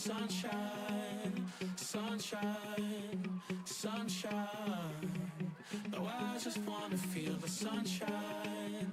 sunshine, sunshine, sunshine. No, I just wanna feel the sunshine.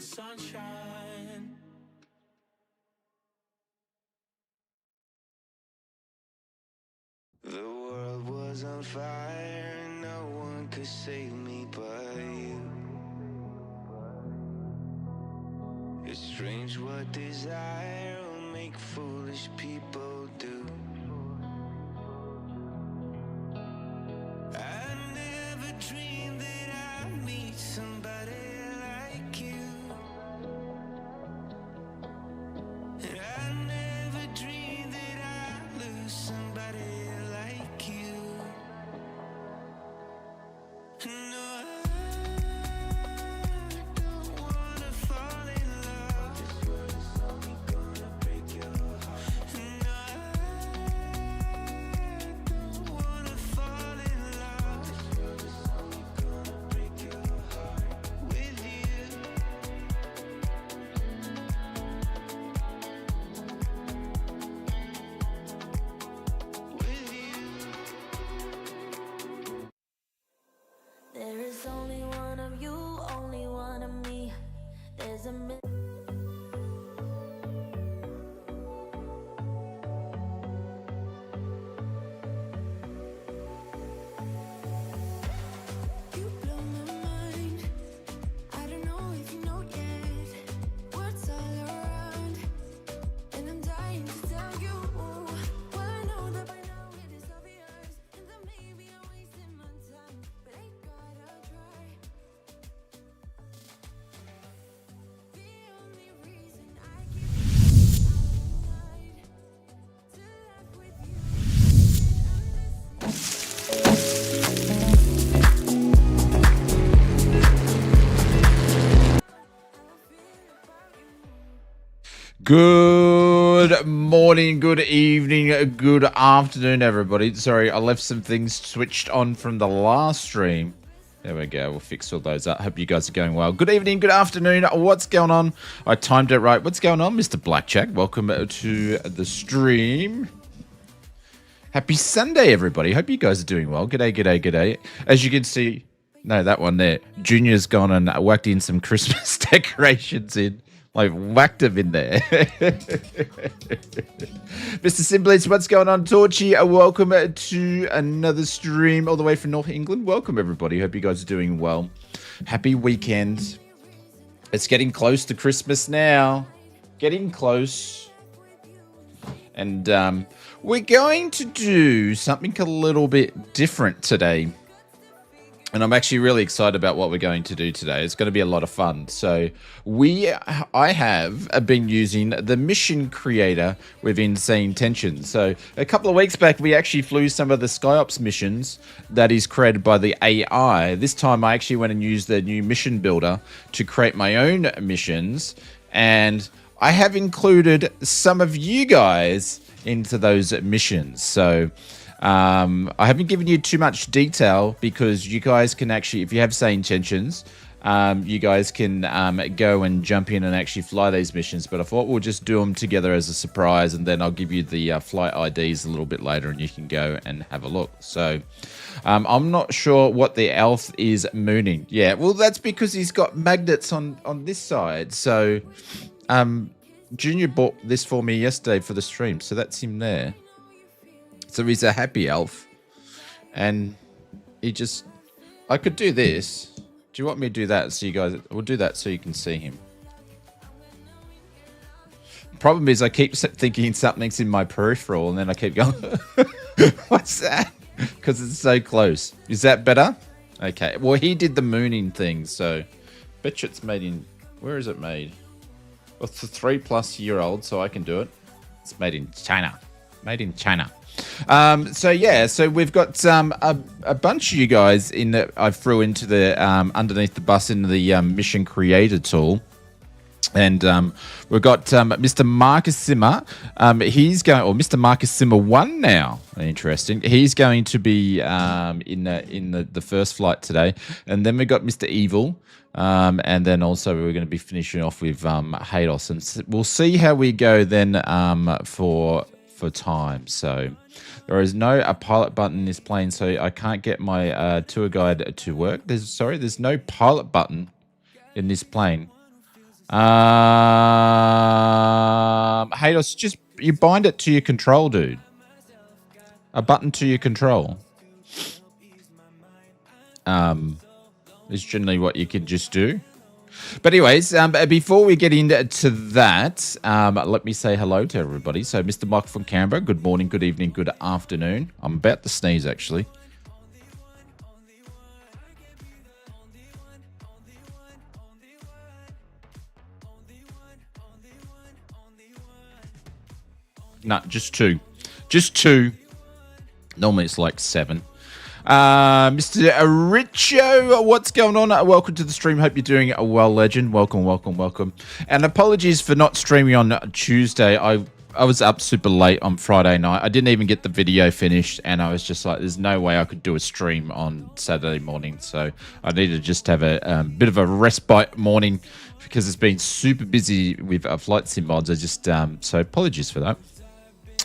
Sunshine. The world was on fire, no one could save me but you. It's strange what desire will make foolish people do. I never dreamed that I'd meet somebody like you. And I never dreamed that I'd lose somebody like you. No, I don't wanna fall in love. This world is only gonna break your heart. No, I don't wanna fall in love. This world is only gonna break your heart with you. With you. There is only one of you, only one of me. There's a You blow my mind. I don't know if you know yet. Words all around, and I'm dying to tell you. Well, I know that by now it is obvious, and that maybe I'm wasting my time, but I gotta try. The only reason I keep night to laugh with you. Good morning, good evening, good afternoon, everybody. Sorry, I left some things switched on from the last stream. There we go. We'll fix all those up. Hope you guys are going well. Good evening, good afternoon. What's going on? I timed it right. What's going on, Mr. Blackjack? Welcome to the stream. Happy Sunday, everybody. Hope you guys are doing well. G'day, g'day, g'day. As you can see, no, that one there. Junior's gone and whacked in some Christmas decorations in. Like, whacked them in there. Mr. Simblitz, what's going on? Torchy, welcome to another stream all the way from North England. Welcome, everybody. Hope you guys are doing well. Happy weekend. It's getting close to Christmas now. Getting close. And we're going to do something a little bit different today. And I'm actually really excited about what we're going to do today. It's going to be a lot of fun. So I have been using the mission creator within Say Intentions. So a couple of weeks back, we actually flew some of the SkyOps missions that is created by the AI. This time I actually went and used the new mission builder to create my own missions. And I have included some of you guys into those missions. So I haven't given you too much detail because you guys can actually, if you have Say Intentions, you guys can go and jump in and actually fly these missions. But I thought we'll just do them together as a surprise, and then I'll give you the flight IDs a little bit later, and you can go and have a look. So I'm not sure what the elf is mooning. Yeah, well, that's because he's got magnets on this side. So Junior bought this for me yesterday for the stream, so that's him there. So he's a happy elf, and he just... I could do this. Do you want me to do that so you guys... We'll do that so you can see him. Problem is I keep thinking something's in my peripheral, and then I keep going, what's that? Because it's so close. Is that better? Okay. Well, he did the mooning thing, so... Bet you it's made in... Where is it made? Well, it's a 3+-year-old, so I can do it. It's made in China. Made in China. So yeah, so we've got a bunch of you guys in that I threw into the underneath the bus in the mission creator tool. And we've got Mr. Marcus Simmer. He's going, or Mr. Marcus Simmer 1 now. Interesting. He's going to be in the first flight today. And then we've got Mr. Evil. And then also we're going to be finishing off with Hayden. And we'll see how we go then for time. So there is a pilot button in this plane, so I can't get my tour guide to work. There's no pilot button in this plane. Haydos, just you bind it to your control, dude. A button to your control. Is generally what you could just do. But anyways, before we get into that, let me say hello to everybody. So Mr. Mike from Canberra, good morning, good evening, good afternoon. I'm about to sneeze, actually. No, just two. Just two. Normally it's like 7. Mr. Richo, what's going on? Welcome to the stream. Hope you're doing well, legend. Welcome, welcome, welcome. And apologies for not streaming on Tuesday. I was up super late on Friday night. I didn't even get the video finished, and I was just like, there's no way I could do a stream on Saturday morning. So I needed to just have a bit of a respite morning because it's been super busy with flight sim mods. I just so apologies for that.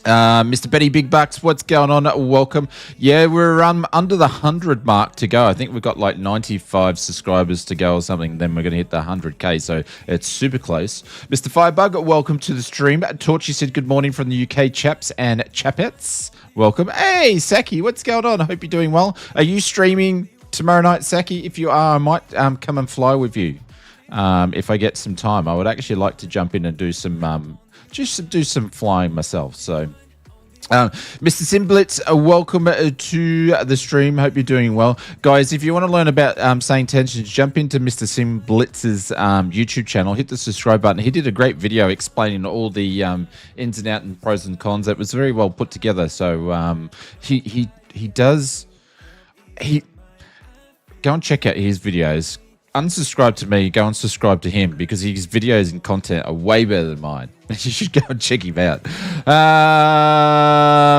Mr. Betty Big Bucks, what's going on? Welcome. Yeah, we're under the 100 mark to go. I think we've got like 95 subscribers to go or something. Then we're going to hit the 100K, so it's super close. Mr. Firebug, welcome to the stream. Torchy said good morning from the UK, chaps and chapettes. Welcome. Hey, Saki, what's going on? I hope you're doing well. Are you streaming tomorrow night, Saki? If you are, I might come and fly with you if I get some time. I would actually like to jump in and do some... just to do some flying myself. So, Mr. Simblitz, welcome to the stream. Hope you're doing well. Guys, if you want to learn about Say Intentions, jump into Mr. Simblitz's YouTube channel. Hit the subscribe button. He did a great video explaining all the ins and outs and pros and cons. It was very well put together. So, he does... Go and check out his videos. Unsubscribe to me, go and subscribe to him because his videos and content are way better than mine. You should go and check him out.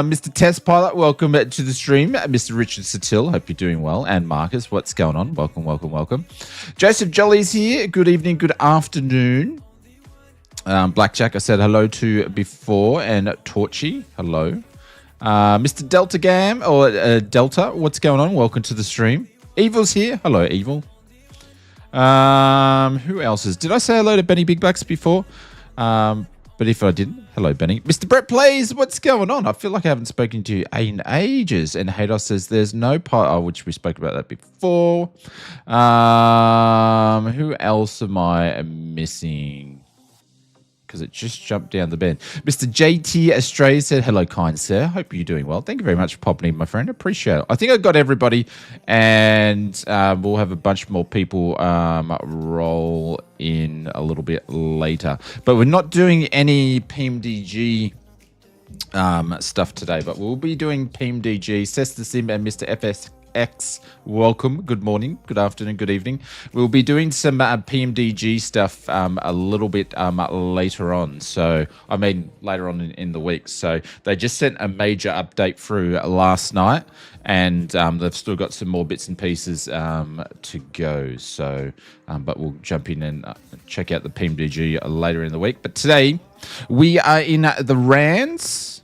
Mr. Test Pilot, welcome to the stream. Mr. Richard Satil, hope you're doing well. And Marcus, what's going on? Welcome, welcome, welcome. Joseph Jolly's here. Good evening, good afternoon. Blackjack, I said hello to before. And Torchy, hello. Mr. Delta Gam, or Delta, what's going on? Welcome to the stream. Evil's here. Hello, Evil. Who else is? Did I say hello to Benny Big Bucks before? But if I didn't, hello, Benny. Mr. Brett Plays, what's going on? I feel like I haven't spoken to you in ages. And Haydos says there's no which we spoke about that before. Who else am I missing? Because it just jumped down the bend. Mr. JT Australia said, hello, kind sir. Hope you're doing well. Thank you very much for popping in, my friend. Appreciate it. I think I got everybody, and we'll have a bunch more people roll in a little bit later. But we're not doing any PMDG stuff today, but we'll be doing PMDG, Cessna Sim, and Mr. X, welcome. Good morning, good afternoon, good evening. We'll be doing some PMDG stuff a little bit later on. So, I mean, later on in the week. So, they just sent a major update through last night, and they've still got some more bits and pieces to go. So, but we'll jump in and check out the PMDG later in the week. But today, we are in the Rands.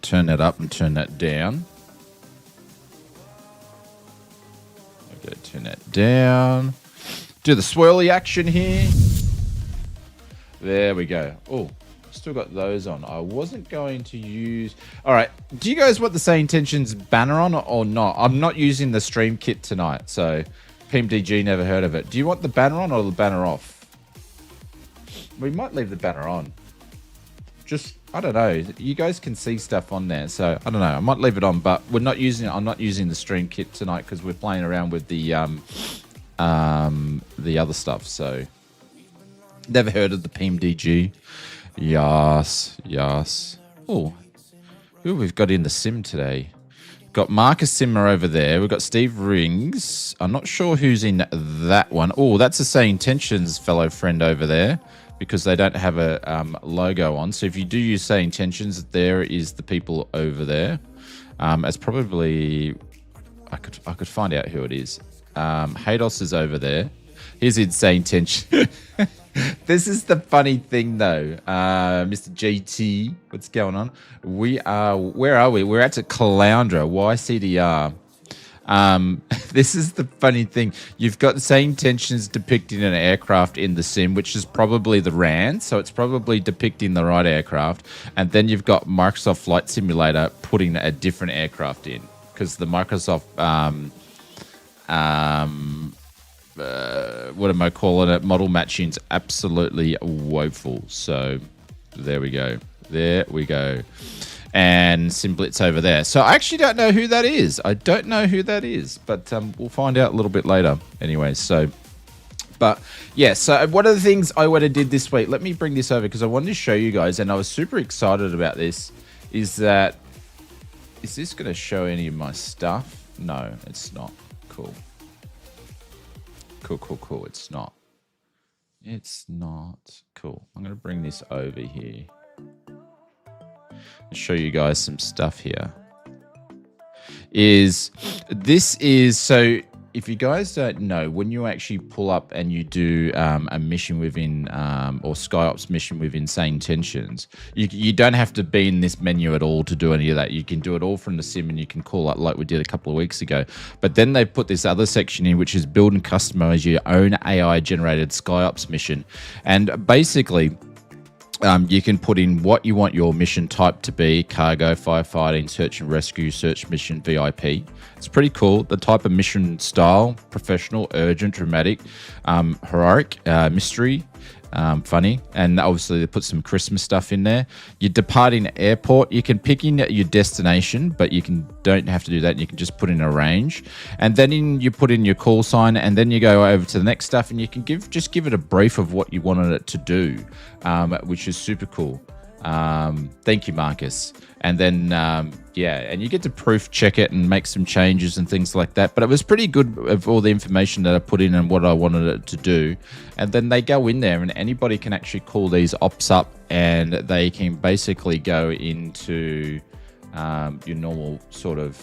Turn that up and turn that down. Okay, turn that down. Do the swirly action here. There we go. Oh, still got those on. I wasn't going to use... All right. Do you guys want the Say Intentions banner on or not? I'm not using the stream kit tonight, so PMDG never heard of it. Do you want the banner on or the banner off? We might leave the banner on. Just... I don't know. You guys can see stuff on there, so I don't know. I might leave it on, but we're not using it. I'm not using the stream kit tonight because we're playing around with the other stuff. So, never heard of the PMDG? Yes, yes. Oh, who we've got in the sim today? Got Marcus Simmer over there. We've got Steve Rings. I'm not sure who's in that one. Oh, that's a Say Intentions fellow friend over there, because they don't have a logo on. So if you do use Say Intentions, there is the people over there. It's probably... I could find out who it is. Haydos is over there. Here's in Say Intention. This is the funny thing, though. Mr. GT, what's going on? We are... Where are we? We're at Caloundra, YCDR. This is the funny thing. You've got the Say Intentions depicting an aircraft in the sim, which is probably the RAND, so it's probably depicting the right aircraft. And then you've got Microsoft Flight Simulator putting a different aircraft in, because the Microsoft, what am I calling it? Model matching's absolutely woeful. So there we go. There we go. And Simblitz over there. So I actually don't know who that is. I don't know who that is, but we'll find out a little bit later. Anyway, so, but yeah, so one of the things I would have did this week, let me bring this over because I wanted to show you guys, and I was super excited about this, is that, is this going to show any of my stuff? No, it's not. Cool. Cool, cool, cool. It's not. It's not. Cool. I'm going to bring this over here. Show you guys some stuff here. So if you guys don't know, when you actually pull up and you do a mission within or SkyOps mission within Say Intentions, you don't have to be in this menu at all to do any of that. You can do it all from the sim, and you can call up like we did a couple of weeks ago. But then they put this other section in, which is build and customize your own AI generated SkyOps mission. And basically, you can put in what you want your mission type to be: cargo, firefighting, search and rescue, search mission, VIP. It's pretty cool. The type of mission style: professional, urgent, dramatic, heroic, mystery, funny, and obviously they put some Christmas stuff in there. You're departing airport. You can pick in your destination, but don't have to do that. You can just put in a range, and then you put in your call sign, and then you go over to the next stuff, and you can just give it a brief of what you wanted it to do, which is super cool. Thank you, Marcus. And then, yeah, and you get to proof check it and make some changes and things like that. But it was pretty good of all the information that I put in and what I wanted it to do. And then they go in there, and anybody can actually call these ops up, and they can basically go into your normal sort of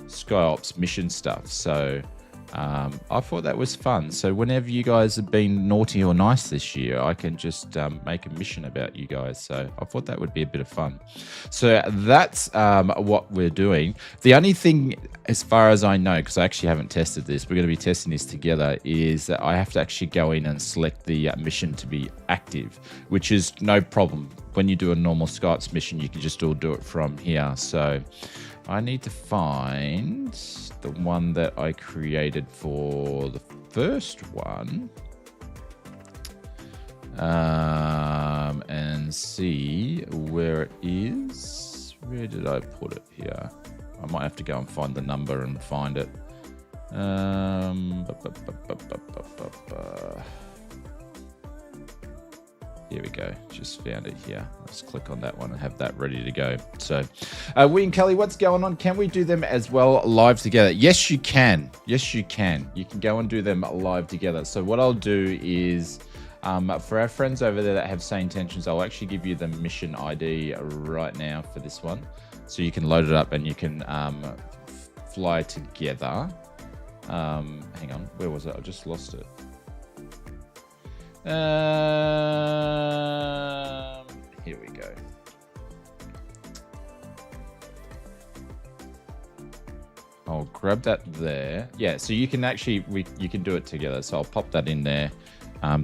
SkyOps mission stuff. So I thought that was fun. So whenever you guys have been naughty or nice this year, I can just make a mission about you guys. So I thought that would be a bit of fun. So that's what we're doing. The only thing, as far as I know, because I actually haven't tested this, we're going to be testing this together, is that I have to actually go in and select the mission to be active, which is no problem. When you do a normal SkyOps mission, you can just all do it from here. So I need to find the one that I created for the first one, and see where it is. Where did I put it here? I might have to go and find the number and find it. Here we go. Just found it here. Let's click on that one and have that ready to go. So, Wee and Kelly, what's going on? Can we do them as well live together? Yes, you can. Yes, you can. You can go and do them live together. So what I'll do is, for our friends over there that have Say Intentions, I'll actually give you the mission ID right now for this one. So you can load it up and you can fly together. Hang on. Where was it? I just lost it. Here we go. I'll grab that there. Yeah, so you can actually you can do it together. So I'll pop that in there.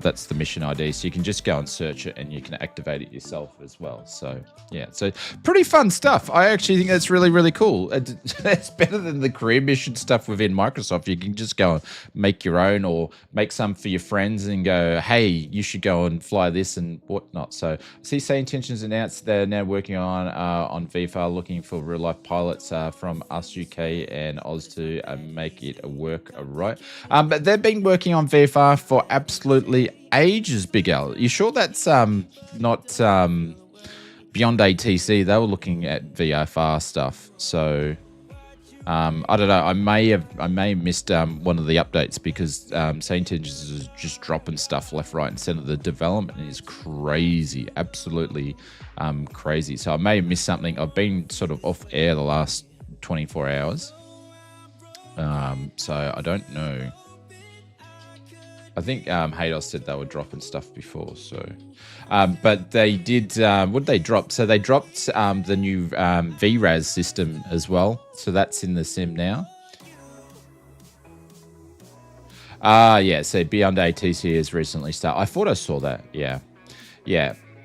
That's the mission ID. So you can just go and search it and you can activate it yourself as well. So yeah, so pretty fun stuff. I actually think that's really, really cool. It's better than the career mission stuff within Microsoft. You can just go and make your own or make some for your friends and go, hey, you should go and fly this and whatnot. So I see Say Intentions announced they're now working on VFAR, looking for real life pilots from us UK and Oz to make it work right. But they've been working on VFAR for absolutely ages, Big Al. You sure that's not beyond ATC? They were looking at VFR stuff. So I don't know. I may have missed one of the updates because Say Intentions is just dropping stuff left, right, and center. The development is crazy, absolutely crazy. So I may have missed something. I've been sort of off air the last 24 hours. So I don't know. I think Hayden said they were dropping stuff before, so but they did. What did they drop? So they dropped the new VRAS system as well. So that's in the sim now. Yeah. So Beyond ATC has recently started. I thought I saw that. Yeah.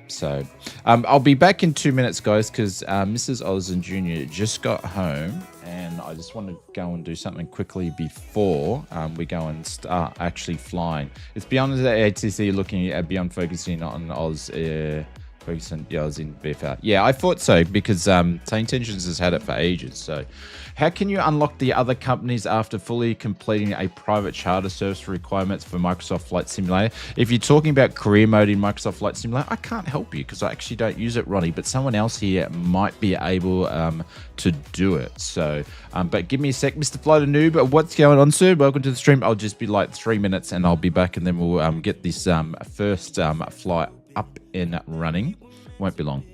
So I'll be back in 2 minutes, guys, because Mrs. Olsen Jr. just got home, and I just want to go and do something quickly before we go and start actually flying. It's Beyond the ATC, looking at Beyond focusing on Oz, focusing Oz in VFR. Yeah, I thought so because Say Intentions has had it for ages. So how can you unlock the other companies after fully completing a private charter service requirements for Microsoft Flight Simulator? If you're talking about career mode in Microsoft Flight Simulator, I can't help you because I actually don't use it, Ronnie, but someone else here might be able to do it. So, but give me a sec, Mr. Floater Noob. What's going on, sir? Welcome to the stream. I'll just be like 3 minutes and I'll be back, and then we'll get this first flight up and running. Won't be long.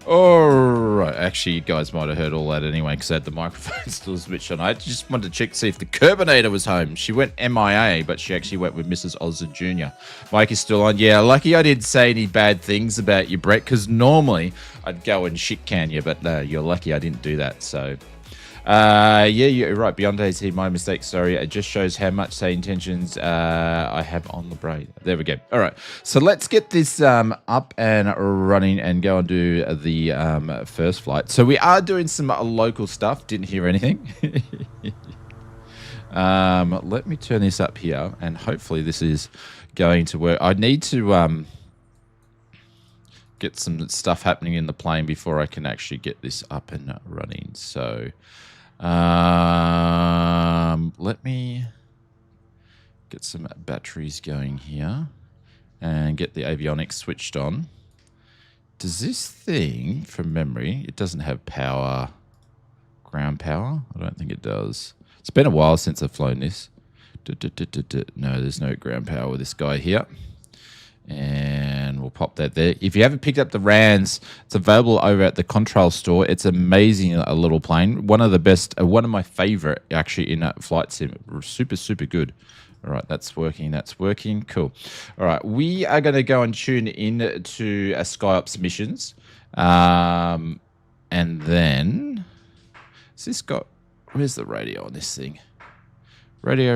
All right. Actually, you guys might have heard all that anyway because I had the microphone still switched on. I just wanted to check to see if the Kerbinator was home. She went MIA, but she actually went with Mrs. Olsen Jr. Mike is still on. Yeah, lucky I didn't say any bad things about you, Brett, because normally I'd go and shit can you, but you're lucky I didn't do that. So, yeah, you're right. Beyond AT, my mistake. Sorry. It just shows how much Say Intentions I have on the brain. There we go. All right. So let's get this up and running and go and do the first flight. So we are doing some local stuff. Didn't hear anything. Let me turn this up here, and hopefully this is going to work. I need to get some stuff happening in the plane before I can actually get this up and running. So let me get some batteries going here and get the avionics switched on. Does this thing, from memory, it doesn't have power, ground power? I don't think it does. It's been a while since I've flown this. No, there's no ground power with this guy here. And we'll pop that there. If you haven't picked up the RANs, it's available over at the Contrail store. It's amazing, a little plane. One of the best, one of my favorite actually in flight sim. Super, super good. All right, that's working. That's working. Cool. All right, we are going to go and tune in to SkyOps missions. And then, has this got, where's the radio on this thing? Radio.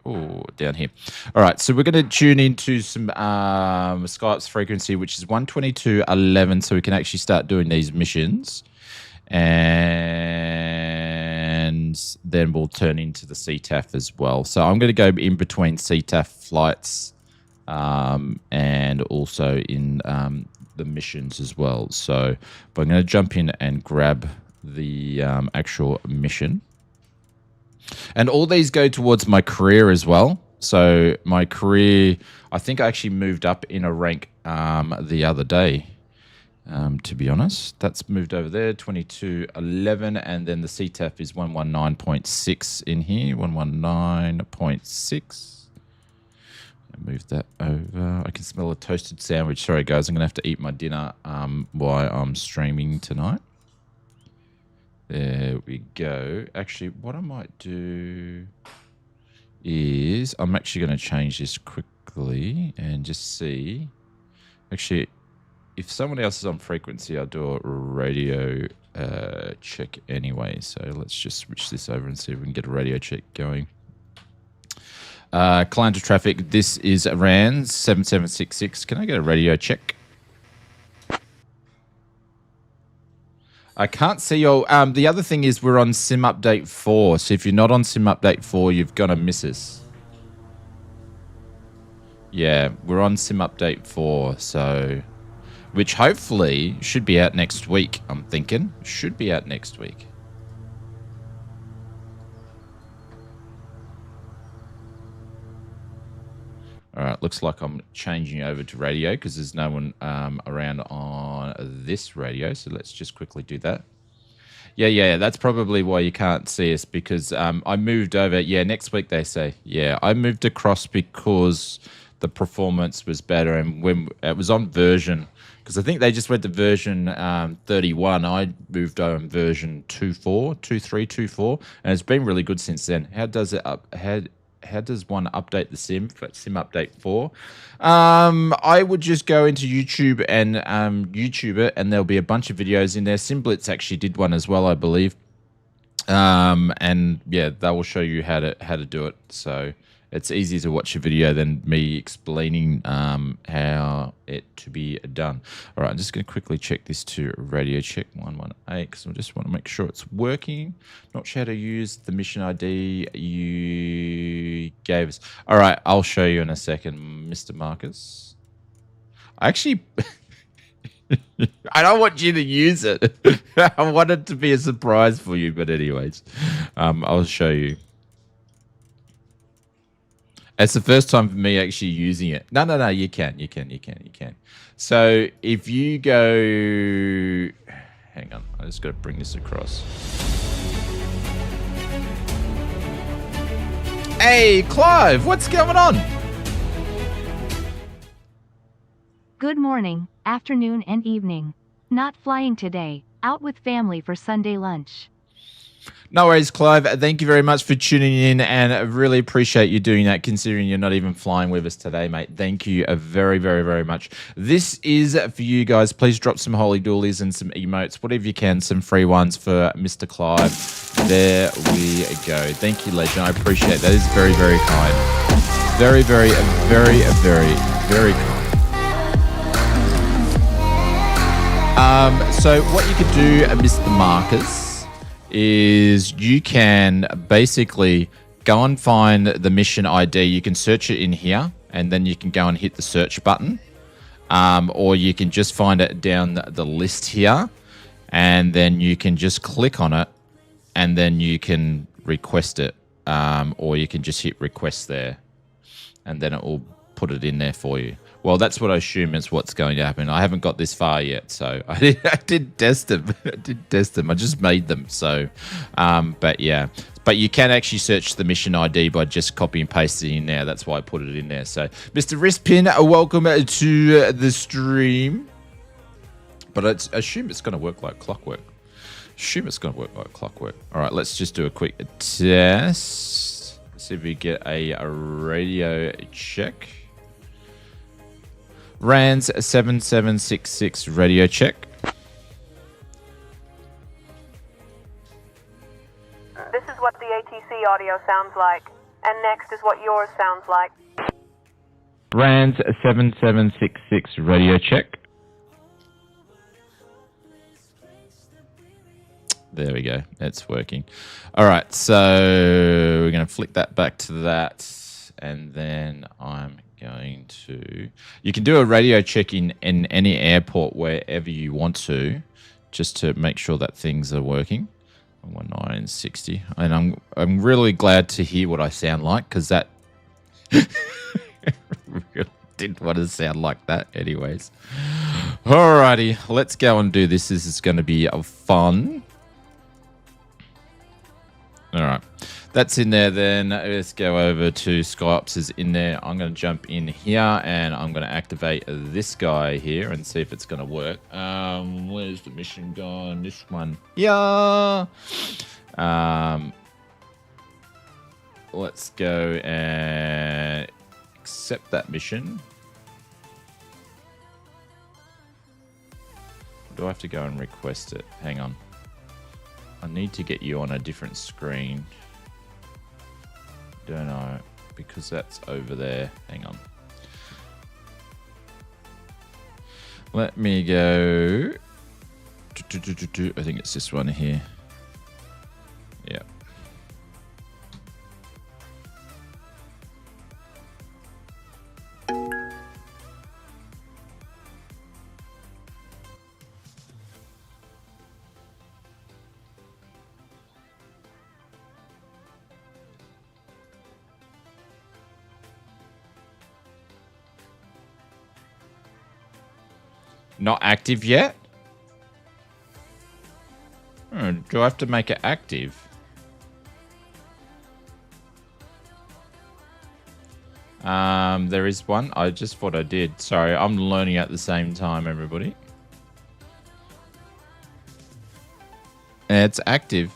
Oh, down here. All right, so we're going to tune into some SkyOps frequency, which is 122.11, so we can actually start doing these missions. And then we'll turn into the CTAF as well. So I'm going to go in between CTAF flights and also in the missions as well. So but I'm going to jump in and grab the actual mission. And all these go towards my career as well. So my career, I think I actually moved up in a rank the other day, to be honest. That's moved over there, 22.11, and then the CTAF is 119.6 in here, 119.6. Move that over. I can smell a toasted sandwich. Sorry, guys, I'm going to have to eat my dinner while I'm streaming tonight. There we go. Actually, what I might do is I'm actually going to change this quickly and just see. Actually, if someone else is on frequency, I'll do a radio check anyway. So let's just switch this over and see if we can get a radio check going. Client to traffic, this is RANS 7766. Can I get a radio check? I can't see your... the other thing is we're on Sim Update 4. So if you're not on Sim Update 4, you've got to miss us. Yeah, we're on Sim Update 4. So... which hopefully should be out next week, I'm thinking. Should be out next week. All right, looks like I'm changing over to radio because there's no one around on this radio. So let's just quickly do that. Yeah, that's probably why you can't see us because I moved over. Yeah, next week they say. Yeah, I moved across because the performance was better and when it was on version, because I think they just went to version 31. I moved on version 2.4, 2.3, and it's been really good since then. How does it up? How does one update the sim for Sim Update 4? I would just go into YouTube and YouTube it, and there'll be a bunch of videos in there. SimBlitz actually did one as well, I believe. And yeah, that will show you how to do it. So it's easier to watch a video than me explaining how it to be done. All right, I'm just going to quickly check this to radio check 118 because I just want to make sure it's working. Not sure how to use the mission ID you gave us. All right, I'll show you in a second, Mr. Marcus. I actually... I don't want you to use it. I want it to be a surprise for you, but anyways, I'll show you. It's the first time for me actually using it. No, you can. So if you go... Hang on, I just got to bring this across. Hey, Clive, what's going on? Good morning, afternoon and evening. Not flying today, out with family for Sunday lunch. No worries, Clive. Thank you very much for tuning in, and I really appreciate you doing that, considering you're not even flying with us today, mate. Thank you very, very, very much. This is for you guys. Please drop some holy doolies and some emotes, whatever you can, some free ones for Mr. Clive. There we go. Thank you, Legend. I appreciate that. It's very, very kind. Very, very, very, very, very kind. So what you could do, Mr. Marcus, is you can basically go and find the mission ID. You can search it in here, and then you can go and hit the search button. Or you can just find it down the list here, and then you can just click on it, and then you can request it. Or you can just hit request there, and then it will put it in there for you. Well, that's what I assume is what's going to happen. I haven't got this far yet, so I did test them. I just made them. So, but yeah, But you can actually search the mission ID by just copy and pasting it in there. That's why I put it in there. So, Mr. Rispin, welcome to the stream. But I assume it's going to work like clockwork. All right, let's just do a quick test. See if we get a radio check. RANS 7766 radio check. This is what the ATC audio sounds like, and next is what yours sounds like. RANS 7766 radio check. There we go. It's working. All right, so we're going to flick that back to that, and then I'm going to... You can do a radio check in any airport wherever you want to, just to make sure that things are working. 1960, and I'm really glad to hear what I sound like, because that really didn't want to sound like that anyways. Alrighty, let's go and do this. This is going to be fun. All right, that's in there. Then let's go over to SkyOps is in there. I'm going to jump in here and I'm going to activate this guy here and see if it's going to work. Where's the mission gone? This one. Yeah. Let's go and accept that mission. Do I have to go and request it? Hang on. I need to get you on a different screen. Don't know, because that's over there. Hang on. Let me go. I think it's this one here. Yeah. Not active yet? Do I have to make it active? There is one. I just thought I did. Sorry, I'm learning at the same time, everybody. It's active.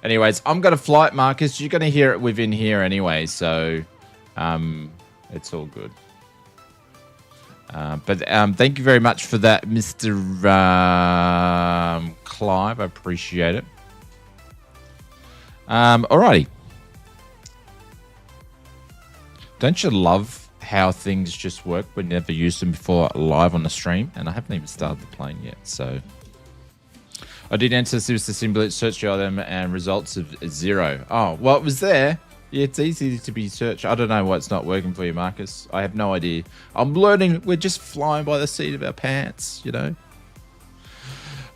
Anyways, I'm going to fly it, Marcus. You're going to hear it within here anyway, so it's all good. But thank you very much for that, Mr. Clive. I appreciate it. Alrighty. Don't you love how things just work? We never used them before live on the stream, and I haven't even started the plane yet. So I did enter this symbol, search the item, and results of 0. Oh, well, it was there. Yeah, it's easy to be searched. I don't know why it's not working for you, Marcus. I have no idea. I'm learning. We're just flying by the seat of our pants, you know.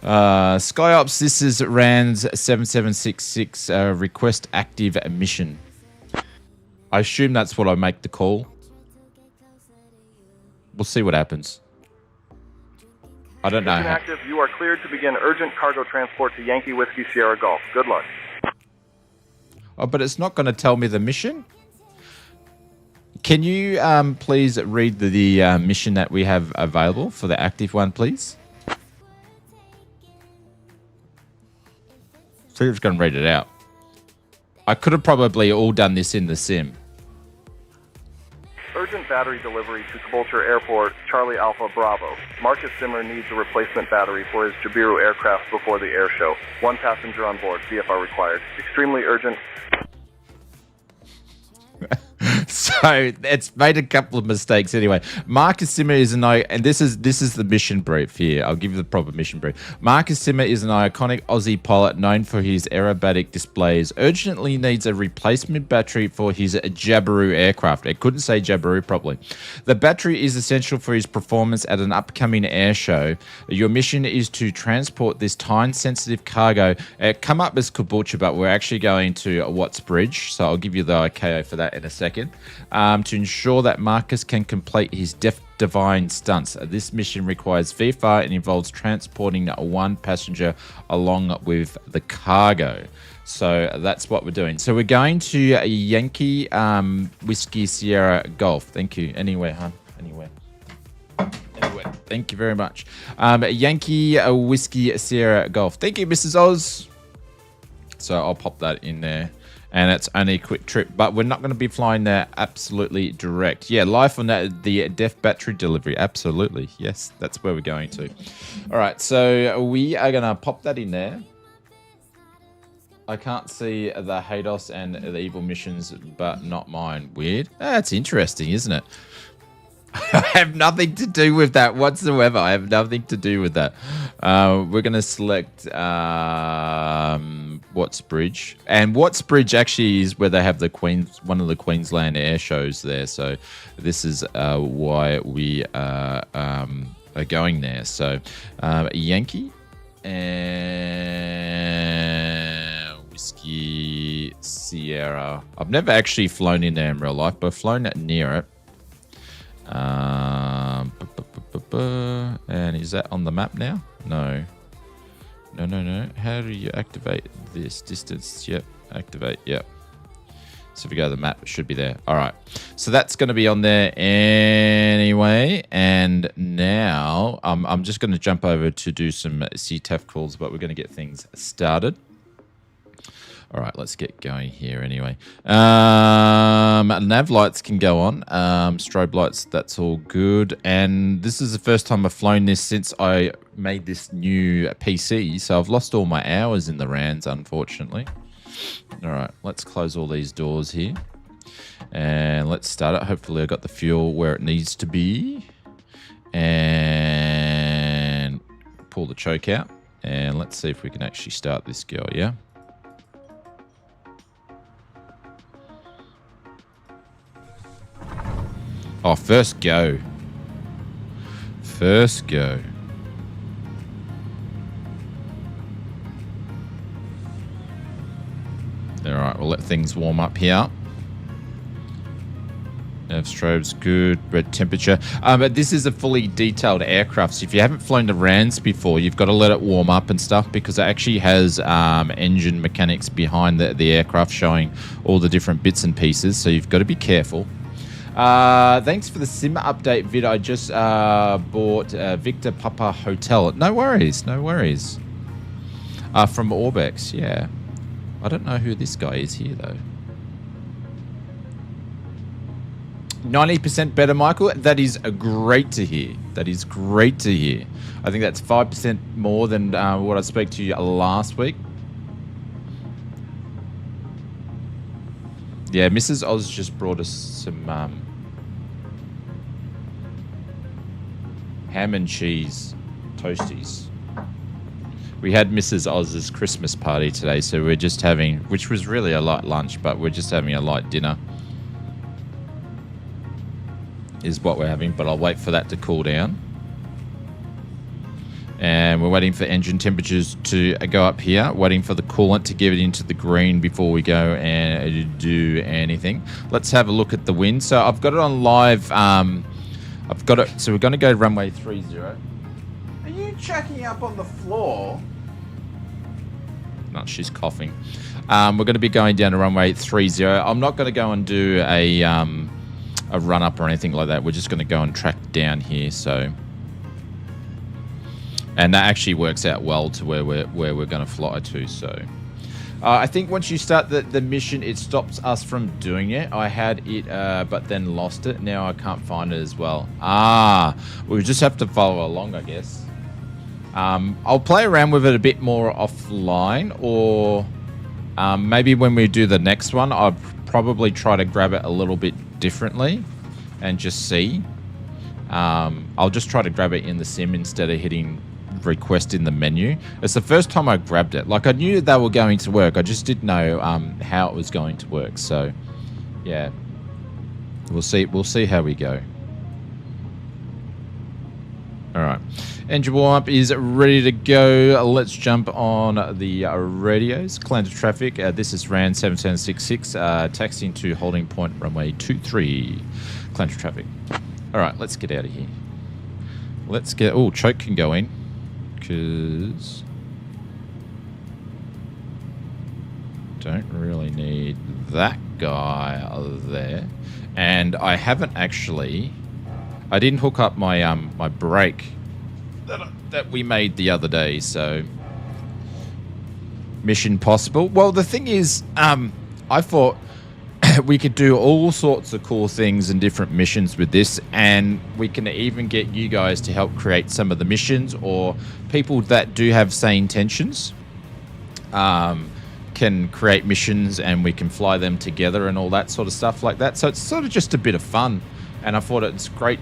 SkyOps, this is RANS 7766 request active mission. I assume that's what I make the call. We'll see what happens. I don't know. Active. You are cleared to begin urgent cargo transport to Yankee Whiskey Sierra Golf. Good luck. Oh, but it's not going to tell me the mission. Can you please read the mission that we have available for the active one, please? So you're just going to read it out. I could have probably all done this in the sim. Urgent battery delivery to Caboolture Airport, Charlie Alpha Bravo. Marcus Zimmer needs a replacement battery for his Jabiru aircraft before the air show. 1 passenger on board, VFR required. Extremely urgent. So it's made a couple of mistakes anyway. Marcus Zimmer is an and this is the mission brief here. I'll give you the proper mission brief. Marcus Zimmer is an iconic Aussie pilot known for his aerobatic displays. Urgently needs a replacement battery for his Jabiru aircraft. I couldn't say Jabiru properly. The battery is essential for his performance at an upcoming air show. Your mission is to transport this time-sensitive cargo. Come up as Caboolture, but we're actually going to Watts Bridge, so I'll give you the ICAO for that in a second. To ensure that Marcus can complete his Divine Stunts. This mission requires VFR and involves transporting one passenger along with the cargo. So that's what we're doing. So we're going to Yankee Whiskey Sierra Golf. Thank you. Anywhere, hon. Anywhere. Thank you very much. Yankee Whiskey Sierra Golf. Thank you, Mrs. Oz. So I'll pop that in there. And it's only a quick trip, but we're not going to be flying there absolutely direct. Yeah, live on that, the DEF battery delivery. Absolutely. Yes, that's where we're going to. All right, so we are going to pop that in there. I can't see the Haydos and the evil missions, but not mine. Weird. That's interesting, isn't it? I have nothing to do with that whatsoever. I have nothing to do with that. We're going to select Watts Bridge. And Watts Bridge actually is where they have the one of the Queensland air shows there. So this is why we are going there. So Yankee and Whiskey Sierra. I've never actually flown in there in real life, but I've flown near it. And is that on the map now? No. How do you activate this distance? Yep, activate. Yep. So if we go to the map, it should be there. All right. So that's going to be on there anyway. And now I'm just going to jump over to do some CTAF calls, but we're going to get things started. All right, let's get going here anyway. Nav lights can go on. Strobe lights, that's all good. And this is the first time I've flown this since I made this new PC. So I've lost all my hours in the RANs, unfortunately. All right, let's close all these doors here. And let's start it. Hopefully I got the fuel where it needs to be. And pull the choke out. And let's see if we can actually start this girl, yeah? Oh, first go. First go. All right, we'll let things warm up here. Nav strobe's good. Red temperature. But this is a fully detailed aircraft. So if you haven't flown the RANs before, you've got to let it warm up and stuff because it actually has engine mechanics behind the aircraft showing all the different bits and pieces. So you've got to be careful. Thanks for the sim update vid. I just bought Victor Papa Hotel. No worries, no worries. From Orbex, yeah. I don't know who this guy is here though. 90% better, Michael. That is great to hear. That is great to hear. I think that's 5% more than what I spoke to you last week. Yeah, Mrs. Oz just brought us some ham and cheese toasties. We had Mrs. Oz's Christmas party today, so we're just having, which was really a light lunch, but we're just having a light dinner. Is what we're having, but I'll wait for that to cool down. And we're waiting for engine temperatures to go up here, waiting for the coolant to get it into the green before we go and do anything. Let's have a look at the wind. So I've got it on live. I've got it. So we're going to go runway 30. Are you checking up on the floor? No, she's coughing. We're going to be going down to runway 30. I'm not going to go and do a run up or anything like that. We're just going to go and track down here. So. And that actually works out well to where we're going to fly to. So I think once you start the mission, it stops us from doing it. I had it, but then lost it. Now I can't find it as well. We just have to follow along, I guess. I'll play around with it a bit more offline, or maybe when we do the next one, I'll probably try to grab it a little bit differently and just see. I'll just try to grab it in the sim instead of hitting request in the menu. It's the first time I grabbed it. Like, I knew they were going to work. I just didn't know how it was going to work. So yeah, we'll see how we go. All right, engine warm up is ready to go. Let's jump on the radios. Clan to traffic. This is RAN 7766 taxiing to holding point runway 23. Clan to traffic. All right, let's get out of here. Let's get... Oh, choke can go in. Because... don't really need that guy there. And I haven't actually... I didn't hook up my my brake that we made the other day, so... Mission possible. Well, the thing is, I thought we could do all sorts of cool things and different missions with this, and we can even get you guys to help create some of the missions, or people that do have Say Intentions can create missions and we can fly them together and all that sort of stuff like that. So it's sort of just a bit of fun, and I thought it's a great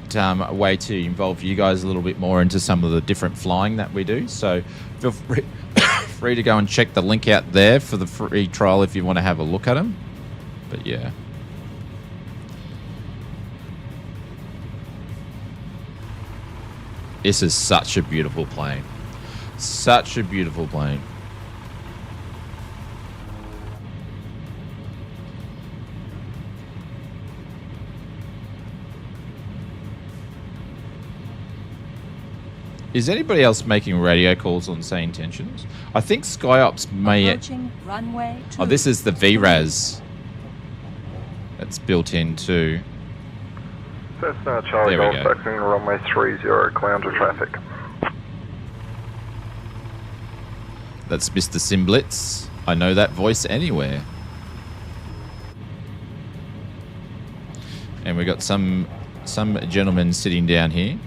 way to involve you guys a little bit more into some of the different flying that we do. So feel free to go and check the link out there for the free trial if you want to have a look at them. But yeah. This is such a beautiful plane. Such a beautiful plane. Is anybody else making radio calls on Say Intentions? I think SkyOps may... runway 2. Oh, this is the VRAS. That's built in too. Cessna Charlie There we Golf, go. taxiing runway 30, clear to traffic. That's Mr. Simblitz. I know that voice anywhere. And we got some gentleman sitting down here.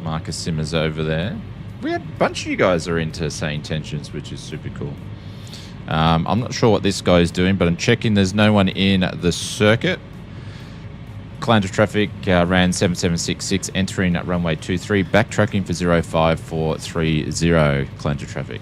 Marcus Simmers over there. We had a bunch of you guys are into Say Intentions, which is super cool. I'm not sure what this guy is doing, but I'm checking there's no one in the circuit. Cloud of traffic, RAN 7766, entering at runway 23, backtracking for 05430, Cloud of traffic.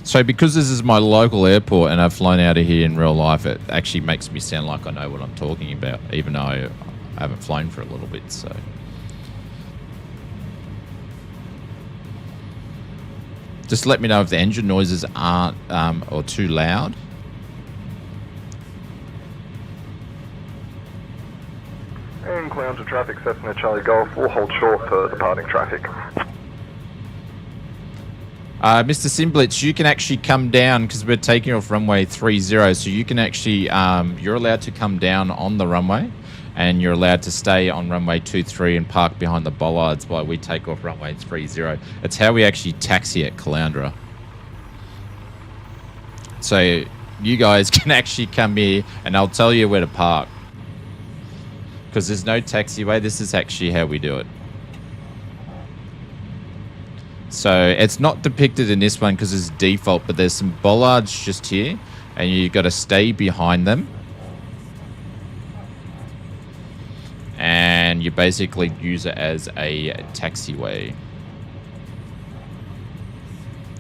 So because this is my local airport and I've flown out of here in real life, it actually makes me sound like I know what I'm talking about, even though I haven't flown for a little bit, so... Just let me know if the engine noises aren't or too loud. And clear to traffic, Cessna Charlie Golf, will hold short for departing traffic. Mr. Simblitz, you can actually come down because we're taking off runway 30, so you can actually, you're allowed to come down on the runway, and you're allowed to stay on runway 23 and park behind the bollards while we take off runway 30. It's how we actually taxi at Caloundra. So you guys can actually come here and I'll tell you where to park. Because there's no taxiway, this is actually how we do it. So it's not depicted in this one because it's default, but there's some bollards just here and you've got to stay behind them. And you basically use it as a taxiway.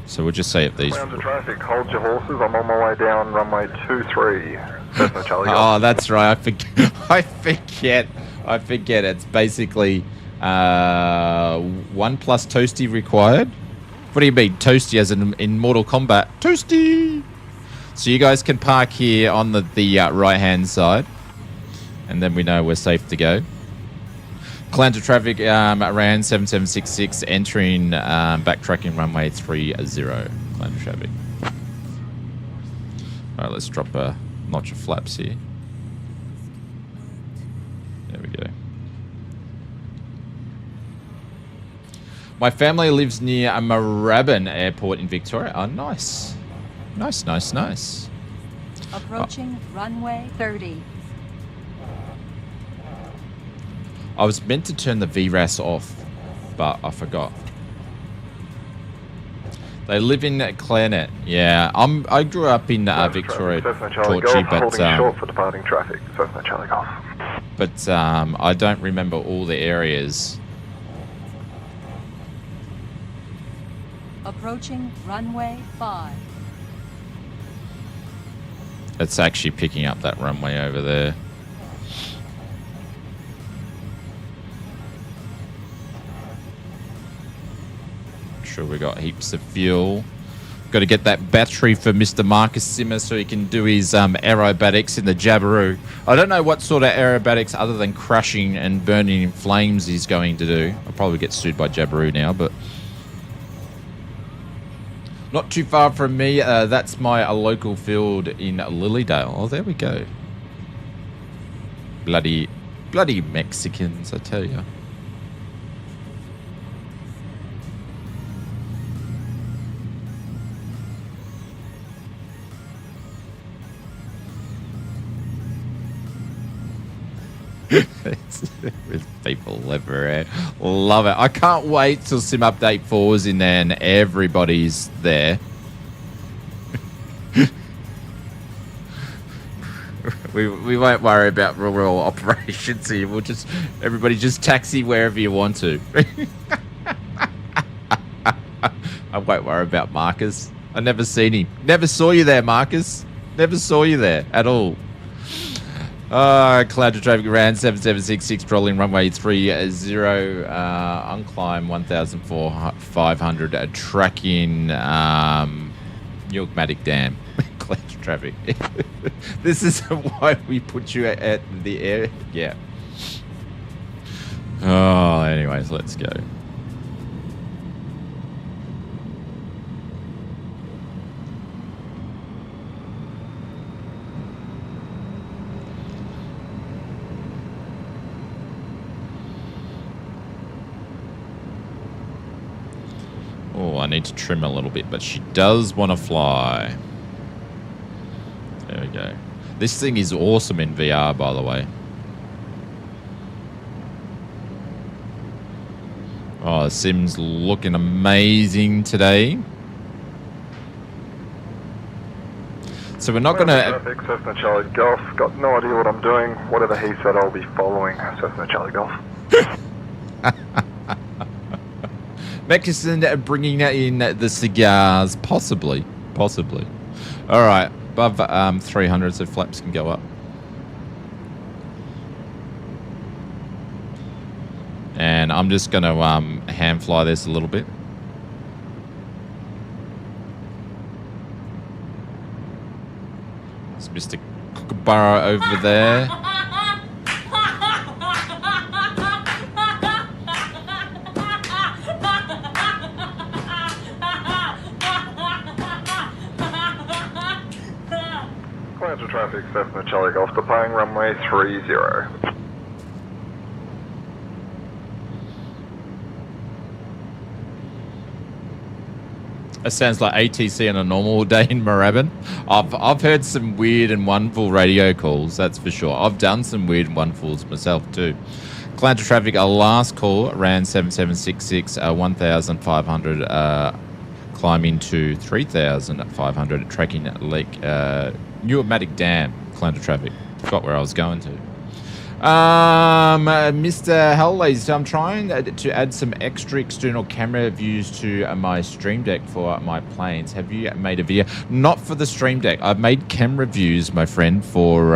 So we'll just say if these... Clear to traffic, hold your horses, I'm on my way down runway 23, Cessna Charlie Golf. Oh, that's right. I forget. It's basically 1 plus Toasty required. What do you mean, Toasty as in Mortal Kombat? Toasty! So you guys can park here on the right-hand side. And then we know we're safe to go. Cloud to traffic, RAN 7766, entering, backtracking runway 30, Cloud to traffic. Alright, let's drop a notch of flaps here. There we go. My family lives near a Moorabbin Airport in Victoria. Oh, nice. Nice. Approaching runway 30. I was meant to turn the VRAS off, but I forgot. They live in Clarinet. Yeah, I grew up in Victoria, Torchy, but short for departing traffic, Cessna Charlie Golf. But I don't remember all the areas. Approaching runway 5. It's actually picking up that runway over there. Sure, we got heaps of fuel. Got to get that battery for Mr. Marcus Simmer so he can do his aerobatics in the Jabiru. I don't know what sort of aerobatics other than crushing and burning in flames he's going to do. I'll probably get sued by Jabiru now, but not too far from me. That's my local field in Lilydale. Oh, there we go. Bloody Mexicans, I tell you. With people everywhere. Love it. I can't wait till Sim Update 4's in there and everybody's there. we won't worry about rural operations here. We'll just everybody just taxi wherever you want to. I won't worry about Marcus. I never seen him. Never saw you there, Marcus. Never saw you there at all. Cloud to traffic around 7766, trolling runway 30, on climb 1,500, tracking Yorkmatic Dam. Cloud to traffic. This is why we put you at the air. Yeah. Oh, anyways, let's go. Oh, I need to trim a little bit, but she does want to fly. There we go. This thing is awesome in VR, by the way. Oh, the Sim's looking amazing today. So we're not going to... Cessna Charlie Golf. Got no idea what I'm doing. Whatever he said, I'll be following. Cessna Charlie Golf. Mekison bringing in the cigars, possibly. All right, above 300, so flaps can go up. And I'm just going to hand fly this a little bit. It's Mr. Kookaburra over there. Traffic, Cessna Charlie Golf, departing runway 30. That sounds like ATC on a normal day in Moorabbin. I've heard some weird and wonderful radio calls, that's for sure. I've done some weird and wonderfuls myself too. Cloud to traffic, our last call ran 7766, 1,500, climbing to 3,500, tracking Lake Pneumatic Dam. Cloud to traffic. Forgot where I was going to. Mr. Helllazy, so I'm trying to add some extra external camera views to my Stream Deck for my planes. Have you made a video? Not for the Stream Deck. I've made camera views, my friend, for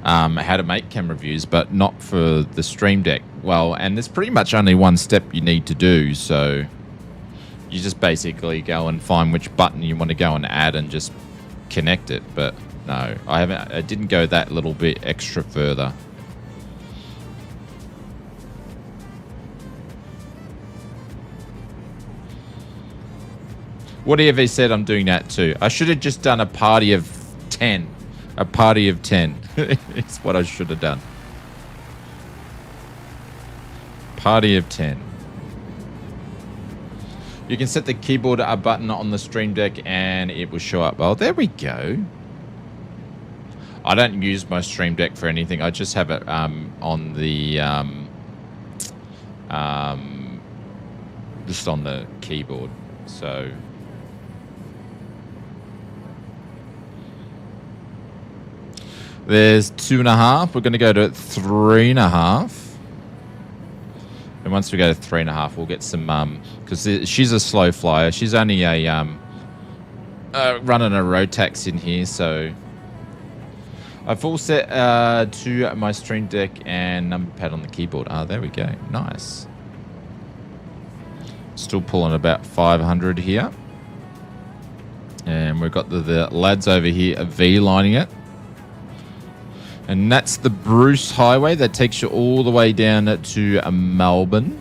how to make camera views, but not for the Stream Deck. Well, and there's pretty much only one step you need to do, so you just basically go and find which button you want to go and add and just connect it. But no, I didn't go that little bit extra further. Whatever he said, I'm doing that too. I should have just done a party of 10. A party of 10. It's what I should have done. Party of 10. You can set the keyboard button on the Stream Deck and it will show up. Well, there we go. I don't use my Stream Deck for anything. I just have it on the just on the keyboard. So there's 2.5. We're going to go to 3.5. And once we go to 3.5, we'll get some, because she's a slow flyer. She's only a running a road tax in here, so I full set to my Stream Deck and number pad on the keyboard. Ah, there we go. Nice. Still pulling about 500 here. And we've got the lads over here V-lining it. And that's the Bruce Highway that takes you all the way down to Melbourne.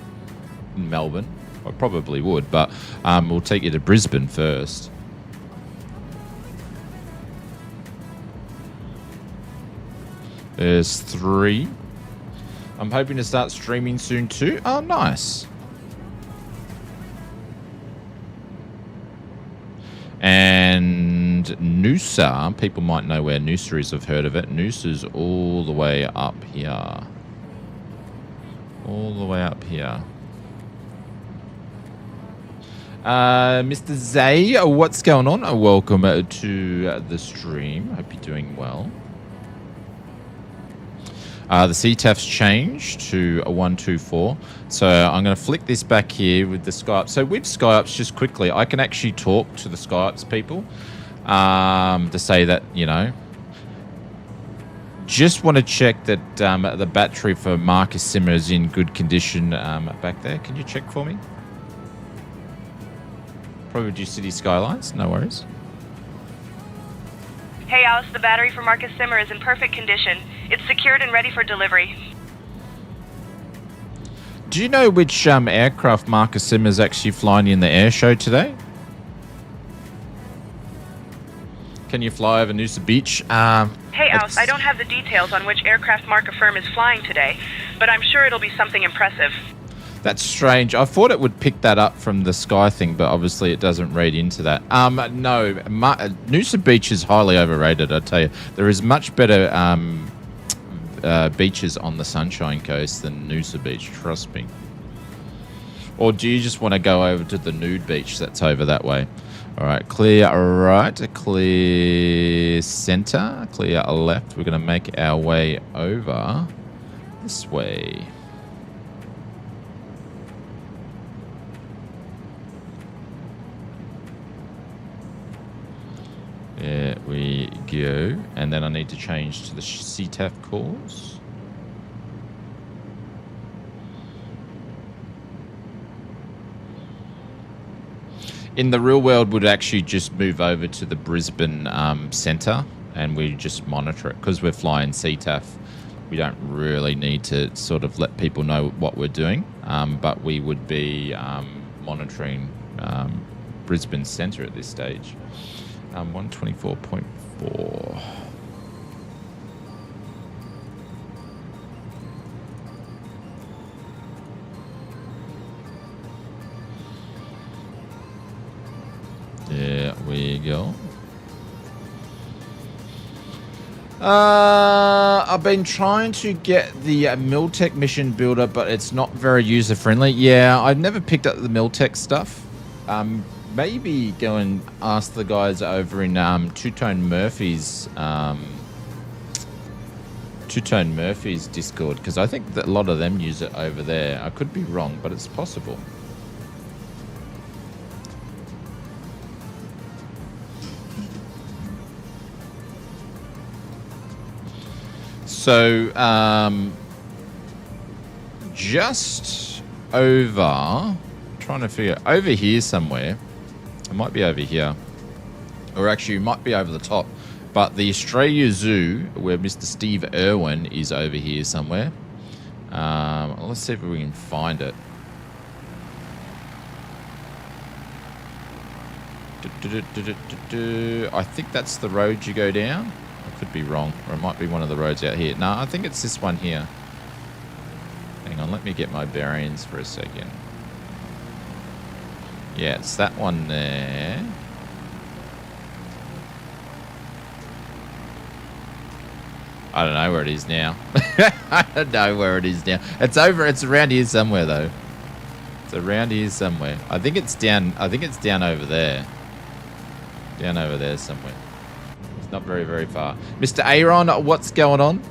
I probably would, but we'll take you to Brisbane first. There's 3. I'm hoping to start streaming soon too. Oh, nice. And Noosa, people might know where Noosa is. I've heard of it. Noosa's all the way up here. All the way up here. Mr. Zay, what's going on? Welcome to the stream. Hope you're doing well. The CTAF's changed to a 124. So I'm going to flick this back here with the Skype. So with Skypes, just quickly, I can actually talk to the Skypes people to say that, you know, just want to check that the battery for Marcus Simmer is in good condition back there. Can you check for me? Probably City Skylines, no worries. Hey Alice, the battery for Marcus Simmer is in perfect condition. It's secured and ready for delivery. Do you know which aircraft Marcus Simmer's actually flying in the Airshow today? Can you fly over Noosa Beach? Hey Alice, I don't have the details on which aircraft Mark Firm is flying today, but I'm sure it'll be something impressive. That's strange. I thought it would pick that up from the sky thing, but obviously it doesn't read into that. No, Noosa Beach is highly overrated, I tell you. There is much better beaches on the Sunshine Coast than Noosa Beach, trust me. Or do you just want to go over to the nude beach that's over that way? All right, clear right, clear center, clear left. We're going to make our way over this way. There we go. And then I need to change to the CTAF course. In the real world, would actually just move over to the Brisbane centre and we just monitor it. Because we're flying CTAF, we don't really need to sort of let people know what we're doing. But we would be monitoring Brisbane centre at this stage. 124.4. There we go. I've been trying to get the Miltech mission builder, but it's not very user friendly. Yeah, I've never picked up the Miltech stuff. Maybe go and ask the guys over in Two-Tone Murphy's Discord, because I think that a lot of them use it over there. I could be wrong, but it's possible. So just over, trying to figure over here somewhere. It might be over here, or actually it might be over the top, but the Australia Zoo where Mr. Steve Irwin is over here somewhere. Let's see if we can find it. I think that's the road you go down. I could be wrong, or it might be one of the roads out here. No, I think it's this one here. Hang on, let me get my bearings for a second. Yeah, it's that one there. I don't know where it is now. I don't know where it is now. It's around here somewhere though. It's around here somewhere. I think it's down over there. Down over there somewhere. It's not very, very far. Mr. Aaron, what's going on?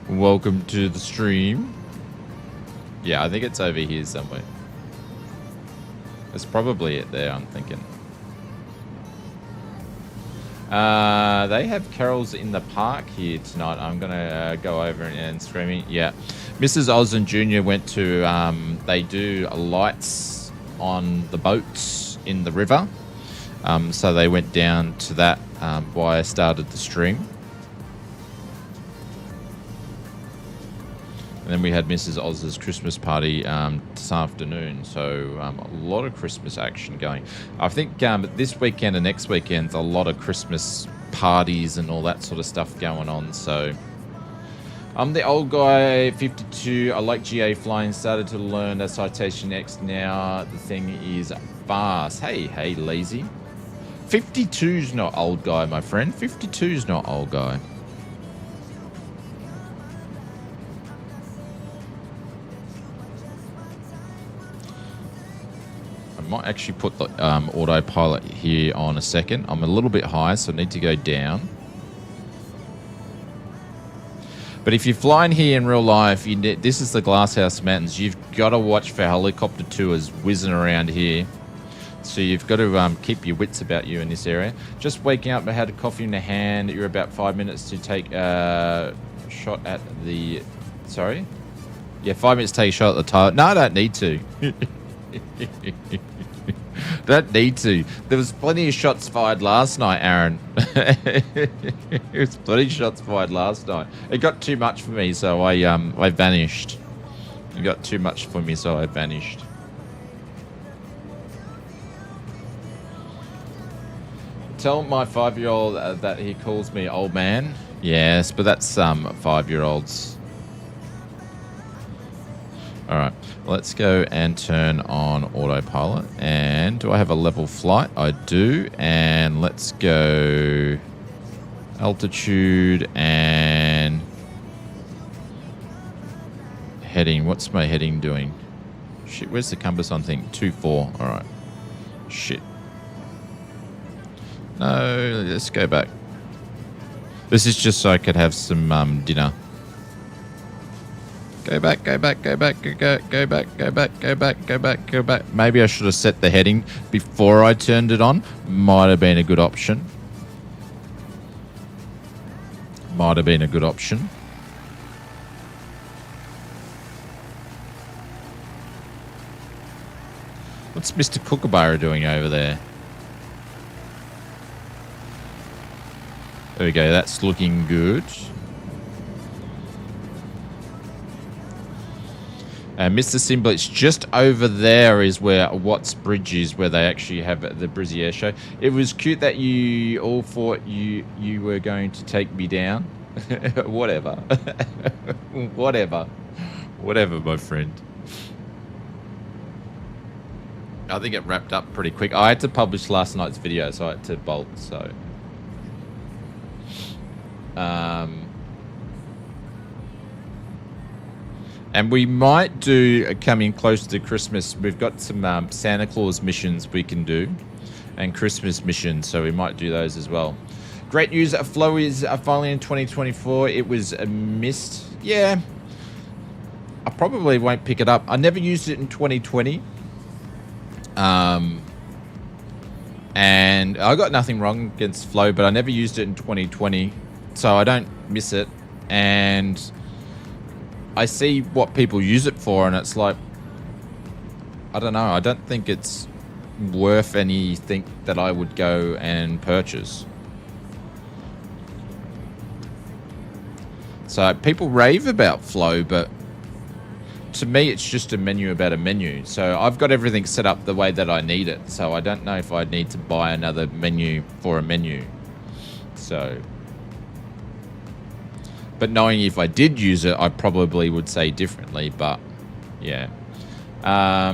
Welcome to the stream. Yeah, I think it's over here somewhere. It's probably it there, I'm thinking. They have carols in the park here tonight. I'm going to go over and stream it. Yeah. Mrs. Oz and Junior went to, they do lights on the boats in the river. So they went down to that while I started the stream. And then we had Mrs. Oz's Christmas party this afternoon. So a lot of Christmas action going. I think this weekend and next weekend, a lot of Christmas parties and all that sort of stuff going on. So I'm the old guy, 52. I like GA flying. Started to learn a Citation X now. The thing is fast. Hey, lazy. 52's not old guy, my friend. 52's not old guy. I might actually put the autopilot here on a second. I'm a little bit high, so I need to go down. But if you're flying here in real life, this is the Glasshouse Mountains. You've got to watch for helicopter tours whizzing around here. So you've got to keep your wits about you in this area. Just waking up, I had a coffee in the hand. You're about 5 minutes to take a shot at the... Sorry? Yeah, 5 minutes to take a shot at the tire. No, I don't need to. Don't need to. There was plenty of shots fired last night, Aaron. There was plenty of shots fired last night. It got too much for me, so I vanished. It got too much for me, so I vanished. Tell my 5-year-old that he calls me old man. Yes, but that's 5-year-olds. All right, let's go and turn on autopilot. And do I have a level flight? I do. And let's go altitude and heading. What's my heading doing? Shit, where's the compass on thing? 2-4. All right. Shit. No, let's go back. This is just so I could have some dinner. Go back, go back, go back, go back, go back, go back, go back, go back, go back. Maybe I should have set the heading before I turned it on. Might have been a good option. Might have been a good option. What's Mr. Kookaburra doing over there? There we go, that's looking good. Mr. Simba, it's just over there is where Watts Bridge is, where they actually have the Brizzy Airshow. It was cute that you all thought you were going to take me down. Whatever. Whatever, my friend. I think it wrapped up pretty quick. I had to publish last night's video, so I had to bolt, so... And we might do, coming close to Christmas, we've got some Santa Claus missions we can do and Christmas missions, so we might do those as well. Great news, Flow is finally in 2024. It was missed. Yeah, I probably won't pick it up. I never used it in 2020. And I got nothing wrong against Flow, but I never used it in 2020, so I don't miss it. And I see what people use it for, and it's like, I don't know. I don't think it's worth anything that I would go and purchase. So people rave about Flow, but to me, it's just a menu about a menu. So I've got everything set up the way that I need it. So I don't know if I need to buy another menu for a menu. So... But knowing if I did use it, I probably would say differently, but yeah.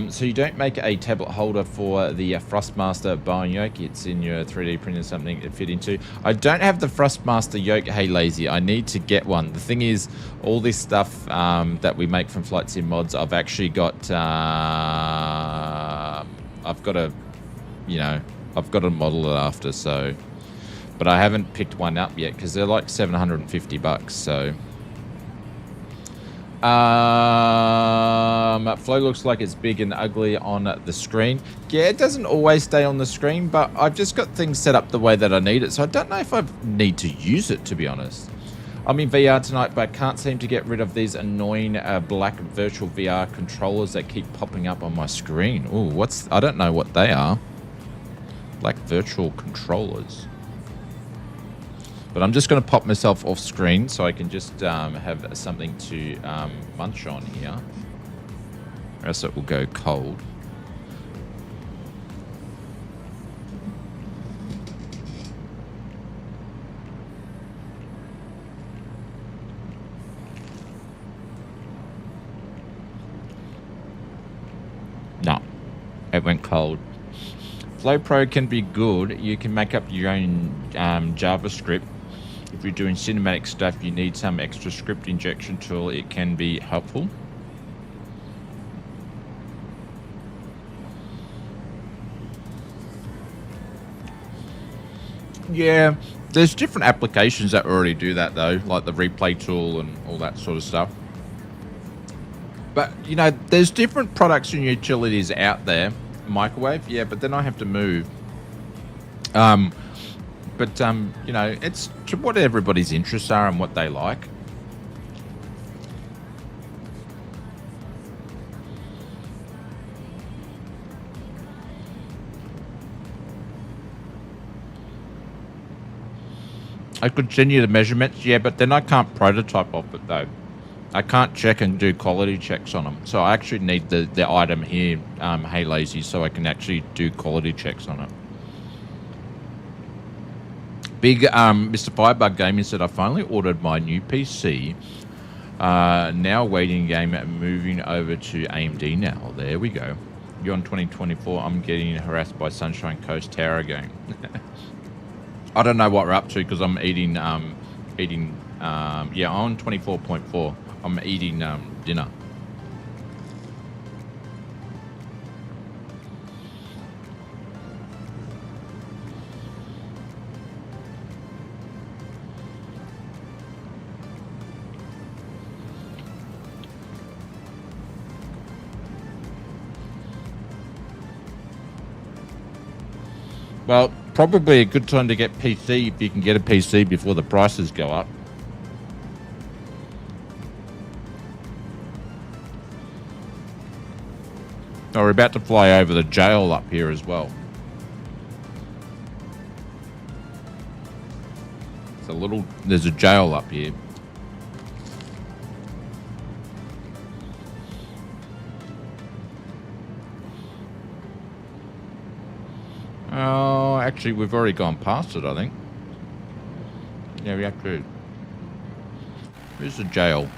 So you don't make a tablet holder for the Thrustmaster bone yoke. It's in your 3D printer, something to fit into. I don't have the Thrustmaster yoke, hey lazy. I need to get one. The thing is, all this stuff that we make from Flight Sim mods, I've actually got, I've got to model it after, so... But I haven't picked one up yet because they're like $750, so Flow looks like it's big and ugly on the screen. Yeah, it doesn't always stay on the screen, but I've just got things set up the way that I need it, so I don't know if I need to use it, to be honest. I'm in VR tonight, but I can't seem to get rid of these annoying black virtual VR controllers that keep popping up on my screen. Ooh, I don't know what they are. Black virtual controllers. But I'm just going to pop myself off screen so I can just have something to munch on here. Or else it will go cold. No, it went cold. Flow Pro can be good. You can make up your own JavaScript. If you're doing cinematic stuff, you need some extra script injection tool. It can be helpful. Yeah, there's different applications that already do that though, like the replay tool and all that sort of stuff. But, you know, there's different products and utilities out there. Microwave, yeah, but then I have to move. You know, it's to what everybody's interests are and what they like. I could send you the measurements, yeah, but then I can't prototype off it though. I can't check and do quality checks on them. So I actually need the item here, Hey Lazy, so I can actually do quality checks on it. Big Mr. Firebug Gaming said, I finally ordered my new PC. Now waiting game and moving over to AMD now. There we go. You're on 2024. I'm getting harassed by Sunshine Coast Tower again. I don't know what we're up to because I'm eating, yeah, I'm on 24.4. I'm eating dinner. Well, probably a good time to get PC if you can get a PC before the prices go up. Oh, we're about to fly over the jail up here as well. There's a jail up here. Oh, actually, we've already gone past it, I think. Yeah, we have to. Where's the jail?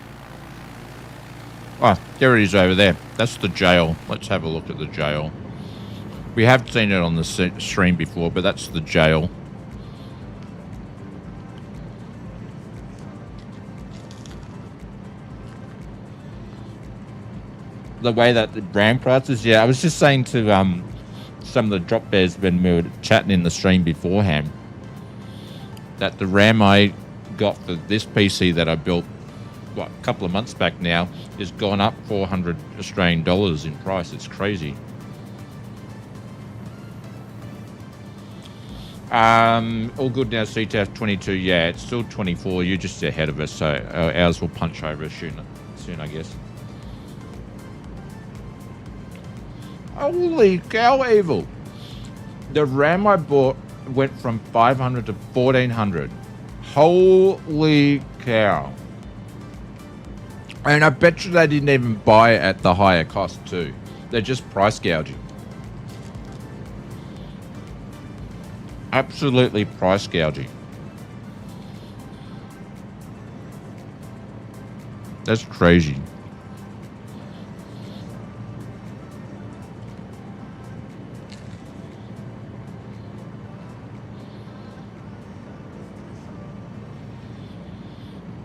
Oh, there it is over there. That's the jail. Let's have a look at the jail. We have seen it on the stream before, but that's the jail. The way that the RAM prices, yeah, I was just saying to some of the drop bears when we were chatting in the stream beforehand that the RAM I got for this PC that I built a couple of months back now has gone up 400 Australian dollars in price. It's crazy. All good now, CTF 22. Yeah, it's still 24. You're just ahead of us, so ours will punch over soon, I guess. Holy cow, Evil. The RAM I bought went from 500 to 1400. Holy cow. And I bet you they didn't even buy it at the higher cost too. They're just price gouging. Absolutely price gouging. That's crazy.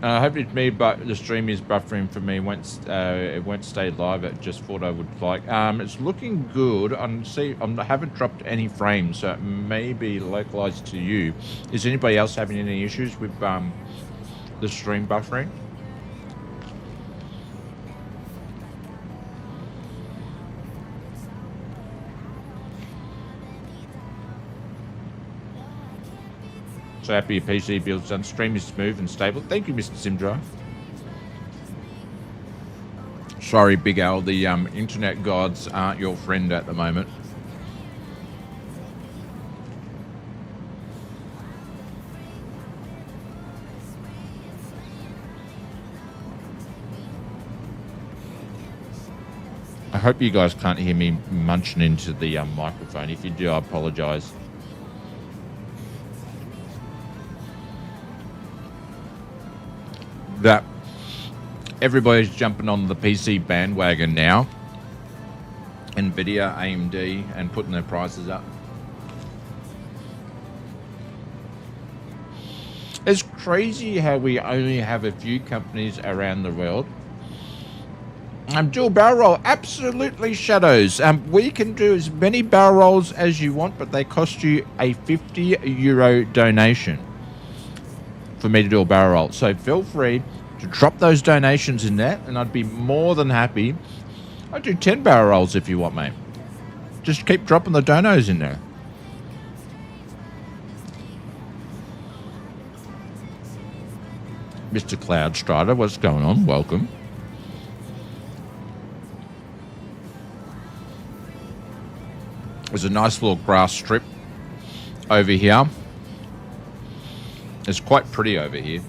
I hope it's me, but the stream is buffering for me. It won't stay live. It just thought I would like. It's looking good. I haven't dropped any frames, so it may be localized to you. Is anybody else having any issues with the stream buffering? So happy your PC build's done. Stream is smooth and stable. Thank you, Mr. Simdrive. Sorry, Big Al, the internet gods aren't your friend at the moment. I hope you guys can't hear me munching into the microphone. If you do, I apologise. That everybody's jumping on the PC bandwagon now. Nvidia, AMD, and putting their prices up. It's crazy how we only have a few companies around the world. Dual barrel roll, absolutely Shadows. We can do as many barrel rolls as you want, but they cost you a €50 donation for me to do a barrel roll. So feel free to drop those donations in there, and I'd be more than happy. I'd do 10 barrel rolls if you want, mate. Just keep dropping the donos in there. Mr. Cloud Strider, what's going on? Welcome. There's a nice little grass strip over here. It's quite pretty over here.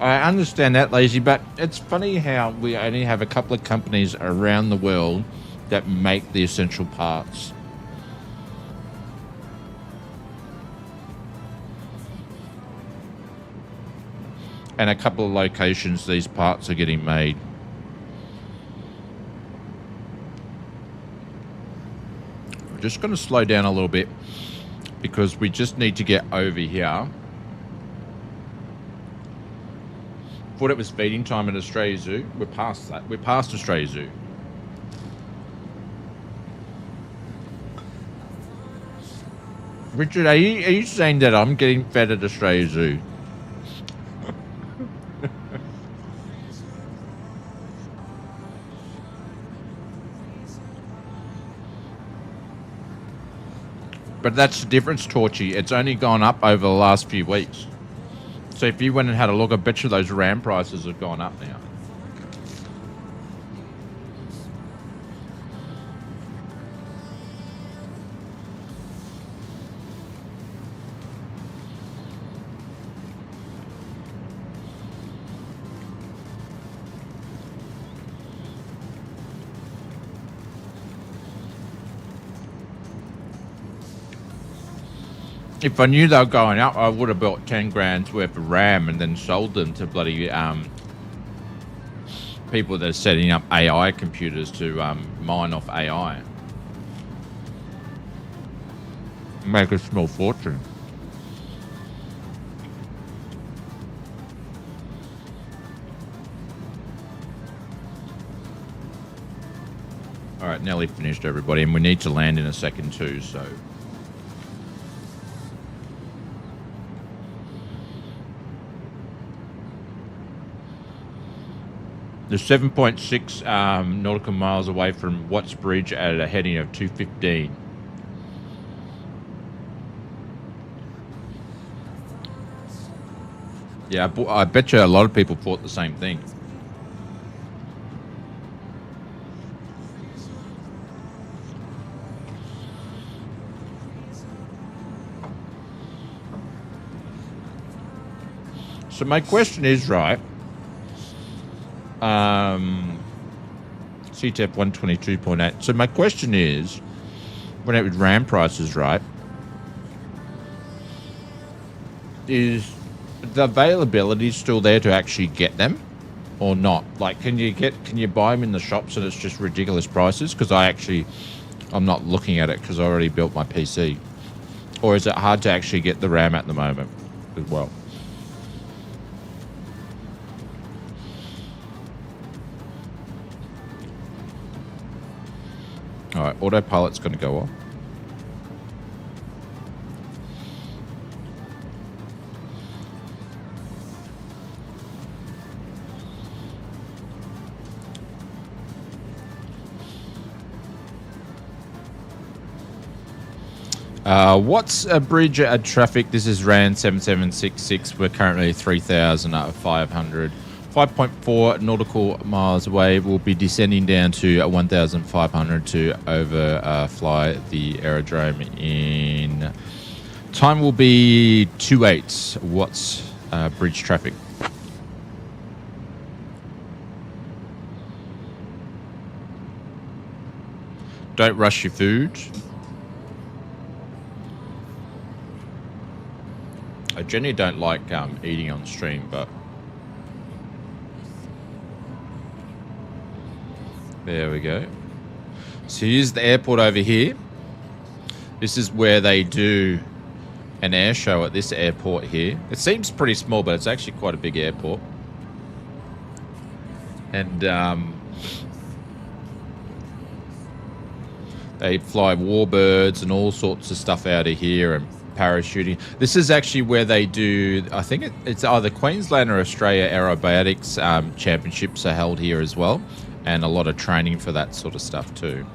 I understand that, Lazy, but it's funny how we only have a couple of companies around the world that make the essential parts. And a couple of locations these parts are getting made. We're just going to slow down a little bit because we just need to get over here. Thought it was feeding time at Australia Zoo. We're past that. We're past Australia Zoo. Richard, are you saying that I'm getting fed at Australia Zoo? But that's the difference, Torchy. It's only gone up over the last few weeks. So if you went and had a look, I bet you those RAM prices have gone up now. If I knew they were going up, I would have bought 10 grand's worth of RAM and then sold them to bloody people that are setting up AI computers to mine off AI. Make a small fortune. All right, nearly finished, everybody, and we need to land in a second too, so... They're 7.6 nautical miles away from Watts Bridge at a heading of 215. Yeah, I bet you a lot of people thought the same thing. So my question is, right, CTF 122.8. So my question is, when it was RAM prices, right, is the availability still there to actually get them or not? Like, can you buy them in the shops and it's just ridiculous prices? Because I'm not looking at it because I already built my PC. Or is it hard to actually get the RAM at the moment as well? All right, autopilot's going to go off. What's a bridge traffic? This is RAN 7766. We're currently 3,500. 5.4 nautical miles away. We'll be descending down to 1,500 to overfly the aerodrome in... Time will be 28. What's bridge traffic? Don't rush your food. I generally don't like eating on stream, but there we go. So here's the airport over here. This is where they do an air show at this airport here. It seems pretty small, but it's actually quite a big airport. And they fly warbirds and all sorts of stuff out of here and parachuting. This is actually where they do, I think it's either Queensland or Australia Aerobatics championships are held here as well. And a lot of training for that sort of stuff too.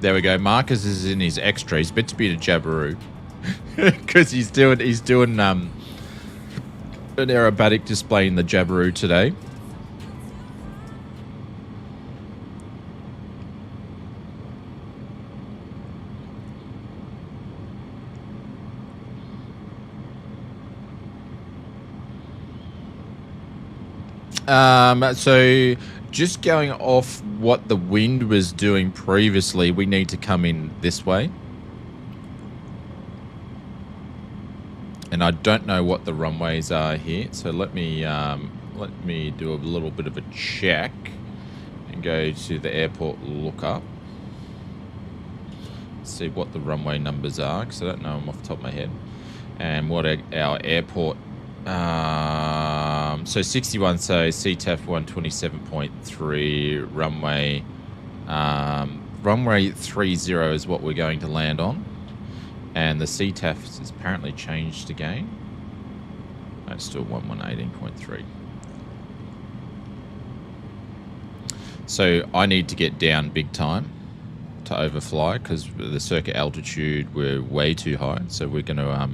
There we go. Marcus is in his extra. He's meant to be in a Jabiru because he's doing an aerobatic display in the Jabiru today. So just going off what the wind was doing previously, we need to come in this way. And I don't know what the runways are here, so let me do a little bit of a check and go to the airport lookup. See what the runway numbers are, because I don't know them off the top of my head. And what our airport... so 61, so CTAF 127.3, runway 30 is what we're going to land on. And the CTAF has apparently changed again. That's still 1118.3. So I need to get down big time to overfly because the circuit altitude, we're way too high. So we're going to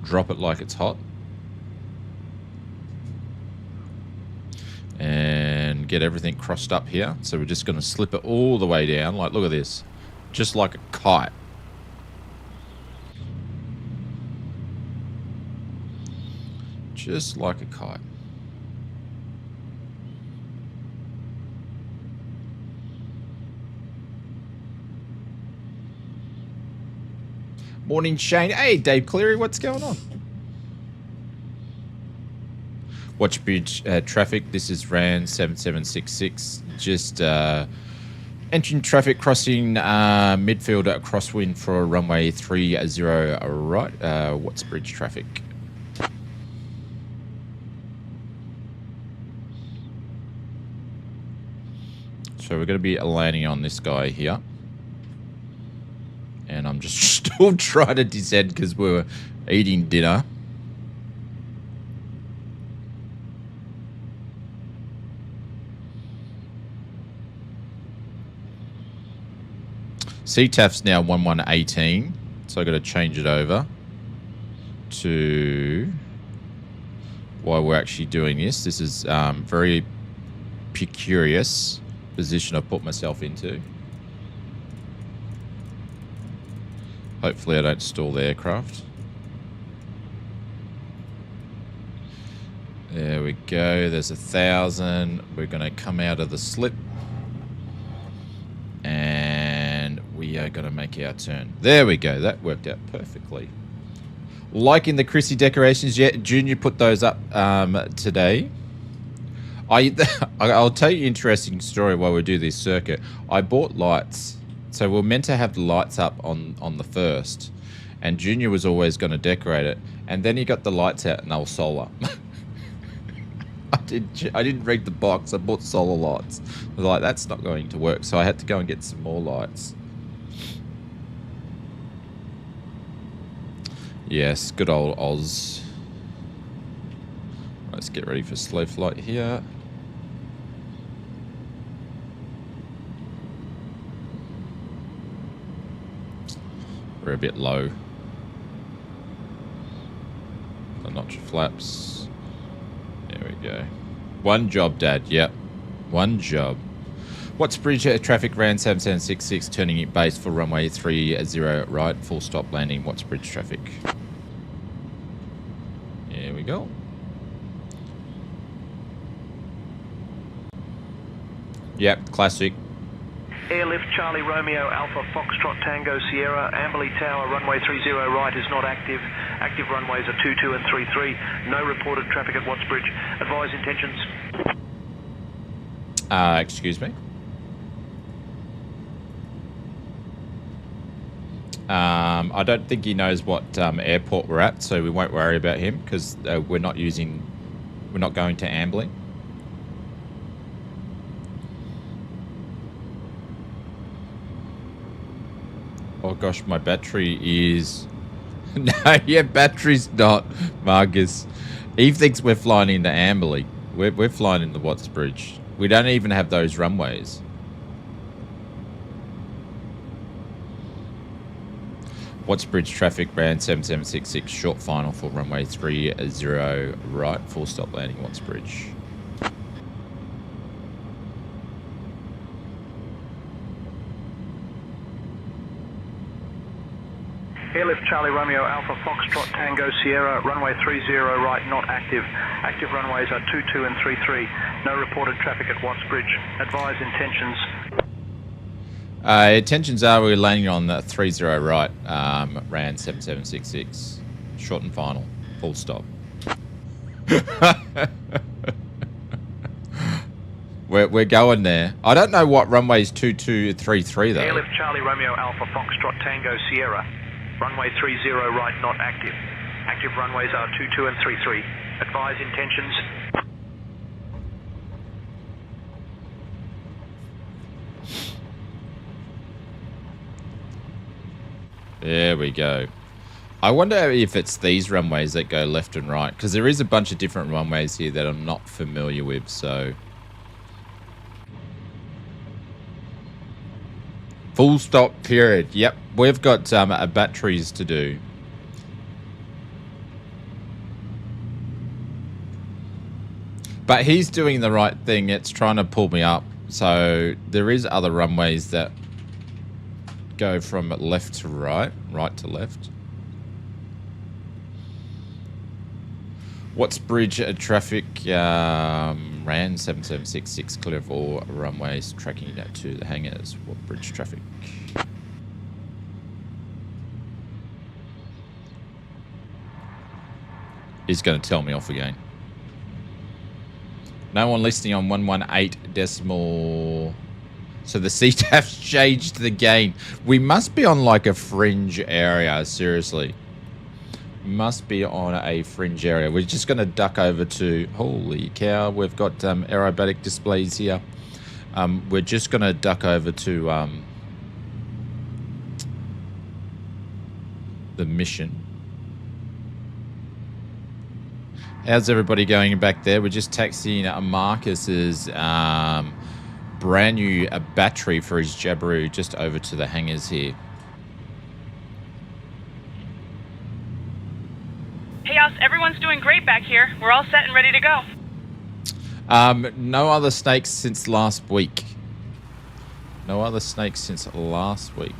drop it like it's hot. And get everything crossed up here. So we're just going to slip it all the way down. Like, look at this. Just like a kite. Just like a kite. Morning, Shane. Hey, Dave Cleary, what's going on? Watch bridge traffic. This is RAN 7766. Just entering traffic crossing midfield crosswind for runway 30 right. What's bridge traffic? So we're going to be landing on this guy here. And I'm just still trying to descend because we were eating dinner. CTAF's now 1118, so I've got to change it over to why we're actually doing this. This is very precarious position I've put myself into. Hopefully I don't stall the aircraft. There we go. There's 1,000. We're going to come out of the slip. And we are going to make our turn. There we go. That worked out perfectly. Liking the Chrissy decorations yet? Junior put those up today. I'll tell you an interesting story while we do this circuit. I bought lights. So we're meant to have the lights up on the 1st. And Junior was always going to decorate it. And then he got the lights out and they were solar. I didn't read the box. I bought solar lights. I was like, that's not going to work. So I had to go and get some more lights. Yes, good old Oz. Let's get ready for slow flight here. We're a bit low. The notch flaps. There we go. One job, Dad. Yep. One job. What's bridge traffic ran 7766 turning it base for runway 30 right, full stop landing. What's bridge traffic? Here we go. Yep, classic. Airlift Charlie Romeo Alpha Foxtrot Tango Sierra Amberley Tower runway 30 right is not active. Active runways are 22 and 33. No reported traffic at Watts Bridge. Advise intentions. Excuse me. I don't think he knows what airport we're at, so we won't worry about him because we're not going to Ambling. Oh gosh, my battery is... No, yeah, battery's not, Marcus. Eve thinks we're flying into Amberley. We're flying into Watts Bridge. We don't even have those runways. Watts Bridge traffic ran 7766 short final for runway 30 right, full stop landing Watts Bridge. Airlift Charlie Romeo Alpha Foxtrot Tango Sierra runway 30 right not active. Active runways are 22 and 33. No reported traffic at Watts Bridge. Advise intentions. Intentions are we're landing on the 30 right, ran 7766. Short and final. Full stop. We're going there. I don't know what runway's 2233 though. Airlift Charlie Romeo Alpha Foxtrot Tango Sierra. Runway 30 right not active. Active runways are 22 and 33. Advise intentions. There we go. I wonder if it's these runways that go left and right, because there is a bunch of different runways here that I'm not familiar with, so... Full stop period. Yep, we've got batteries to do. But he's doing the right thing. It's trying to pull me up. So there is other runways that go from left to right, right to left. Watts Bridge traffic ran 7766 clear of all runways tracking that to the hangars. What bridge traffic? He's going to tell me off again. No one listening on 118 decimal. So the CTAF's changed the gain. We must be on like a fringe area, seriously. Must be on a fringe area. We're just going to duck over to... Holy cow, we've got aerobatic displays here. We're just going to duck over to the mission. How's everybody going back there? We're just taxiing Marcus's brand new battery for his Jabiru just over to the hangars here. Hey, Os, everyone's doing great back here. We're all set and ready to go. No other snakes since last week. No other snakes since last week.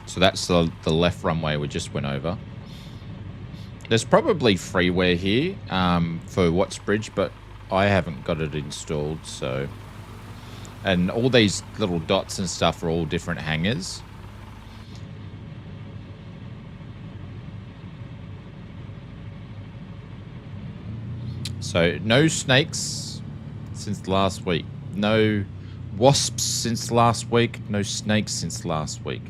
So that's the left runway we just went over. There's probably freeware here for Watts Bridge, but I haven't got it installed, so... And all these little dots and stuff are all different hangars. So, no snakes since last week. No wasps since last week. No snakes since last week.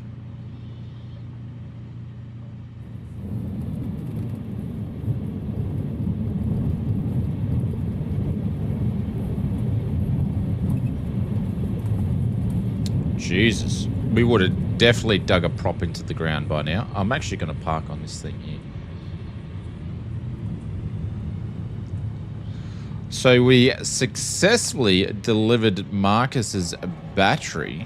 Jesus, we would have definitely dug a prop into the ground by now. I'm actually going to park on this thing here. So we successfully delivered Marcus's battery.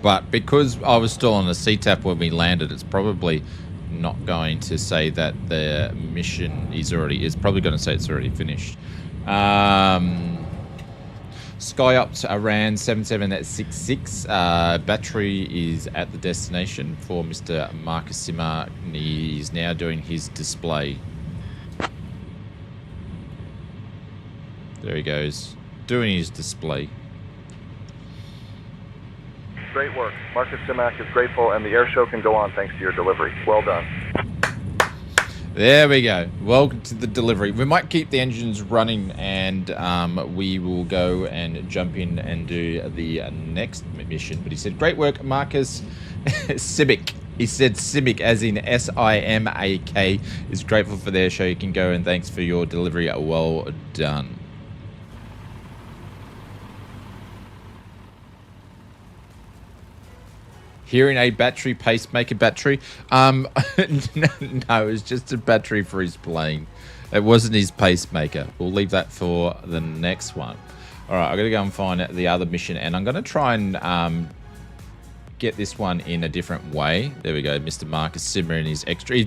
But because I was still on the CTAP when we landed, it's probably not going to say that the mission is already... It's probably going to say it's already finished. SkyOps Iran 7766. Battery is at the destination for Mr. Marcus Simmer. He's now doing his display. There he goes. Doing his display. Great work. Marcus Simak is grateful, and the air show can go on thanks to your delivery. Well done. There we go. Welcome to the delivery. We might keep the engines running, and we will go and jump in and do the next mission. But he said, great work, Marcus. Simic. He said Simic, as in S-I-M-A-K, is grateful for their show. You can go, and thanks for your delivery. Well done. Hearing a battery, pacemaker battery. No, it was just a battery for his plane. It wasn't his pacemaker. We'll leave that for the next one. All right, I've got to go and find the other mission, and I'm going to try and get this one in a different way. There we go, Mr. Marcus Simmer and his extra.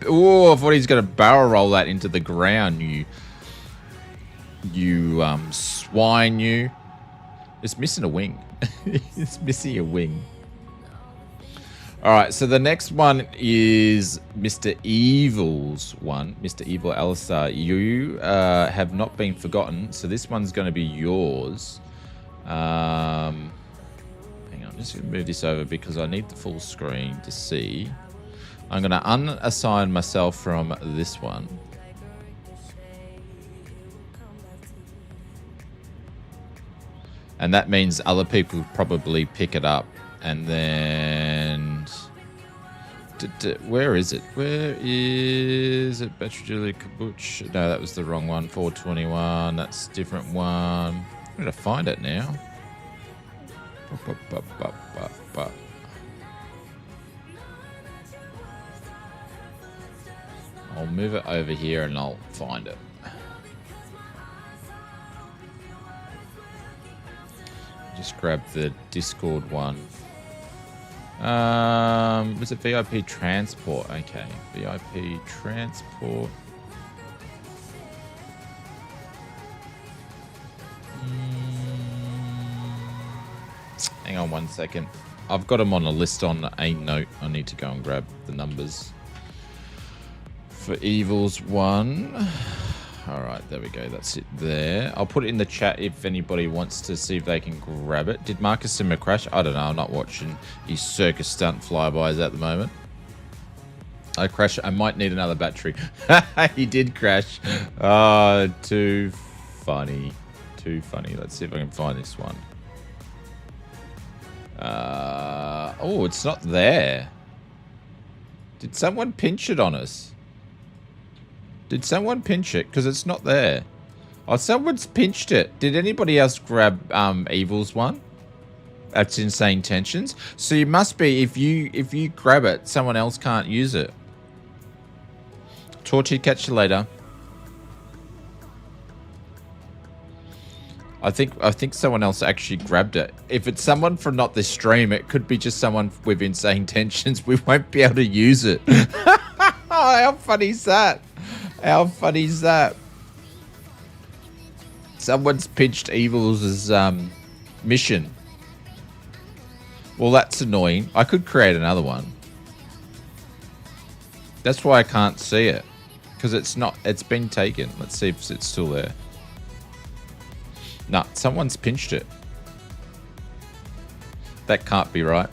Oh, I thought he's going to barrel roll that into the ground. You swine, you. It's missing a wing. It's missing a wing. All right, so the next one is Mr. Evil's one. Mr. Evil Alistar, you have not been forgotten, so this one's going to be yours. Hang on, I'm just going to move this over because I need the full screen to see. I'm going to unassign myself from this one. And that means other people probably pick it up. And then, where is it? Where is it? Battery Julie Kabuch. No, that was the wrong one. 421. That's a different one. I'm going to find it now. I'll move it over here and I'll find it. Just grab the Discord one. Was it VIP transport? Okay, VIP transport. Hang on 1 second. I've got them on a list on a note. I need to go and grab the numbers for Evil's one. All right, there we go. That's it there. I'll put it in the chat if anybody wants to see if they can grab it. Did Marcus Simmer crash? I don't know. I'm not watching his circus stunt flybys at the moment. I crashed. I might need another battery. He did crash. Oh, too funny. Too funny. Let's see if I can find this one. Oh, it's not there. Did someone pinch it on us? Did someone pinch it? Because it's not there. Oh, someone's pinched it. Did anybody else grab Evil's one? That's in Say Intentions. So you must be, if you grab it, someone else can't use it. Torchy, catch you later. I think someone else actually grabbed it. If it's someone from not this stream, it could be just someone within Say Intentions. We won't be able to use it. How funny is that? How funny is that? Someone's pinched Evil's mission. Well, that's annoying. I could create another one. That's why I can't see it. Because it's been taken. Let's see if it's still there. No, someone's pinched it. That can't be right.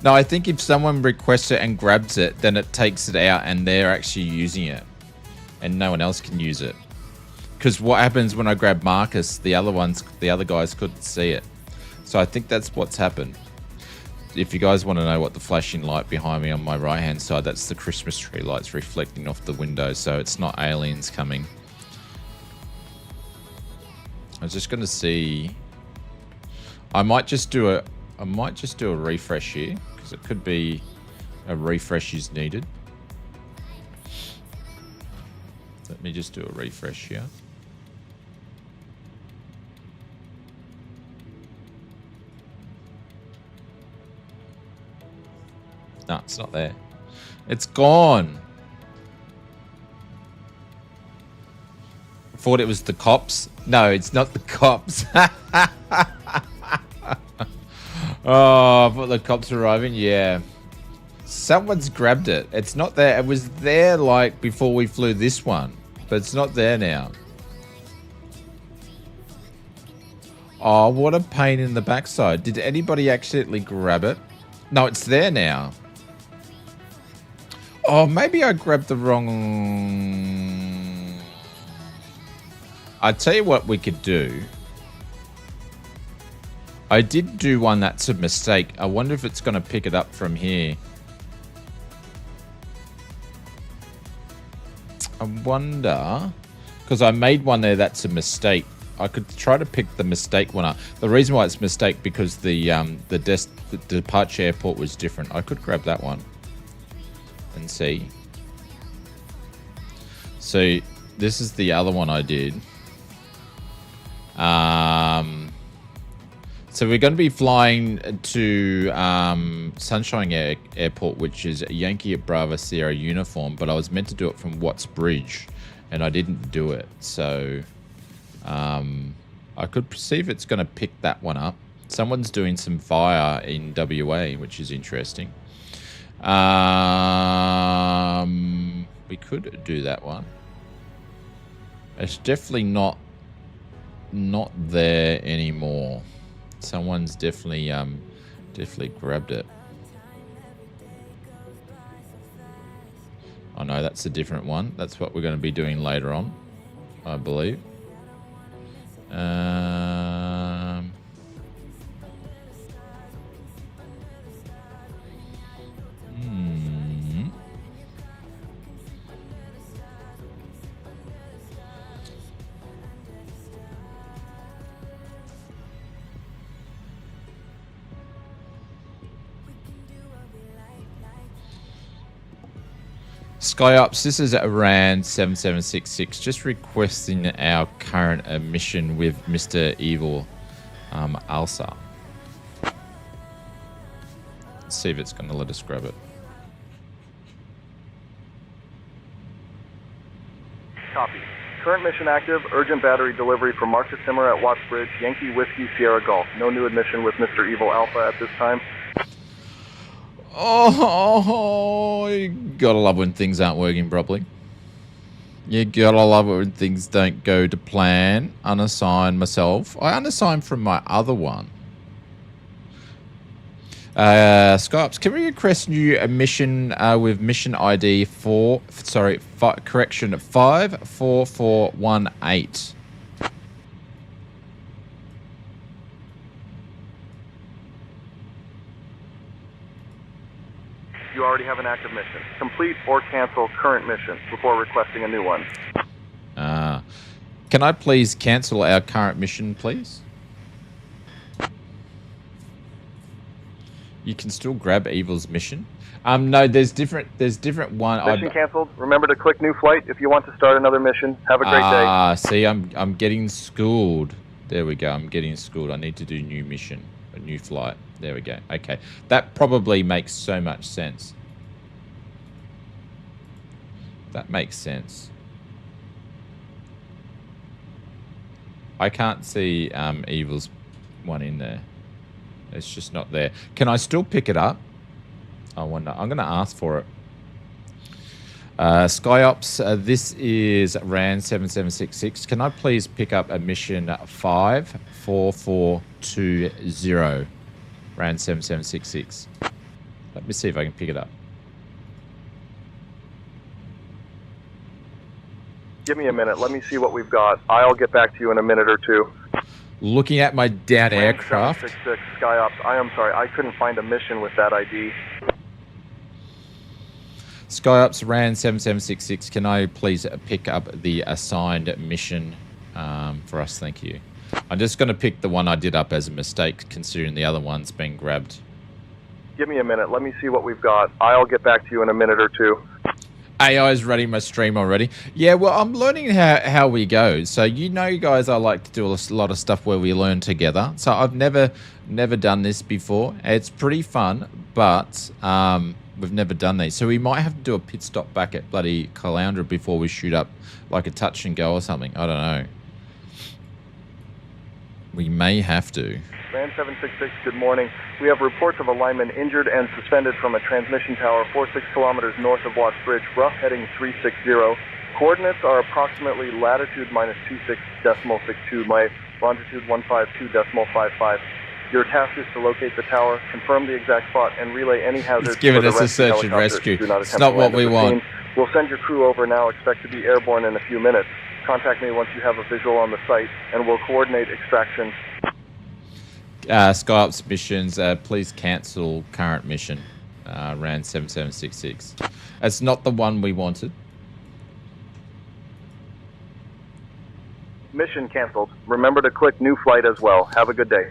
No, I think if someone requests it and grabs it, then it takes it out and they're actually using it. And no one else can use it. Because what happens when I grab Marcus, the other guys couldn't see it. So I think that's what's happened. if you guys want to know what the flashing light behind me on my right hand side, that's the Christmas tree lights reflecting off the window, so it's not aliens coming. I was just going to see. I might just do a refresh here, because it could be a refresh is needed. Let me just do a refresh here. No, it's not there. It's gone. I thought it was the cops. No, it's not the cops. Oh, I thought the cops were arriving. Yeah. Someone's grabbed it. It's not there. It was there like before we flew this one, but it's not there now. Oh, what a pain in the backside. Did anybody accidentally grab it? No, it's there now. Oh, maybe I grabbed the wrong... I'll tell you what we could do. I did do one that's a mistake. I wonder if it's going to pick it up from here. I wonder... Because I made one there that's a mistake. I could try to pick the mistake one up. The reason why it's a mistake because the departure airport was different. I could grab that one and see. So this is the other one I did. So we're going to be flying to Sunshine Airport, which is Yankee at Bravo Sierra uniform, but I was meant to do it from Watts Bridge, and I didn't do it. So I could see if it's going to pick that one up. Someone's doing some fire in WA, which is interesting. We could do that one. It's definitely not there anymore. Someone's definitely grabbed it. Oh no, that's a different one. That's what we're going to be doing later on, I believe. SkyOps, this is Rand 7766, just requesting our current mission with Mr. Evil Asar. Let's see if it's going to let us grab it. Copy. Current mission active. Urgent battery delivery for Marcus Simmer at Watts Bridge, Yankee Whiskey Sierra Golf. No new admission with Mr. Evil Alpha at this time. Oh, you gotta love when things aren't working properly. You gotta love it when things don't go to plan. Unassign myself. I unassigned from my other one. SkyOps, can we request new mission with mission ID 54418? You already have an active mission. Complete or cancel current mission before requesting a new one. Can I please cancel our current mission, please? You can still grab Evil's mission. No, there's different one. Mission canceled. Remember to click new flight if you want to start another mission. Have a great day. See, I'm getting schooled. There we go. I'm getting schooled. I need to do new mission, a new flight. There we go. Okay. That probably makes so much sense. That makes sense. I can't see Evil's one in there. It's just not there. Can I still pick it up? I wonder. I'm going to ask for it. SkyOps, this is Rand 7766. Can I please pick up a mission 54420? Rand 7766. Let me see if I can pick it up. Give me a minute. Let me see what we've got. I'll get back to you in a minute or two. Looking at my down aircraft. 766 SkyOps. I am sorry, I couldn't find a mission with that ID. SkyOps ran 7766. Can I please pick up the assigned mission for us? Thank you. I'm just going to pick the one I did up as a mistake, considering the other one's been grabbed. Give me a minute. Let me see what we've got. I'll get back to you in a minute or two. AI is running my stream already. Yeah, well, I'm learning how we go. So, you know, guys, I like to do a lot of stuff where we learn together. So I've never done this before. It's pretty fun, but we've never done these. So we might have to do a pit stop back at bloody Caloundra before we shoot up like a touch and go or something. I don't know. We may have to. Ran 766, good morning. We have reports of a lineman injured and suspended from a transmission tower 46 kilometers north of Watts Bridge, rough heading 360. Coordinates are approximately latitude -26.62, my longitude 152.55. Your task is to locate the tower, confirm the exact spot, and relay any hazards. It's giving for us the a search and rescue. rescue. Not It's not what we want. We'll send your crew over now. Expect to be airborne in a few minutes. Contact me once you have a visual on the site, and we'll coordinate extraction. SkyOps missions, please cancel current mission. Ran 7766. That's not the one we wanted. Mission canceled. Remember to click new flight as well. Have a good day.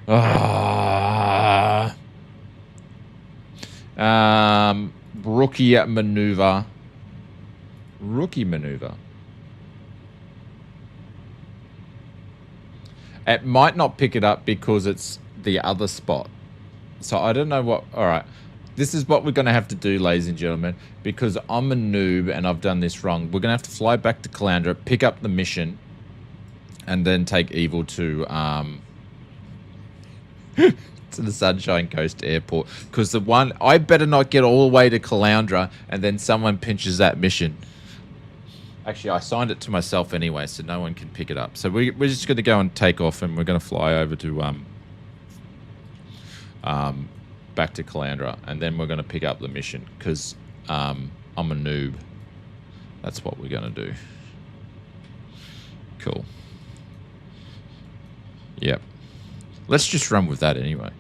Rookie maneuver. Rookie maneuver. It might not pick it up because it's the other spot. So I don't know what... Alright. This is what we're going to have to do, ladies and gentlemen. Because I'm a noob and I've done this wrong. We're going to have to fly back to Caloundra, pick up the mission, and then take Evil to to the Sunshine Coast Airport. Because the one... I better not get all the way to Caloundra and then someone pinches that mission. Actually, I signed it to myself anyway, so no one can pick it up. So we're just going to go and take off, and we're going to fly over to back to Caloundra, and then we're going to pick up the mission because I'm a noob. That's what we're going to do. Cool. Yep. Let's just run with that anyway.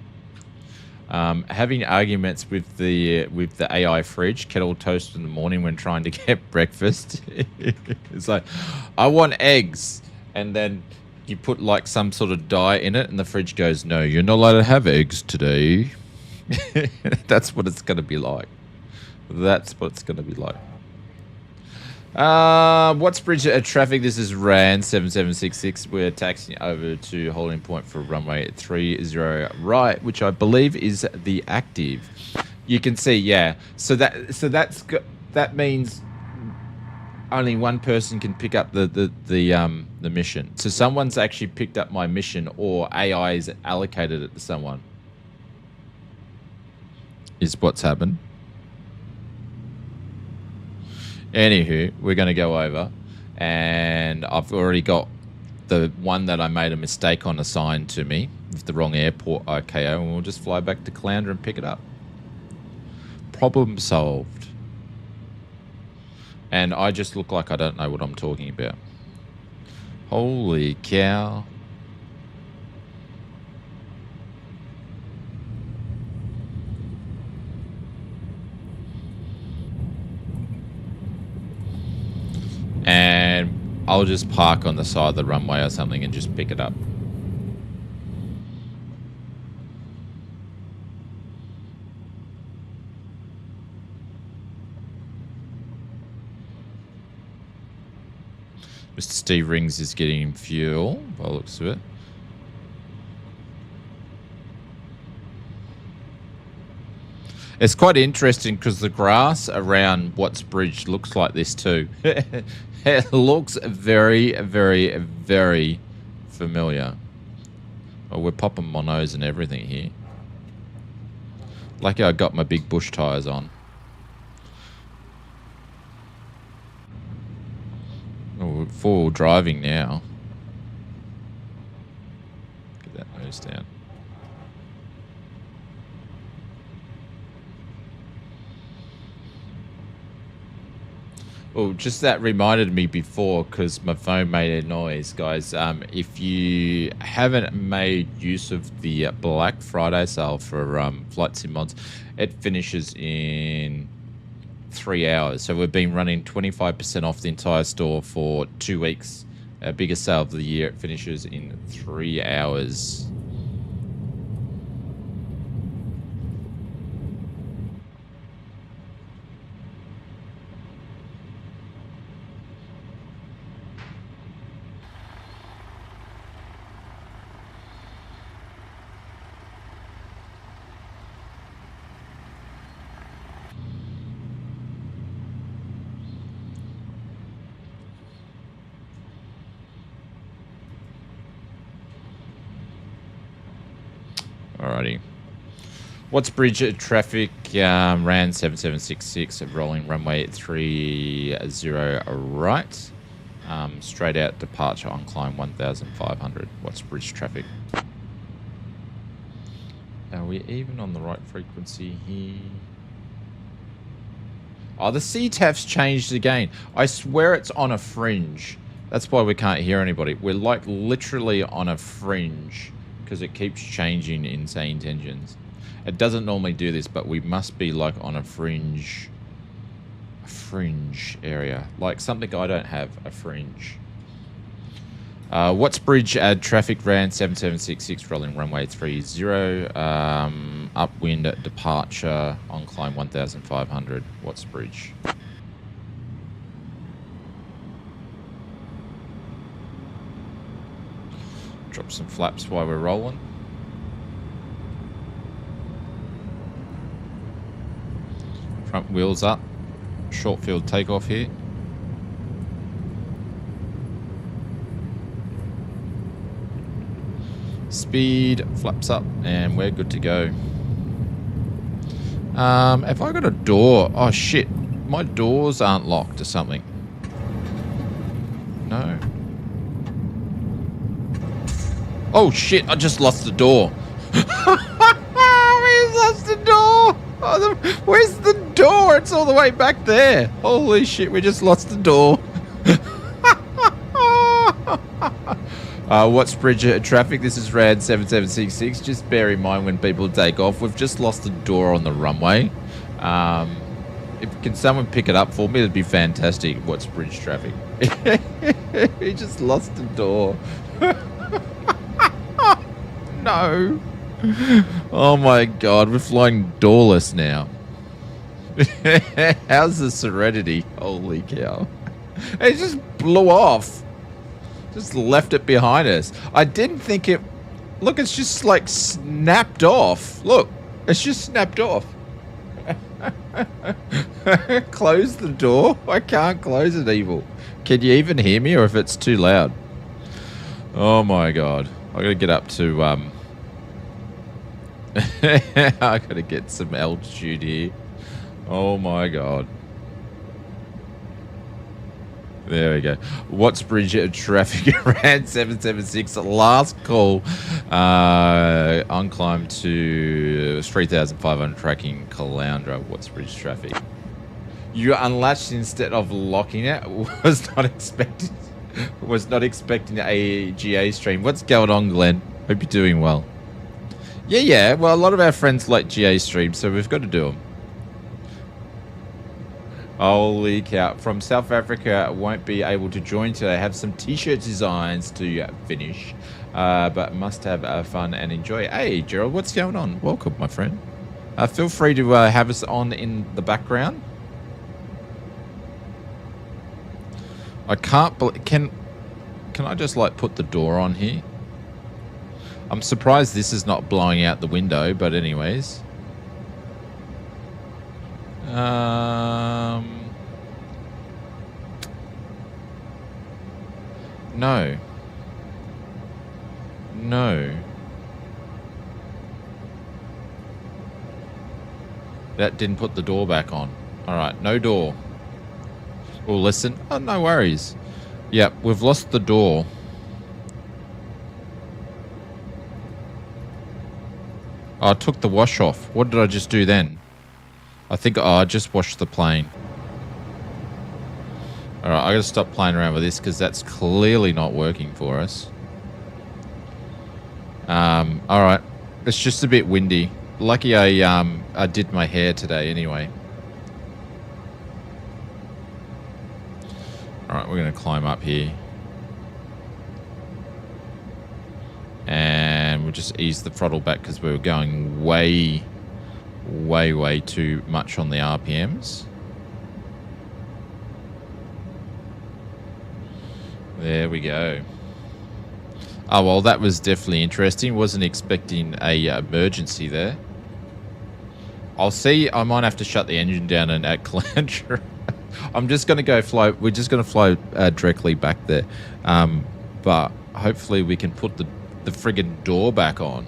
Having arguments with the AI fridge, kettle toast in the morning when trying to get breakfast. It's like, I want eggs, and then you put like some sort of dye in it, and the fridge goes, no, you're not allowed to have eggs today. That's what it's going to be like. That's what it's going to be like. What's bridge traffic? This is RAN 7766. We're taxiing over to holding point for runway 30 right, which I believe is the active. You can see, yeah. So that means only one person can pick up the mission. So someone's actually picked up my mission, or AI is allocated it to someone. Is what's happened. Anywho, we're going to go over, and I've already got the one that I made a mistake on assigned to me with the wrong airport IKO, and we'll just fly back to Caloundra and pick it up. Problem solved. And I just look like I don't know what I'm talking about. Holy cow. And I'll just park on the side of the runway or something and just pick it up. Mr. Steve Rings is getting fuel by the looks of it. It's quite interesting because the grass around Watts Bridge looks like this too. It looks very, very, very familiar. Oh, we're popping my nose and everything here. Lucky I got my big bush tyres on. Oh, we're four-wheel driving now. Get that nose down. Oh, just that reminded me before because my phone made a noise, guys. If you haven't made use of the Black Friday sale for Flight Sim mods, it finishes in 3 hours. So we've been running 25% off the entire store for 2 weeks. Our biggest sale of the year. It finishes in 3 hours. Alrighty. What's bridge traffic? RAN 7766 rolling runway 30 right. Straight out departure on climb 1500. What's bridge traffic? Are we even on the right frequency here? Oh, the CTAF's changed again. I swear it's on a fringe. That's why we can't hear anybody. We're like literally on a fringe because it keeps changing in Say Intentions. It doesn't normally do this, but we must be like on a fringe area. Like something I don't have, a fringe. What's bridge traffic RAN 7766 rolling runway 30 upwind departure on climb 1500. What's bridge? Drop some flaps while we're rolling. Front wheels up. Short field takeoff here. Speed, flaps up, and we're good to go. Have I got a door? Oh shit, my doors aren't locked or something. No. Oh shit, I just lost the door. We lost the door. Oh, where's the door? It's all the way back there. Holy shit, we just lost the door. What's bridge traffic? This is RAD 7766. Just bear in mind when people take off, we've just lost the door on the runway. Can someone pick it up for me? It'd be fantastic. What's bridge traffic? We just lost the door. No. Oh my god, we're flying doorless now. How's the Serenity? Holy cow. It just blew off. Just left it behind us. I didn't think it... Look, it's just like snapped off. Look, it's just snapped off. Close the door? I can't close it, Evil. Can you even hear me or if it's too loud? Oh my god. I gotta get up to... I gotta get some altitude here. Oh my god. There we go. What's bridge traffic? RAN 776. Last call. On climb to 3,500 tracking Caloundra. What's bridge traffic? You unlatched instead of locking it. Was not expecting a GA stream. What's going on, Glenn? Hope you're doing well. Yeah. Well, a lot of our friends like GA streams, so we've got to do them. Holy cow. From South Africa, won't be able to join today. I have some t-shirt designs to finish, but must have fun and enjoy. Hey, Gerald, what's going on? Welcome, my friend. Feel free to have us on in the background. I can't believe... Can I just, like, put the door on here? I'm surprised this is not blowing out the window, but anyways... No. That didn't put the door back on. Alright, no door. We'll listen. Oh, no worries. Yep, we've lost the door. Oh, I took the wash off. What did I just do then? I think I just washed the plane. All right, I got to stop playing around with this because that's clearly not working for us. All right, it's just a bit windy. Lucky I did my hair today anyway. All right, we're going to climb up here. And we'll just ease the throttle back because we were going way too much on the RPMs. There we go. Oh, well, that was definitely interesting. Wasn't expecting a emergency there. I'll see. I might have to shut the engine down and at Calandra. I'm just going to go fly. We're just going to fly directly back there. But hopefully we can put the friggin' door back on.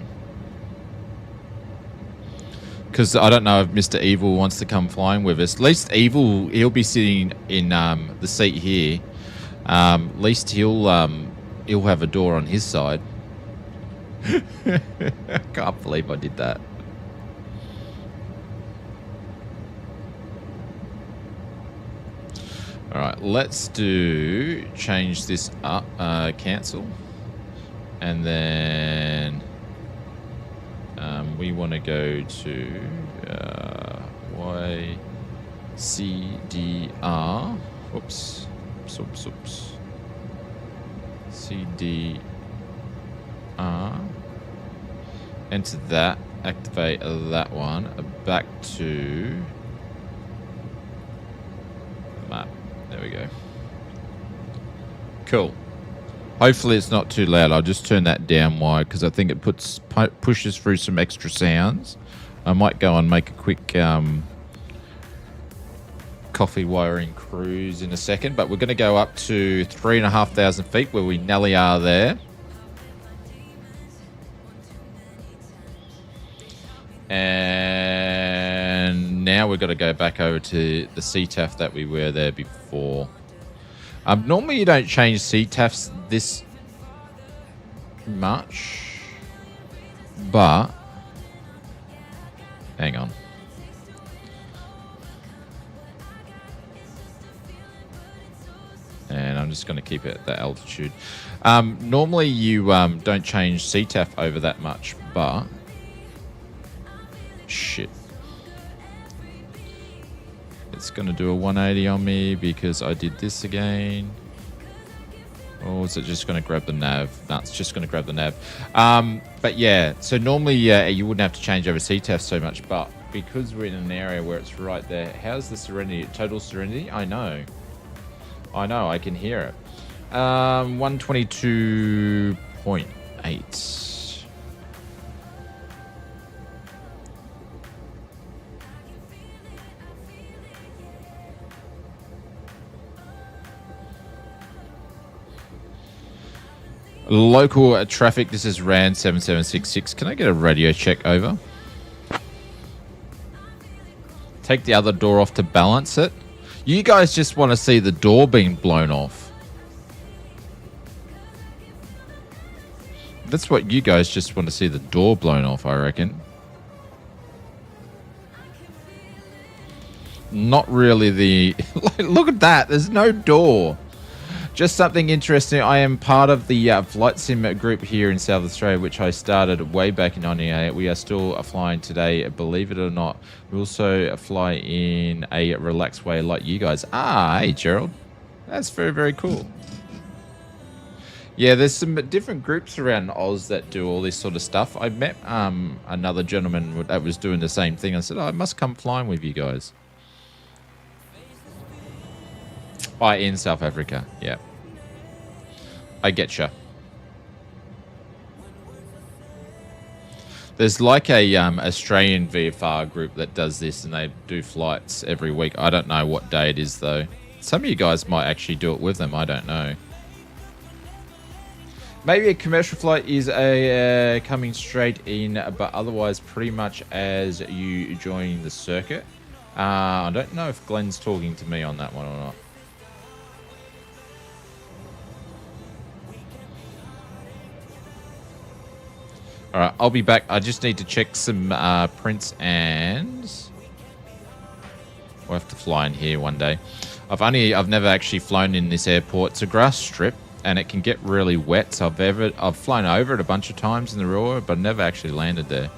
Because I don't know if Mr. Evil wants to come flying with us. At least Evil, he'll be sitting in the seat here. At least he'll have a door on his side. I can't believe I did that. All right, let's change this up, cancel. And then we want to go to YCDR. Oops. CDR. Enter that. Activate that one. Back to map. There we go. Cool. Hopefully it's not too loud. I'll just turn that down wide because I think it pushes through some extra sounds. I might go and make a quick coffee wiring cruise in a second, but we're going to go up to 3,500 feet where we nearly are there. And now we've got to go back over to the CTAF that we were there before. Normally you don't change CTAFs this much, but hang on. And I'm just going to keep it at that altitude. Normally you don't change CTAF over that much, but shit. It's going to do a 180 on me because I did this again. Or is it just going to grab the nav? No, it's just going to grab the nav. But yeah, so normally you wouldn't have to change over CTAF so much, but because we're in an area where it's right there, how's the serenity? Total serenity? I know, I can hear it. 122.8. Local traffic, this is RAN 7766. Can I get a radio check over? Take the other door off to balance it. You guys just want to see the door being blown off. That's what you guys just want to see, the door blown off, I reckon. Not really the... Look at that, there's no door. Just something interesting. I am part of the flight sim group here in South Australia, which I started way back in 1998. We are still flying today, believe it or not. We also fly in a relaxed way like you guys. Ah, hey, Gerald. That's very, very cool. Yeah, there's some different groups around Oz that do all this sort of stuff. I met another gentleman that was doing the same thing. I said, I must come flying with you guys. In South Africa, yeah. I getcha. There's like a Australian VFR group that does this, and they do flights every week. I don't know what day it is, though. Some of you guys might actually do it with them. I don't know. Maybe a commercial flight is coming straight in, but otherwise pretty much as you join the circuit. I don't know if Glenn's talking to me on that one or not. All right, I'll be back. I just need to check some prints and... We'll have to fly in here one day. I've never actually flown in this airport. It's a grass strip, and it can get really wet. So I've flown over it a bunch of times in the real world, but I've never actually landed there.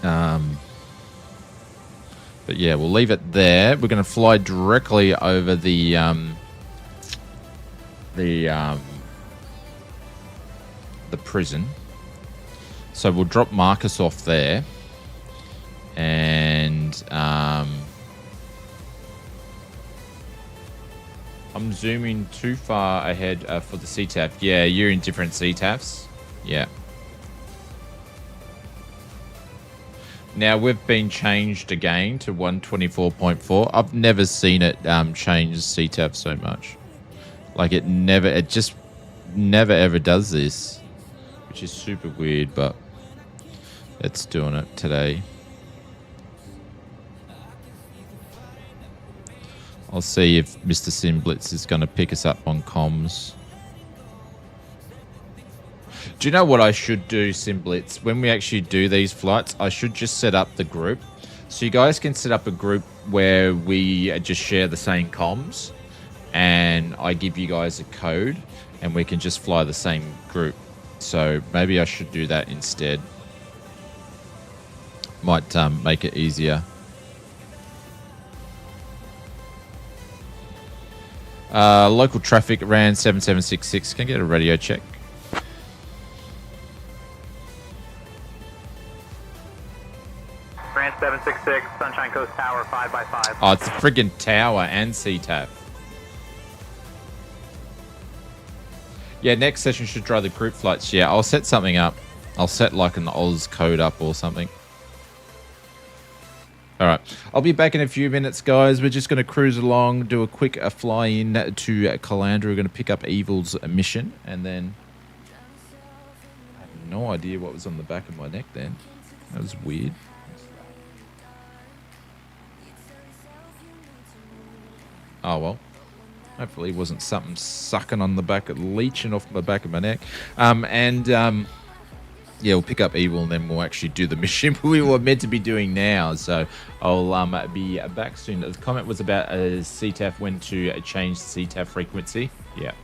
But yeah, we'll leave it there. We're going to fly directly over the prison. So we'll drop Marcus off there, and I'm zooming too far ahead for the CTAF. Yeah, you're in different CTAFs. Yeah. Now we've been changed again to 124.4. I've never seen it change CTAF so much. Like it just never ever does this, which is super weird, but it's doing it today. I'll see if Mr. Simblitz is going to pick us up on comms. Do you know what I should do, Simblitz? When we actually do these flights, I should just set up the group. So you guys can set up a group where we just share the same comms, and I give you guys a code, and we can just fly the same group. So maybe I should do that instead. Might make it easier. Local traffic ran 7766. Can I get a radio check? Ran 766, Sunshine Coast Tower, 5x5. Oh, it's a friggin' tower and CTAF. Yeah, next session should try the group flights. Yeah, I'll set something up. I'll set like an Oz code up or something. All right, I'll be back in a few minutes, guys. We're just going to cruise along, do a quick fly-in to Calandra. We're going to pick up Evil's mission, and then... I have no idea what was on the back of my neck then. That was weird. Oh, well. Hopefully it wasn't something sucking on the back, leeching off the back of my neck. Yeah, we'll pick up Evil, and then we'll actually do the mission we were meant to be doing now. So I'll be back soon. The comment was about CTAF, when to change the CTAF frequency. Yeah.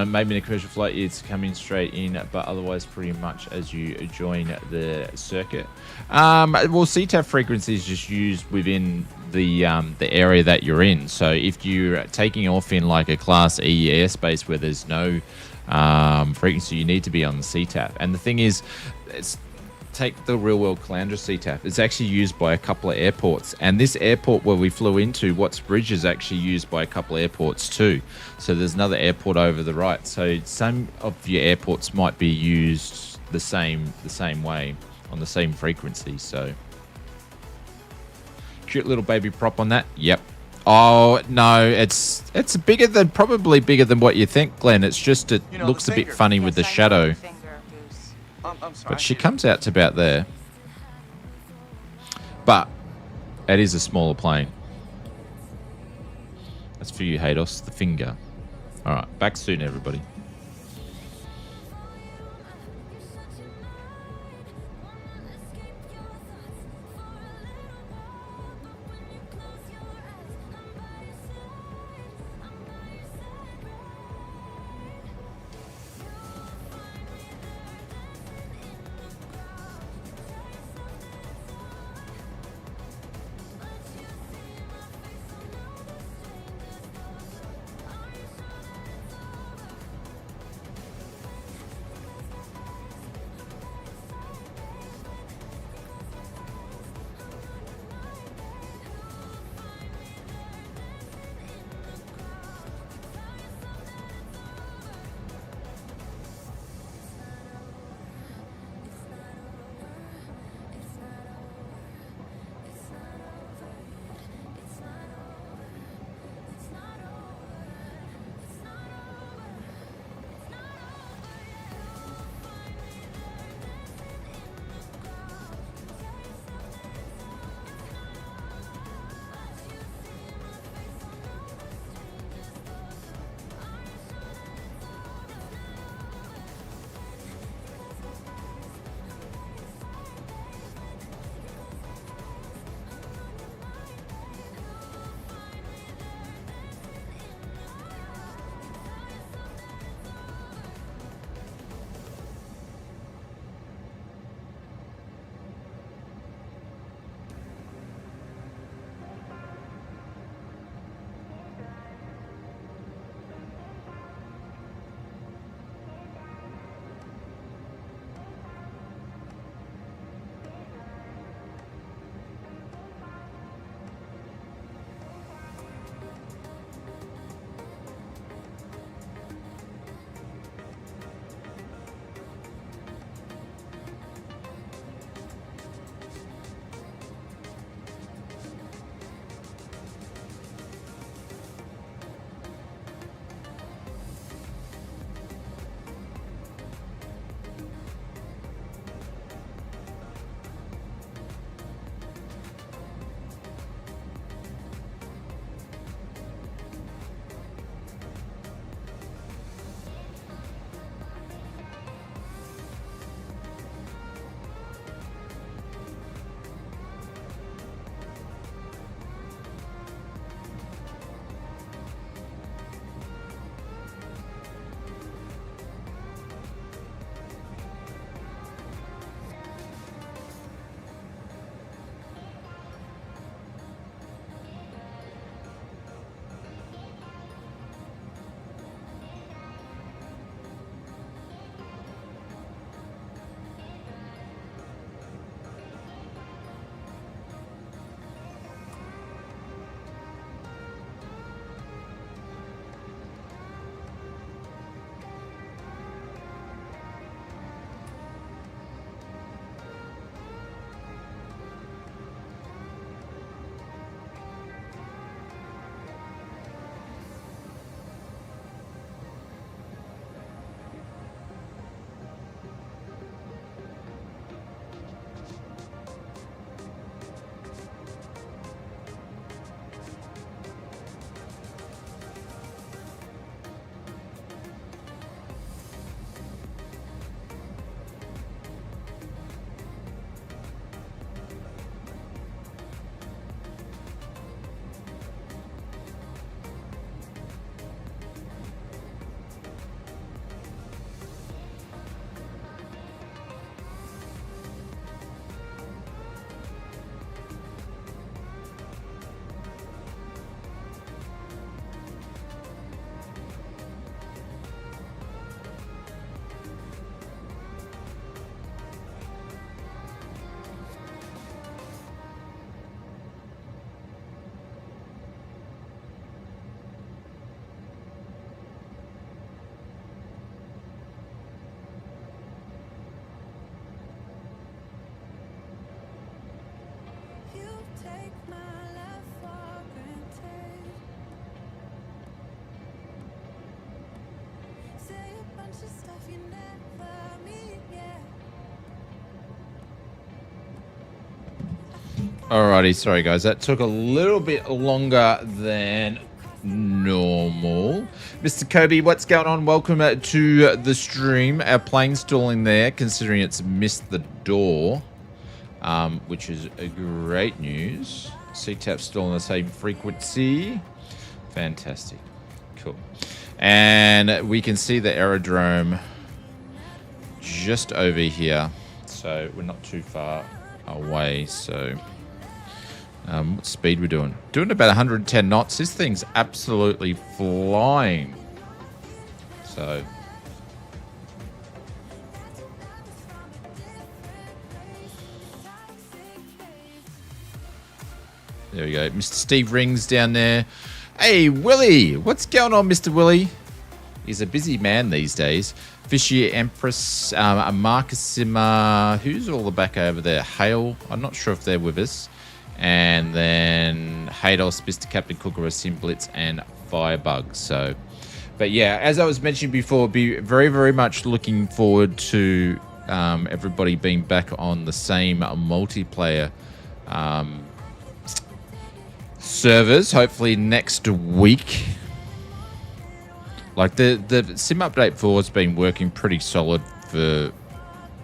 Maybe in a commercial flight it's coming straight in, but otherwise pretty much as you join the circuit. Well, CTAF frequency is just used within the area that you're in. So if you're taking off in like a Class E airspace where there's no frequency, you need to be on the CTAF. And the thing is, take the real world Calandra CTAF. It's actually used by a couple of airports, and this airport where we flew into, Watts Bridge, is actually used by a couple of airports too. So there's another airport over the right. So some of your airports might be used the same way on the same frequency. So cute little baby prop on that. Yep. Oh no, it's probably bigger than what you think, Glenn. It's just it looks a bit funny with the shadow. But she comes out to about there. But it is a smaller plane. That's for you, Haydos, the finger. All right, back soon, everybody. Alrighty, sorry guys, that took a little bit longer than normal. Mr. Kobe, what's going on? Welcome to the stream. Our plane's stalling there, considering it's missed the door, which is a great news. CTAP's still on the same frequency. Fantastic. Cool. And we can see the aerodrome just over here, so we're not too far away. So what speed we're doing? Doing about 110 knots. This thing's absolutely flying. So there we go. Mr. Steve Rings down there. Hey, Willie. What's going on, Mr. Willie? He's a busy man these days. Fishy Empress, Marcusima. Who's all the back over there? Hale. I'm not sure if they're with us. And then Haydos, Mr. Captain Cooker, Sim Blitz, and Firebug. So, but yeah, as I was mentioning before, be very, very much looking forward to everybody being back on the same multiplayer servers, hopefully next week. Like the Sim Update 4 has been working pretty solid for,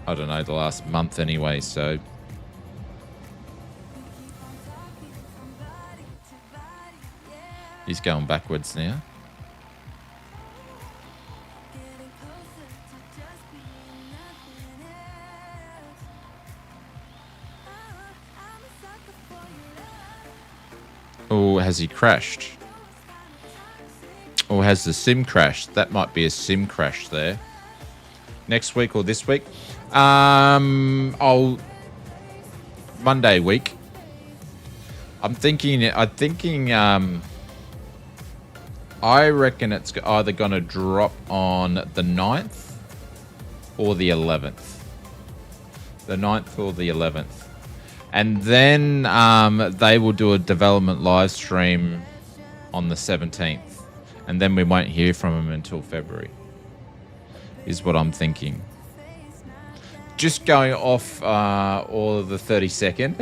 I don't know, the last month anyway, so. He's going backwards now. Oh, has he crashed? Or has the sim crashed? That might be a sim crash there. Next week or this week? Monday week. I'm thinking I reckon it's either going to drop on the 9th or the 11th. The 9th or the 11th. And then they will do a development live stream on the 17th. And then we won't hear from them until February. Is what I'm thinking. Just going off all of the 30-second.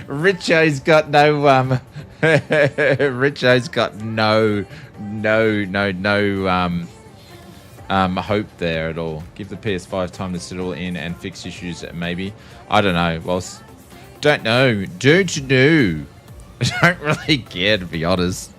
Richo's got no Richo's got no hope there at all. Give the PS5 time to settle in and fix issues, maybe. I don't know. Well, don't know. Don't know. I don't really care, to be honest.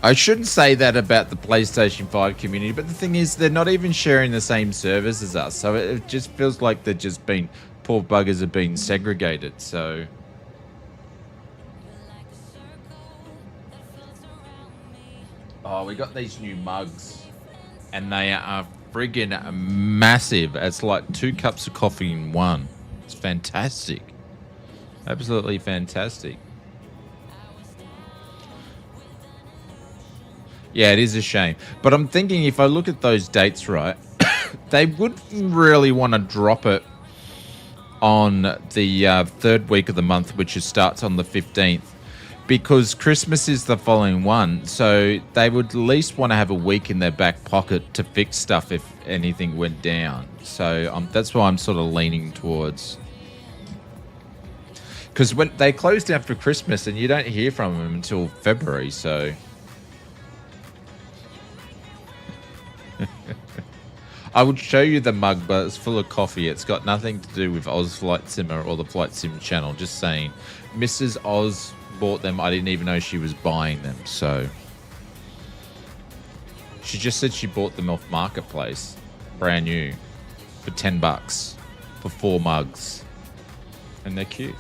I shouldn't say that about the PlayStation 5 community, but the thing is, they're not even sharing the same servers as us, so it just feels like they're just been, poor buggers have been segregated, so. Oh, we got these new mugs, and they are friggin' massive. It's like 2 cups of coffee in one. It's fantastic. Absolutely fantastic. Yeah, it is a shame. But I'm thinking if I look at those dates right, they would really want to drop it on the third week of the month, which starts on the 15th, because Christmas is the following one. So they would at least want to have a week in their back pocket to fix stuff if anything went down. So that's why I'm sort of leaning towards. Because when they close down for Christmas and you don't hear from them until February, so... I would show you the mug, but it's full of coffee. It's got nothing to do with Oz Flight Simmer or the Flight Sim channel. Just saying. Mrs. Oz bought them. I didn't even know she was buying them. So she just said she bought them off Marketplace, brand new, for $10 for 4 mugs, and they're cute.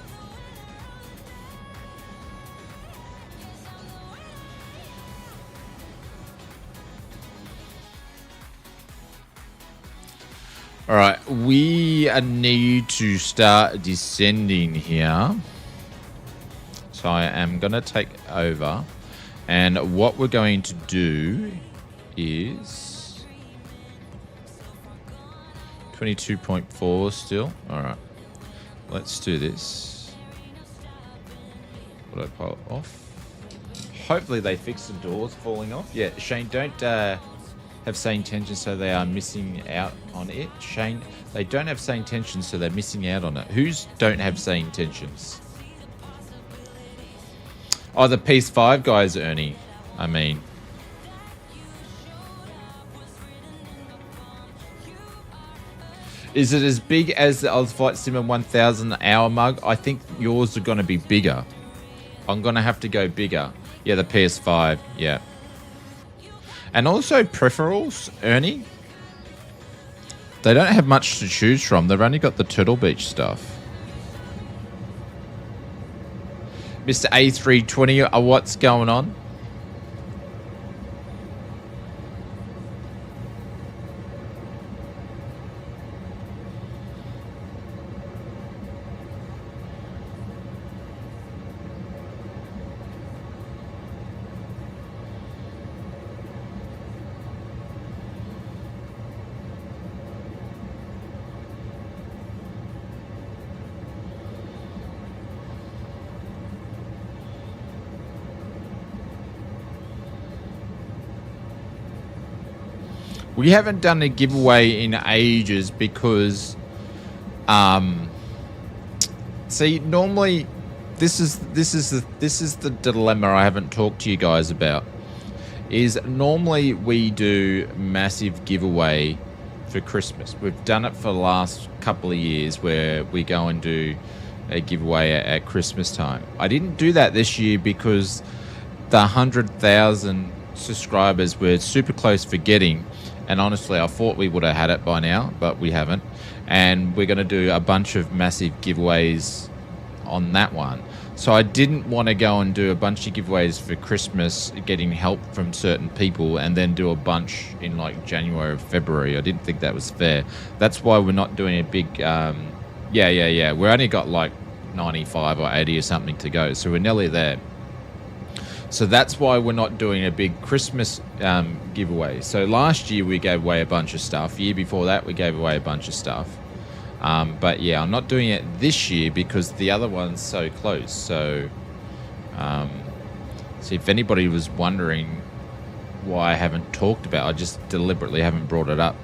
All right, we need to start descending here. So I am going to take over. And what we're going to do is 22.4 still. All right. Let's do this. Autopilot off. Hopefully they fix the doors falling off. Yeah, Shane, don't have Say Intentions, so they are missing out on it. Shane, they don't have Say Intentions, so they're missing out on it. Who's don't have Say Intentions? Oh, the PS5 guys, Ernie. I mean. Is it as big as the Ozflight Simmer 1000 hour mug? I think yours are going to be bigger. I'm going to have to go bigger. Yeah, the PS5. Yeah. And also peripherals, Ernie. They don't have much to choose from. They've only got the Turtle Beach stuff. Mr. A320, what's going on? We haven't done a giveaway in ages because, see, normally this is the dilemma I haven't talked to you guys about. Is normally we do massive giveaway for Christmas. We've done it for the last couple of years where we go and do a giveaway at Christmas time. I didn't do that this year because the 100,000 subscribers were super close for getting. And honestly, I thought we would have had it by now, but we haven't. And we're going to do a bunch of massive giveaways on that one. So I didn't want to go and do a bunch of giveaways for Christmas, getting help from certain people, and then do a bunch in like January or February. I didn't think that was fair. That's why we're not doing a big... Yeah. We only got like 95 or 80 or something to go. So we're nearly there. So that's why we're not doing a big Christmas giveaway. So last year we gave away a bunch of stuff. Year before that we gave away a bunch of stuff. But yeah, I'm not doing it this year because the other one's so close. So, so if anybody was wondering why I haven't talked about it, I just deliberately haven't brought it up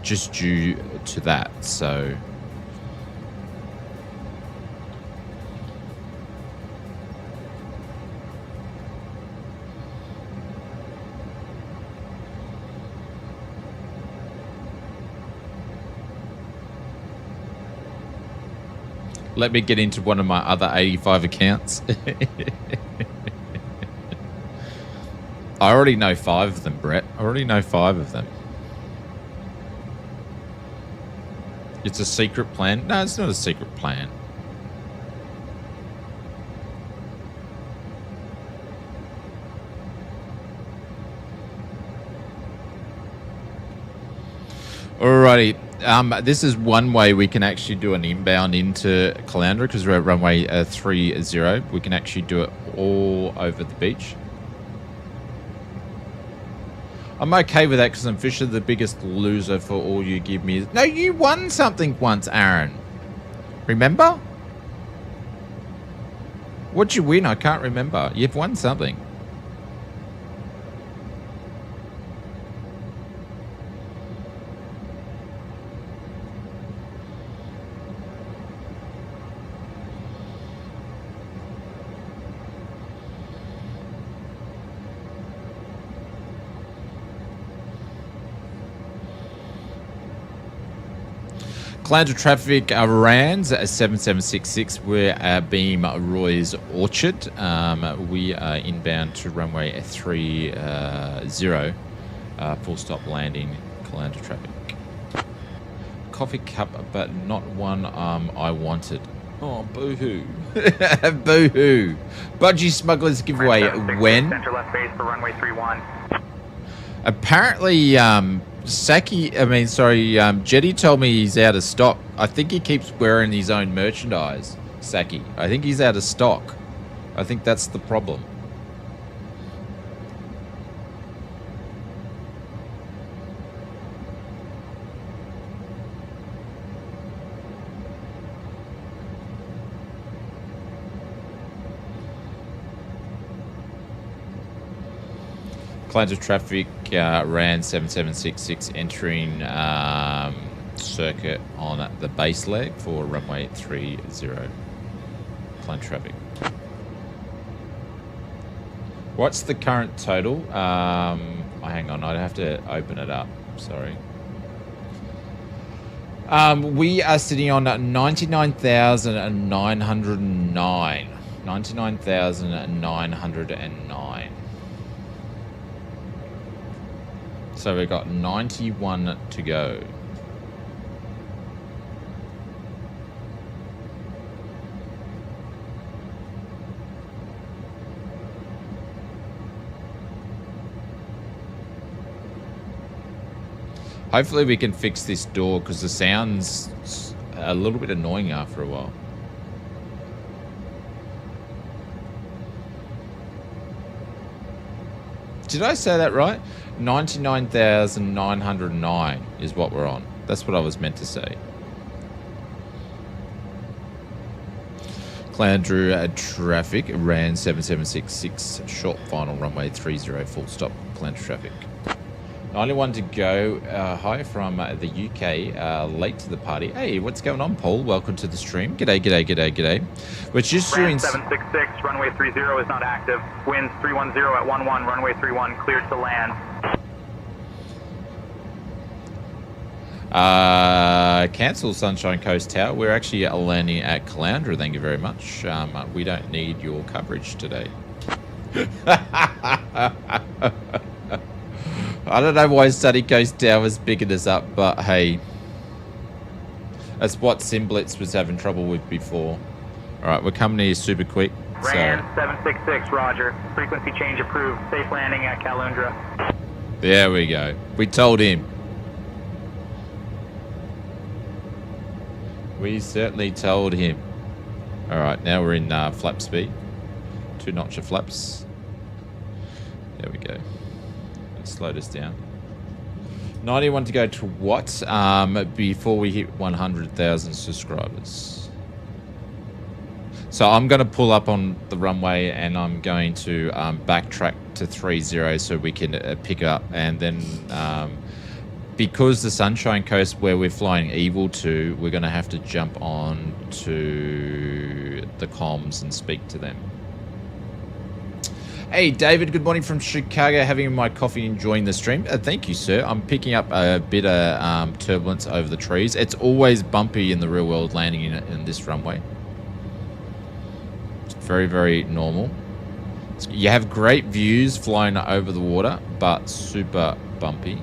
just due to that. So... Let me get into one of my other 85 accounts. I already know 5 of them, Brett. I already know 5 of them. It's a secret plan. No, it's not a secret plan. Alrighty. This is one way we can actually do an inbound into Caloundra because we're at runway 30. We can actually do it all over the beach. I'm okay with that because I'm Fisher, the biggest loser for all you give me. No, you won something once, Aaron. Remember? What'd you win? I can't remember. You've won something. Caloundra traffic RANS 7766. We're at Beam Roy's Orchard. We are inbound to runway 30. Full stop landing. Caloundra traffic. Coffee cup, but not one I wanted. Oh, boo-hoo. Boo-hoo. Budgie Smugglers giveaway when? Center left base for runway 31. Apparently, Jetty told me he's out of stock. I think he keeps wearing his own merchandise, Saki. I think he's out of stock. I think that's the problem. Plans of traffic, RAN 7766 entering circuit on the base leg for runway 30. Plan traffic. What's the current total? Hang on, I'd have to open it up. Sorry. We are sitting on 99,909. 99,909. So we've got 91 to go. Hopefully we can fix this door because the sound's a little bit annoying after a while. Did I say that right? 99,909 is what we're on. That's what I was meant to say. Clandrew traffic, RAN 7766, short final runway 30, full stop, Clandrew traffic. 91 to go. Hi from the UK, late to the party. Hey, what's going on, Paul? Welcome to the stream. G'day, g'day, g'day, g'day. We're just doing... 766, runway 30 is not active. Winds 310 at 11, runway 31, cleared to land. Cancel Sunshine Coast Tower. We're actually landing at Caloundra, thank you very much. We don't need your coverage today. I don't know why Sunny Coast Tower's picking us up, but hey, that's what Simblitz was having trouble with before. All right, we're coming here super quick. RAN 766, roger. Frequency change approved. Safe landing at Caloundra. There we go. We told him. We certainly told him. All right, now we're in flap speed. 2 notch of flaps. There we go. Slowed us down. 91 to go to what? Before we hit 100,000 subscribers. So I'm going to pull up on the runway and I'm going to backtrack to 30 so we can pick up. And then because the Sunshine Coast where we're flying Evil to, we're going to have to jump on to the comms and speak to them. Hey, David, good morning from Chicago. Having my coffee, enjoying the stream. Thank you, sir. I'm picking up a bit of turbulence over the trees. It's always bumpy in the real world landing in this runway. It's very, very normal. You have great views flying over the water, but super bumpy.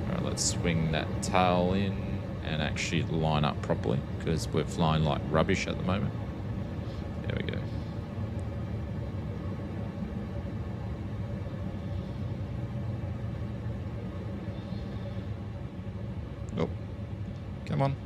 All right, let's swing that tail in and actually line up properly because we're flying like rubbish at the moment. There we go. Come on.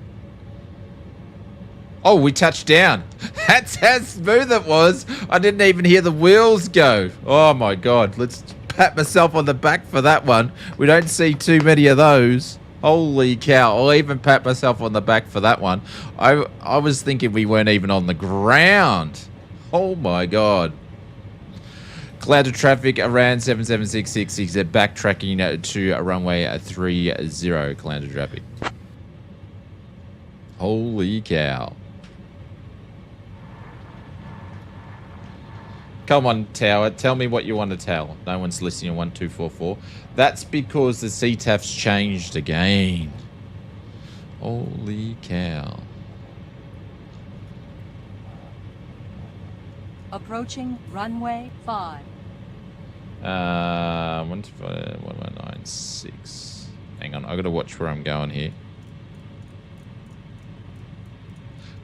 Oh, we touched down. That's how smooth it was. I didn't even hear the wheels go. Oh, my God. Let's pat myself on the back for that one. We don't see too many of those. Holy cow. I'll even pat myself on the back for that one. I was thinking we weren't even on the ground. Oh, my God. Cloud of traffic around 77666. They're backtracking to runway 30. Cloud of traffic. Holy cow. Come on, tower. Tell me what you want to tell. No one's listening on 1244. That's because the CTAF's changed again. Holy cow. Approaching runway 5. 195.196. Hang on, I got to watch where I'm going here.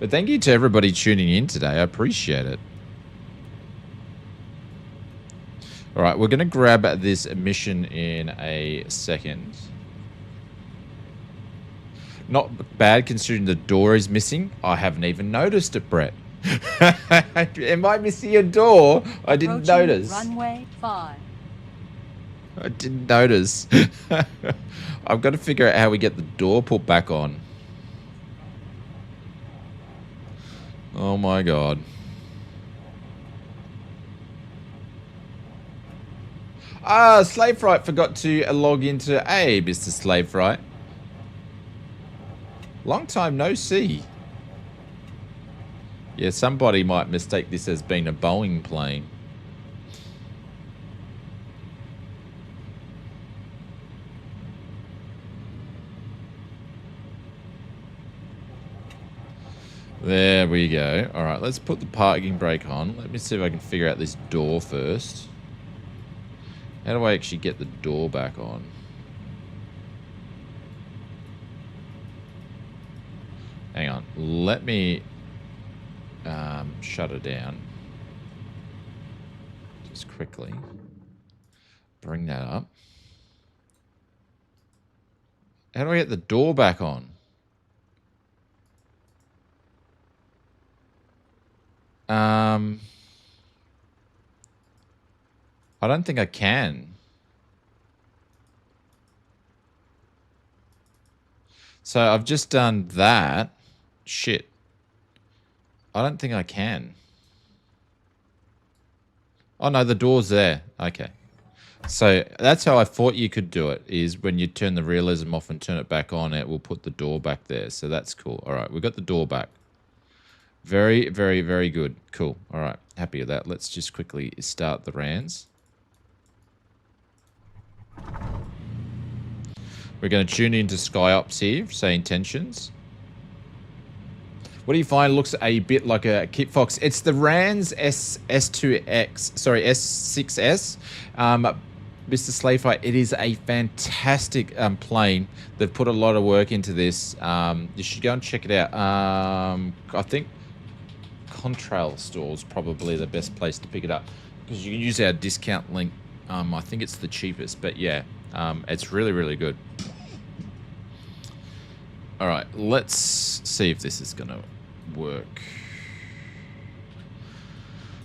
But thank you to everybody tuning in today. I appreciate it. All right, we're going to grab this mission in a second. Not bad considering the door is missing. I haven't even noticed it, Brett. Am I missing a door? I didn't notice. Runway 5. I didn't notice. I've got to figure out how we get the door put back on. Oh my God. Slave Fright forgot to log into Mr. Slave Fright. Long time no see. Yeah, somebody might mistake this as being a Boeing plane. There we go. All right, let's put the parking brake on. Let me see if I can figure out this door first. How do I actually get the door back on? Hang on. Let me shut it down. Just quickly. Bring that up. How do I get the door back on? I don't think I can. So I've just done that. Shit. I don't think I can. Oh no, the door's there. Okay. So that's how I thought you could do it, is when you turn the realism off and turn it back on, it will put the door back there. So that's cool. All right, we've got the door back. Very, very, very good. Cool. All right, happy with that. Let's just quickly start the RANs. We're going to tune into SkyOps here, Say Intentions. What do you find looks a bit like a Kit Fox? It's the RANs S2X, sorry, S6S. Mr. Slayfight, it is a fantastic plane. They've put a lot of work into this. You should go and check it out. I think Contrail Store is probably the best place to pick it up, because you can use our discount link. I think it's the cheapest, but yeah, it's really, really good. All right, let's see if this is going to work.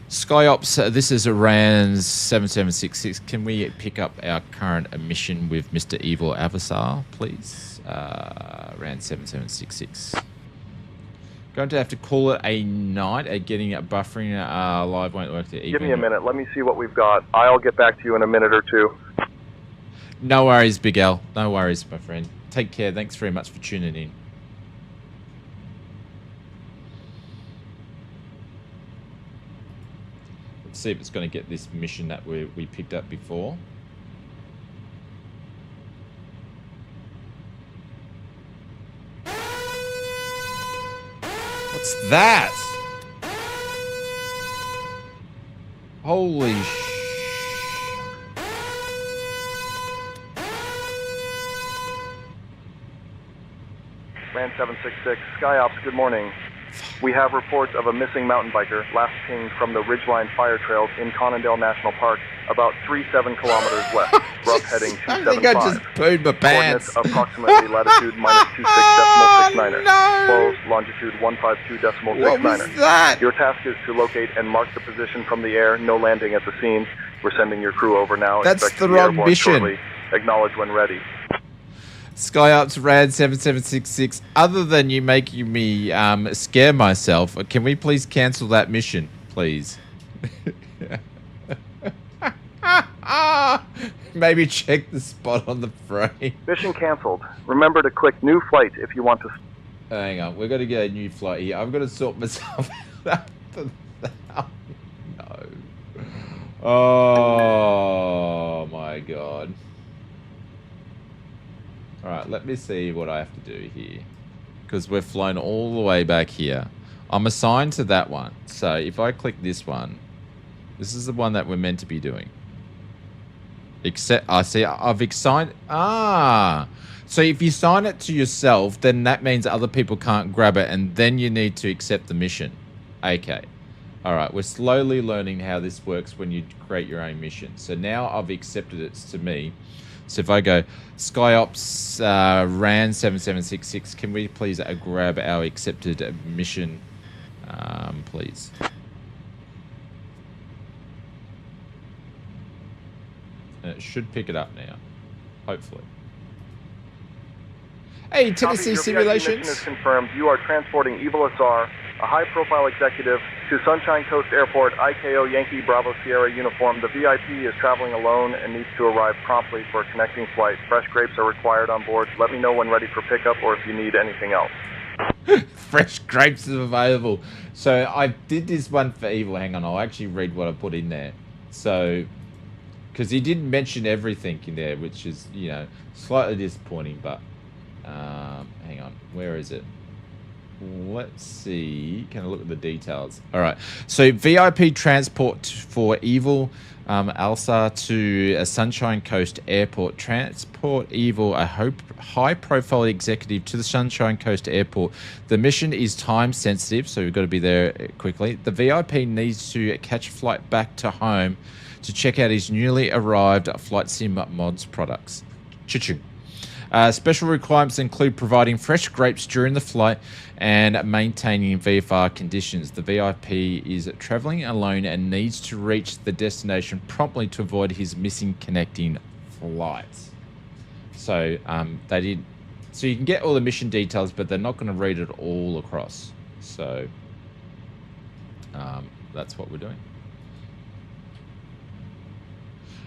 SkyOps, this is a RANS 7766. Can we pick up our current emission with Mr. Evil Avasar, please? RANS 7766. Going to have to call it a night at getting a buffering. Live won't work. Give me a minute. Let me see what we've got. I'll get back to you in a minute or two. No worries, Big L. No worries, my friend. Take care. Thanks very much for tuning in. Let's see if it's going to get this mission that we picked up before. What's that? Holy sh... RAN 766, SkyOps, good morning. We have reports of a missing mountain biker, last pinged from the Ridgeline Fire Trails in Conondale National Park, about 37 kilometers west, rough heading 275. I think I just pooed my pants. Coordinates approximately latitude -26.69er. No! Close longitude 152.69er. What was that? Your task is to locate and mark the position from the air, no landing at the scene. We're sending your crew over now. That's Expect the to be wrong airborne mission. shortly. Acknowledge when ready. SkyOps RAD 7766. Other than you making me scare myself, can we please cancel that mission, please? Maybe check the spot on the frame. Mission canceled. Remember to click new flight if you want to. Hang on, we've got to get a new flight here. I've got to sort myself out. No. Oh my god. Alright, let me see what I have to do here. Because we've flown all the way back here. I'm assigned to that one. So if I click this one, this is the one that we're meant to be doing. Except, I see, I've assigned... Ah! So if you sign it to yourself, then that means other people can't grab it, and then you need to accept the mission. Okay. Alright, we're slowly learning how this works when you create your own mission. So now I've accepted it to me. So if I go SkyOps RAN 7766, can we please grab our accepted mission, please? And it should pick it up now, hopefully. Hey, Tennessee Copy, your VIP mission Simulations. is confirmed. You are transporting Evil Asar A high-profile executive to Sunshine Coast Airport, IKO Yankee Bravo Sierra uniform. The VIP is traveling alone and needs to arrive promptly for a connecting flight. Fresh grapes are required on board. Let me know when ready for pickup or if you need anything else. Fresh grapes is available. So I did this one for Evil. Hang on, I'll actually read what I put in there. So, because he didn't mention everything in there, which is, you know, slightly disappointing, but hang on, where is it? Let's see. Can I look at the details? All right. So VIP transport for Evil Asar to a Sunshine Coast Airport. Transport Evil, a high-profile executive, to the Sunshine Coast Airport. The mission is time sensitive, so we've got to be there quickly. The VIP needs to catch a flight back to home to check out his newly arrived Flight Sim Mods products. Choo-choo. Special requirements include providing fresh grapes during the flight and maintaining VFR conditions. The VIP is traveling alone and needs to reach the destination promptly to avoid his missing connecting flights. So they did. So you can get all the mission details, but they're not going to read it all across. So that's what we're doing.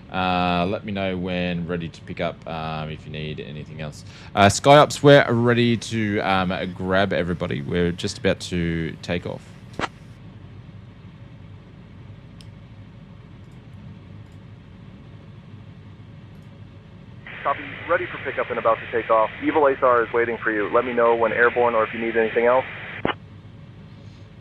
Let me know when ready to pick up if you need anything else. SkyOps, we're ready to grab everybody. We're just about to take off. Copy. Ready for pickup and about to take off. Evil Asar is waiting for you. Let me know when airborne or if you need anything else.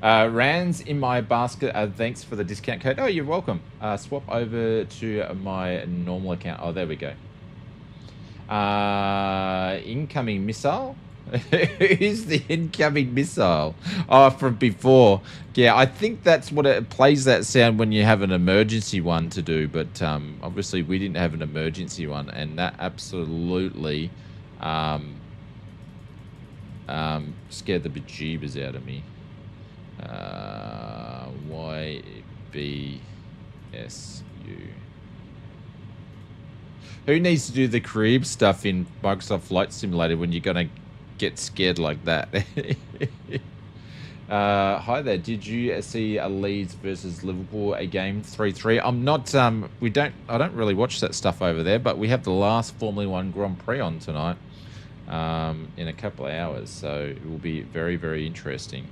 Rands in my basket. Thanks for the discount code. Oh, you're welcome. Swap over to my normal account. Oh, there we go. Incoming missile? Who's the incoming missile? Oh, from before. Yeah, I think that's what it plays, that sound when you have an emergency one to do. But obviously we didn't have an emergency one, and that absolutely scared the bejeebers out of me. YBSU. Who needs to do the crib stuff in Microsoft Flight Simulator when you're gonna get scared like that? Hi there. Did you see a Leeds versus Liverpool, a game 3-3? I'm not. I don't really watch that stuff over there, but we have the last Formula 1 Grand Prix on tonight, in a couple of hours, so it will be very, very interesting.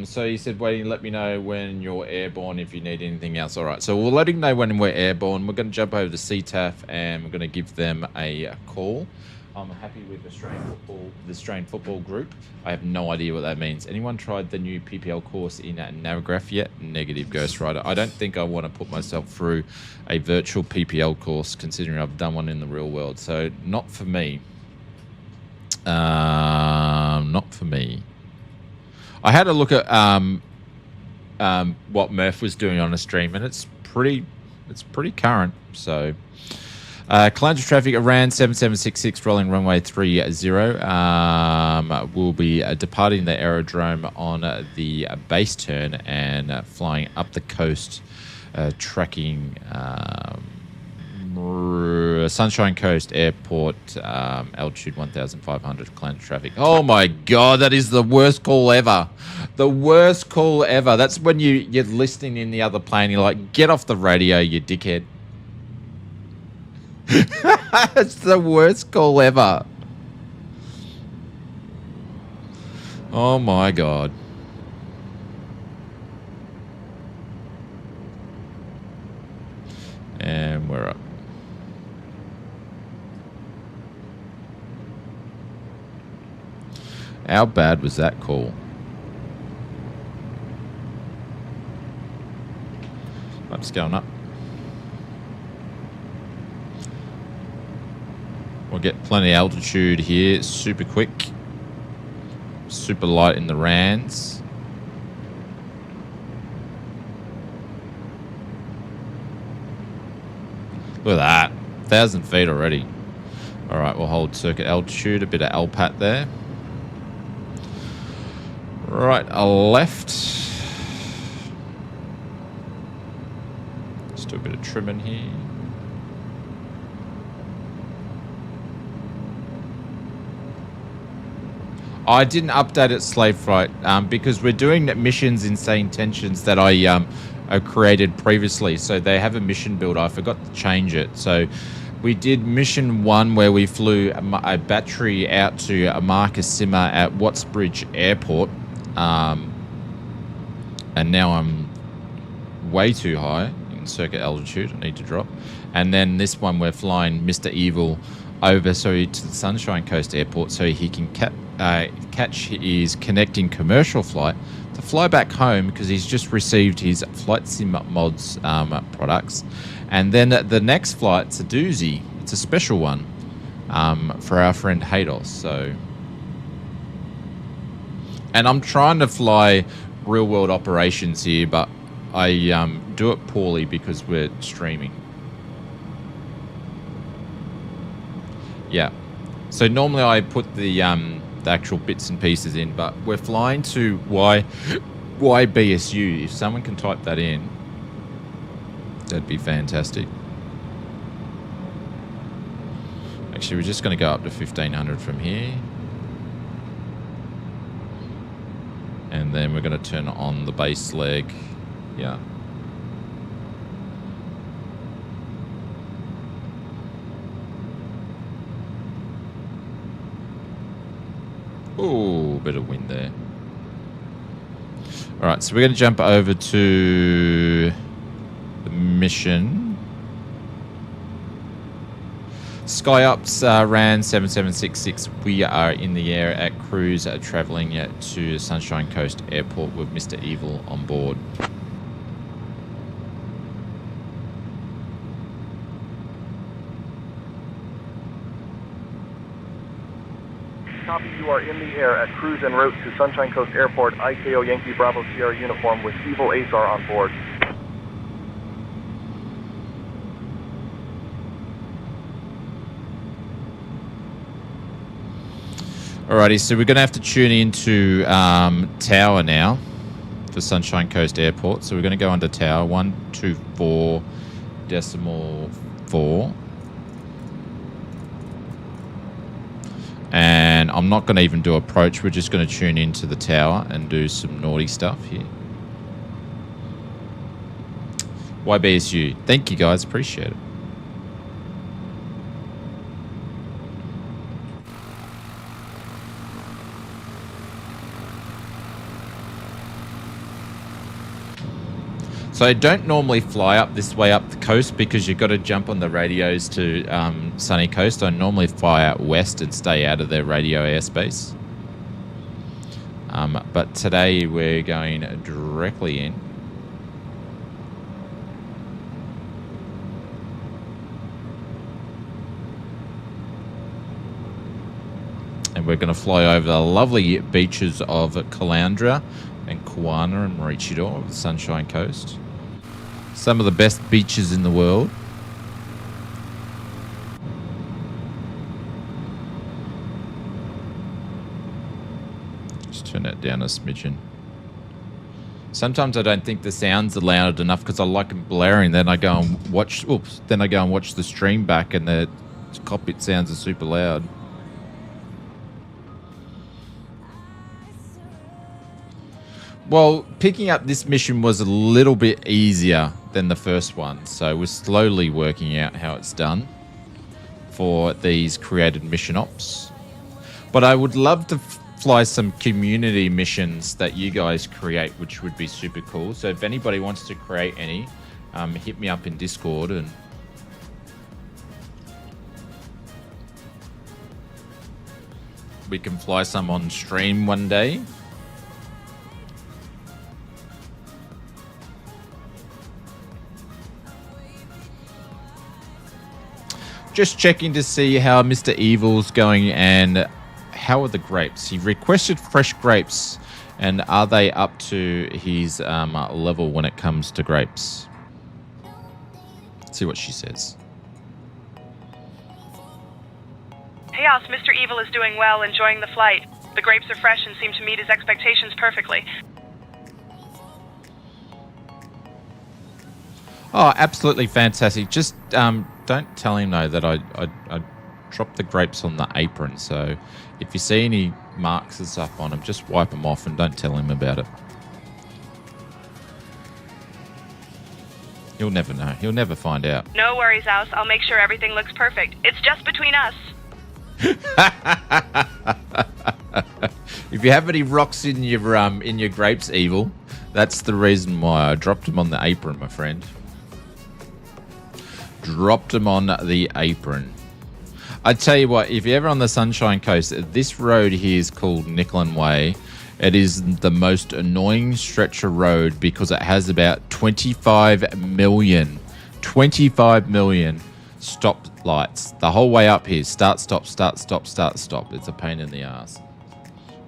So you said waiting, let me know when you're airborne if you need anything else. All right, so we're letting know when we're airborne. We're going to jump over to CTAF and we're going to give them a call. I'm happy with the Australian football group. I have no idea what that means. Anyone tried the new PPL course in Navigraph yet? Negative, Ghost Rider. I don't think I want to put myself through a virtual PPL course, considering I've done one in the real world. So not for me. Not for me. I had a look at what Murph was doing on a stream, and it's pretty current. So, Calandra traffic around 7766 rolling runway 30. We'll be departing the aerodrome on the base turn and flying up the coast, tracking Sunshine Coast Airport, altitude 1,500, Calandra traffic. Oh my God, that is the worst call ever. The worst call ever. That's when you're listening in the other plane. You're like, get off the radio, you dickhead. It's the worst call ever. Oh my God. And we're up. How bad was that call? I'm just going up. We'll get plenty of altitude here. Super quick. Super light in the rands. Look at that. 1,000 feet already. All right, we'll hold circuit altitude. A bit of LPAT there. Right, a left. Just do a bit of trimming here. I didn't update it slave flight because we're doing missions in Say Intentions that I created previously. So they have a mission builder. I forgot to change it. So we did mission 1 where we flew a battery out to Marcus Simmer at Wattsbridge Airport. And now I'm way too high in circuit altitude. I need to drop. And then this one we're flying Mr. Evil over to the Sunshine Coast Airport so he can catch his connecting commercial flight to fly back home because he's just received his Flight Sim Mods products. And then the next flight's a doozy. It's a special one for our friend Hayden. So, and I'm trying to fly real world operations here, but I do it poorly because we're streaming. Yeah, so normally I put the actual bits and pieces in, but we're flying to YBSU. If someone can type that in, that'd be fantastic. Actually, we're just going to go up to 1500 from here. And then we're going to turn on the base leg. Yeah. Oh, bit of wind there. All right, so we're going to jump over to the mission. SkyUps RAN 7766. We are in the air at cruise, traveling to Sunshine Coast Airport with Mr. Evil on board. Copy, you are in the air at cruise en route to Sunshine Coast Airport, IKO Yankee Bravo Sierra uniform with Evil Asar on board. Alrighty, so we're going to have to tune into Tower now for Sunshine Coast Airport. So we're going to go under Tower 124.4. And I'm not going to even do approach. We're just going to tune into the tower and do some naughty stuff here. YBSU. Thank you, guys. Appreciate it. So I don't normally fly up this way up the coast because you've got to jump on the radios to Sunny Coast. I normally fly out west and stay out of their radio airspace. But today we're going directly in. And we're going to fly over the lovely beaches of Caloundra and Kawana and Maroochydore of the Sunshine Coast. Some of the best beaches in the world. Just turn that down a smidgen. Sometimes I don't think the sounds are loud enough because I like them blaring. Then I go and watch. Oops. Then I go and watch the stream back, and the cockpit sounds are super loud. Well, picking up this mission was a little bit easier than the first one, so we're slowly working out how it's done for these created mission ops. But I would love to fly some community missions that you guys create, which would be super cool. So if anybody wants to create any, hit me up in Discord and we can fly some on stream one day. Just checking to see how Mr. Evil's going and how are the grapes. He requested fresh grapes, and are they up to his level when it comes to grapes? Let's see what she says. Chaos, Mr. Evil is doing well, enjoying the flight. The grapes are fresh and seem to meet his expectations perfectly. Oh, absolutely fantastic. Just don't tell him, though, that I drop the grapes on the apron. So if you see any marks and stuff on them, just wipe them off and don't tell him about it. He'll never know. He'll never find out. No worries, Aus. I'll make sure everything looks perfect. It's just between us. If you have any rocks in your grapes, Evil, that's the reason why I dropped them on the apron, my friend. Dropped them on the apron. I tell you what, if you're ever on the Sunshine Coast, this road here is called Nicklin Way. It is the most annoying stretch of road because it has about 25 million stop lights the whole way up here. Start, stop, start, stop, start, stop. It's a pain in the ass.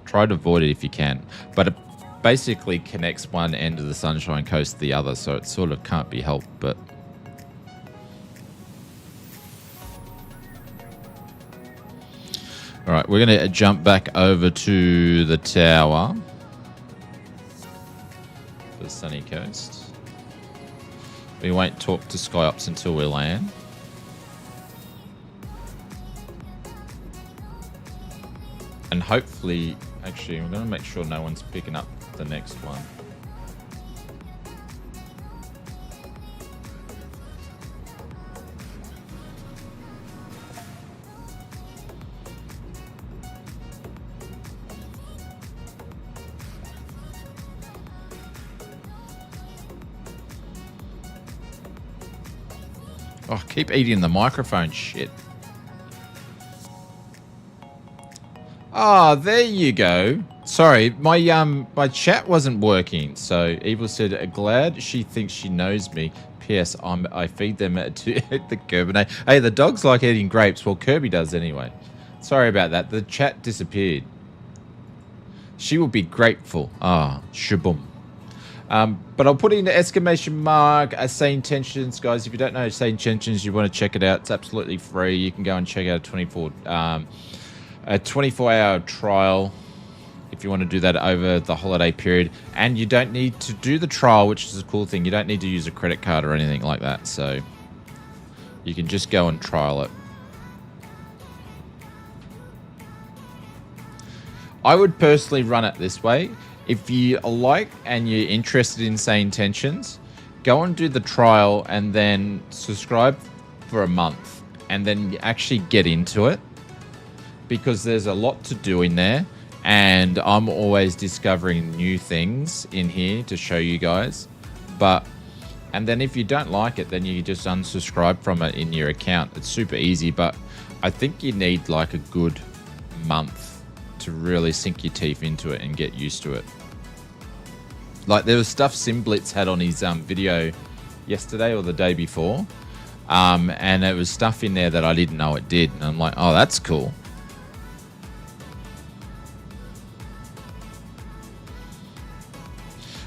Try to avoid it if you can. But it basically connects one end of the Sunshine Coast to the other, so it sort of can't be helped. But all right, we're going to jump back over to the tower. The sunny coast. We won't talk to SkyOps until we land. And hopefully, actually, I'm going to make sure no one's picking up the next one. Oh, keep eating the microphone, shit. Oh, there you go. Sorry, my chat wasn't working. So Evil said, glad she thinks she knows me. P.S. I feed them to the Kerbinate. Hey, the dogs like eating grapes. Well, Kirby does anyway. Sorry about that. The chat disappeared. She will be grateful. Ah, shaboom. But I'll put in the exclamation mark Say Intentions, guys. If you don't know Say Intentions, you want to check it out. It's absolutely free. You can go and check out a 24-hour trial if you want to do that over the holiday period. And you don't need to do the trial, which is a cool thing. You don't need to use a credit card or anything like that. So you can just go and trial it. I would personally run it this way. If you like and you're interested in Say Intentions, go and do the trial and then subscribe for a month and then actually get into it, because there's a lot to do in there and I'm always discovering new things in here to show you guys. And then if you don't like it, then you just unsubscribe from it in your account. It's super easy, but I think you need like a good month to really sink your teeth into it and get used to it. Like there was stuff Simblitz had on his video yesterday or the day before, and there was stuff in there that I didn't know it did, and I'm like, oh, that's cool.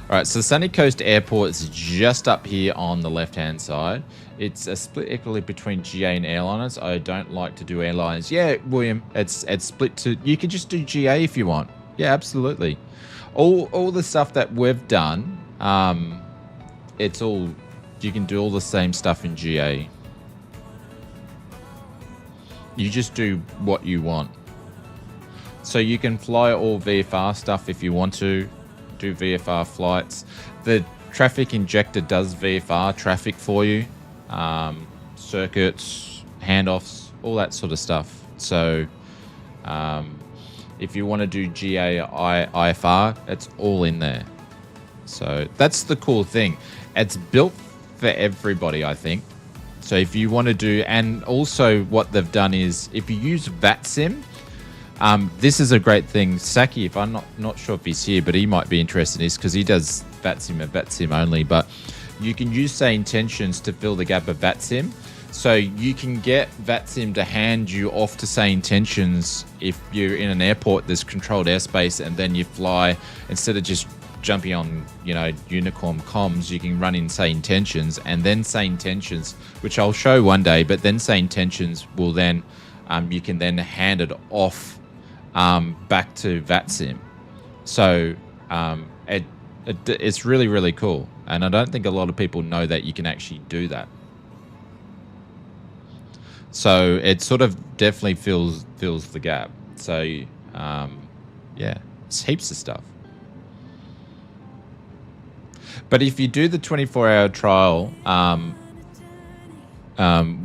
All right, so Sunny Coast Airport is just up here on the left-hand side. It's a split equally between GA and airliners. I don't like to do airlines. Yeah, William, it's split to... You can just do GA if you want. Yeah, absolutely. All the stuff that we've done, it's all... You can do all the same stuff in GA. You just do what you want. So you can fly all VFR stuff if you want to. Do VFR flights. The traffic injector does VFR traffic for you. Circuits, handoffs, all that sort of stuff. So if you want to do GA IFR, it's all in there. So that's the cool thing. It's built for everybody, I think. So if you want to do, and also what they've done is if you use VATSIM, this is a great thing. Saki, if I'm not sure if he's here, but he might be interested in this because he does VATSIM and VATSIM only, but you can use Say Intentions to fill the gap of VATSIM. So you can get VATSIM to hand you off to Say Intentions if you're in an airport, there's controlled airspace, and then you fly, instead of just jumping on, Unicorn comms, you can run in Say Intentions, and then Say Intentions, which I'll show one day, but then Say Intentions will then, you can then hand it off back to VATSIM. So it's really, really cool. And I don't think a lot of people know that you can actually do that. So it sort of definitely fills the gap. So yeah, it's heaps of stuff. But if you do the 24-hour trial,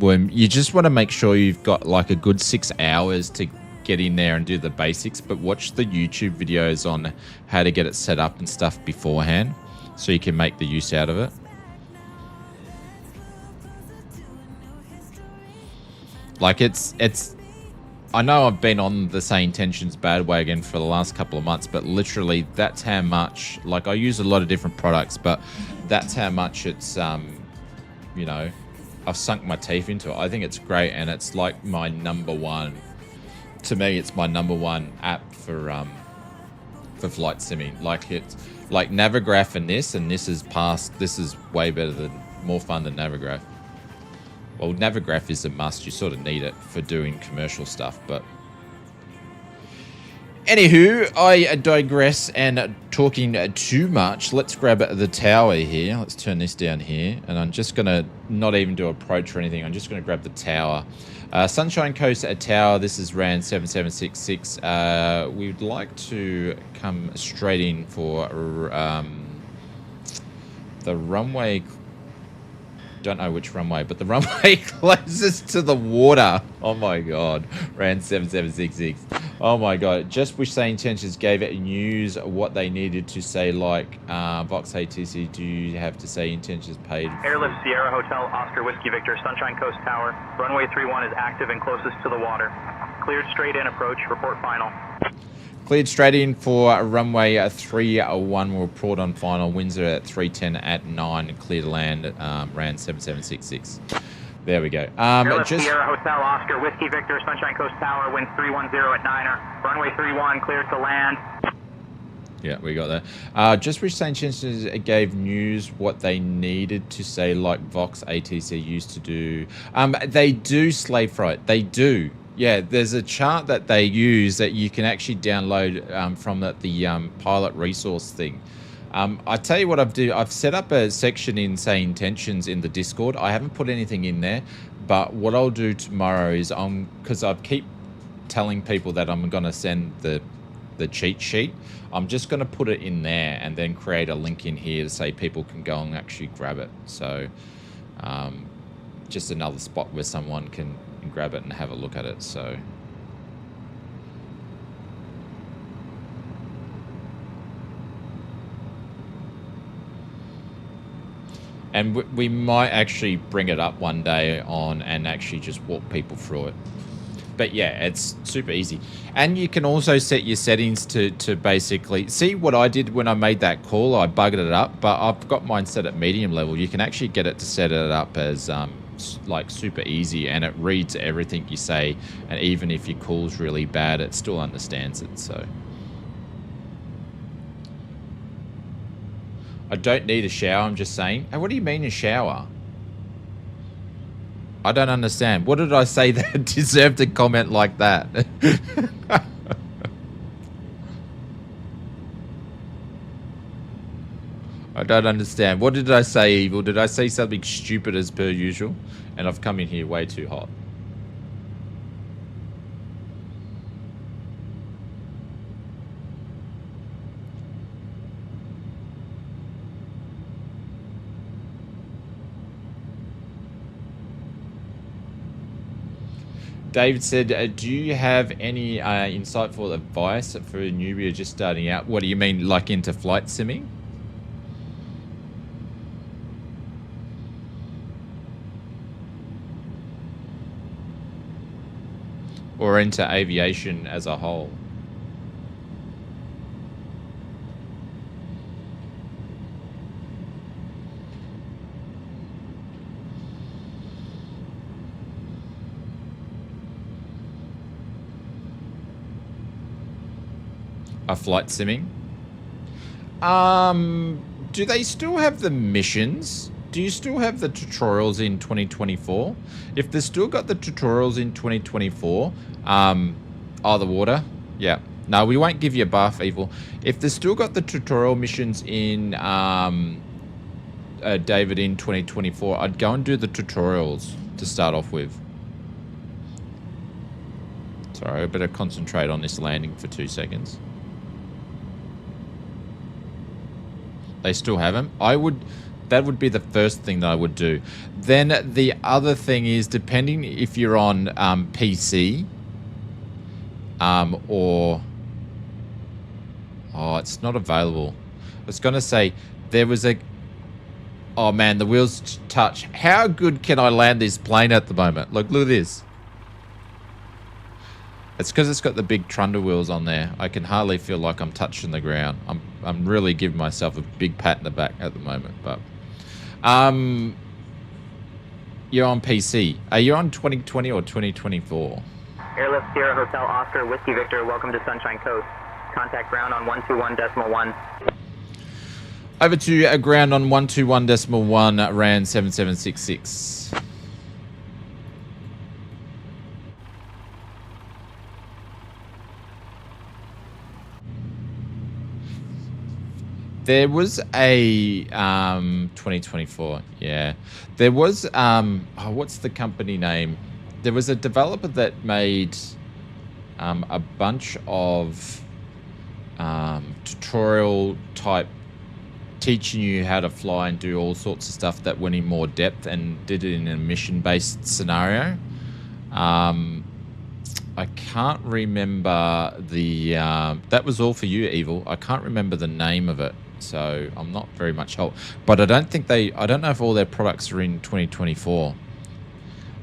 when you just want to make sure you've got like a good 6 hours to get in there and do the basics, but watch the YouTube videos on how to get it set up and stuff beforehand so you can make the use out of it. Like it's I know I've been on the Say Intentions bandwagon for the last couple of months, but literally that's how much, like I use a lot of different products, but that's how much it's, you know, I've sunk my teeth into it. I think it's great, and it's like my number one, to me, it's my number one app for flight simming. Like it's like Navigraph and this is way better than, more fun than Navigraph. Well, Navigraph is a must. You sort of need it for doing commercial stuff, but anywho, I digress and talking too much. Let's grab the tower here. Let's turn this down here, and I'm just gonna not even do approach or anything. I'm just gonna grab the tower. Sunshine Coast Tower. This is RAN 7766. We'd like to come straight in for the runway. Don't know which runway, but the runway closest to the water. Oh my god, RAN 7766. Oh my god, just wish Say Intentions gave it news what they needed to say, like Vox ATC, do you have to say Intentions paid? Airlift Sierra Hotel Oscar Whiskey Victor, Sunshine Coast Tower. Runway 31 is active and closest to the water. Cleared straight in approach, report final. Cleared straight in for runway 31. We'll report on final. Winds are at 310 at 9. Clear to land, RAN 7766. There we go. Just Sierra Hotel Oscar Whiskey Victor, Sunshine Coast Tower, winds 310 at 9er. Runway 31, cleared to land. Yeah, we got that. Just wish Say Indentions gave news what they needed to say, like Vox ATC used to do. They do slave fright. They do. Yeah, there's a chart that they use that you can actually download from the pilot resource thing. I tell you what I've set up a section in Say Intentions in the Discord. I haven't put anything in there, but what I'll do tomorrow is because I keep telling people that I'm going to send the cheat sheet. I'm just going to put it in there and then create a link in here to say people can go and actually grab it. So just another spot where someone can grab it and have a look at it. So and we might actually bring it up one day on and actually just walk people through it. But yeah, it's super easy. And you can also set your settings to basically see what I did when I made that call. I buggered it up, but I've got mine set at medium level. You can actually get it to set it up as like super easy, and it reads everything you say, and even if your call's really bad, it still understands it. So I don't need a shower, I'm just saying. Hey, what do you mean a shower? I don't understand. What did I say that deserved a comment like that? I don't understand. What did I say, Evil? Did I say something stupid as per usual? And I've come in here way too hot. David said, do you have any insightful advice for a newbie just starting out? What do you mean, like into flight simming? Or into aviation as a whole? Flight simming. Do they still have the missions? Do you still have the tutorials in 2024? If they've still got the tutorials in 2024, the water. Yeah. No, we won't give you a buff, Evil. If they've still got the tutorial missions in David in 2024, I'd go and do the tutorials to start off with. Sorry, I better concentrate on this landing for 2 seconds. They still haven't. That would be the first thing that I would do. Then the other thing is, depending if you're on PC or... Oh, it's not available. I was going to say, there was a... Oh, man, the wheels touch. How good can I land this plane at the moment? Look at this. It's because it's got the big trundle wheels on there. I can hardly feel like I'm touching the ground. I'm really giving myself a big pat in the back at the moment. But you're on PC. Are you on 2020 or 2024? Airlift Sierra Hotel Oscar Whiskey Victor, welcome to Sunshine Coast. Contact ground on 121.1. Over to ground on 121.1, RAN 7766. There was a 2024, yeah. There was what's the company name? There was a developer that made a bunch of tutorial type teaching you how to fly and do all sorts of stuff that went in more depth and did it in a mission-based scenario. I can't remember the that was all for you, Evil. I can't remember the name of it, so I'm not very much help. But I don't know if all their products are in 2024.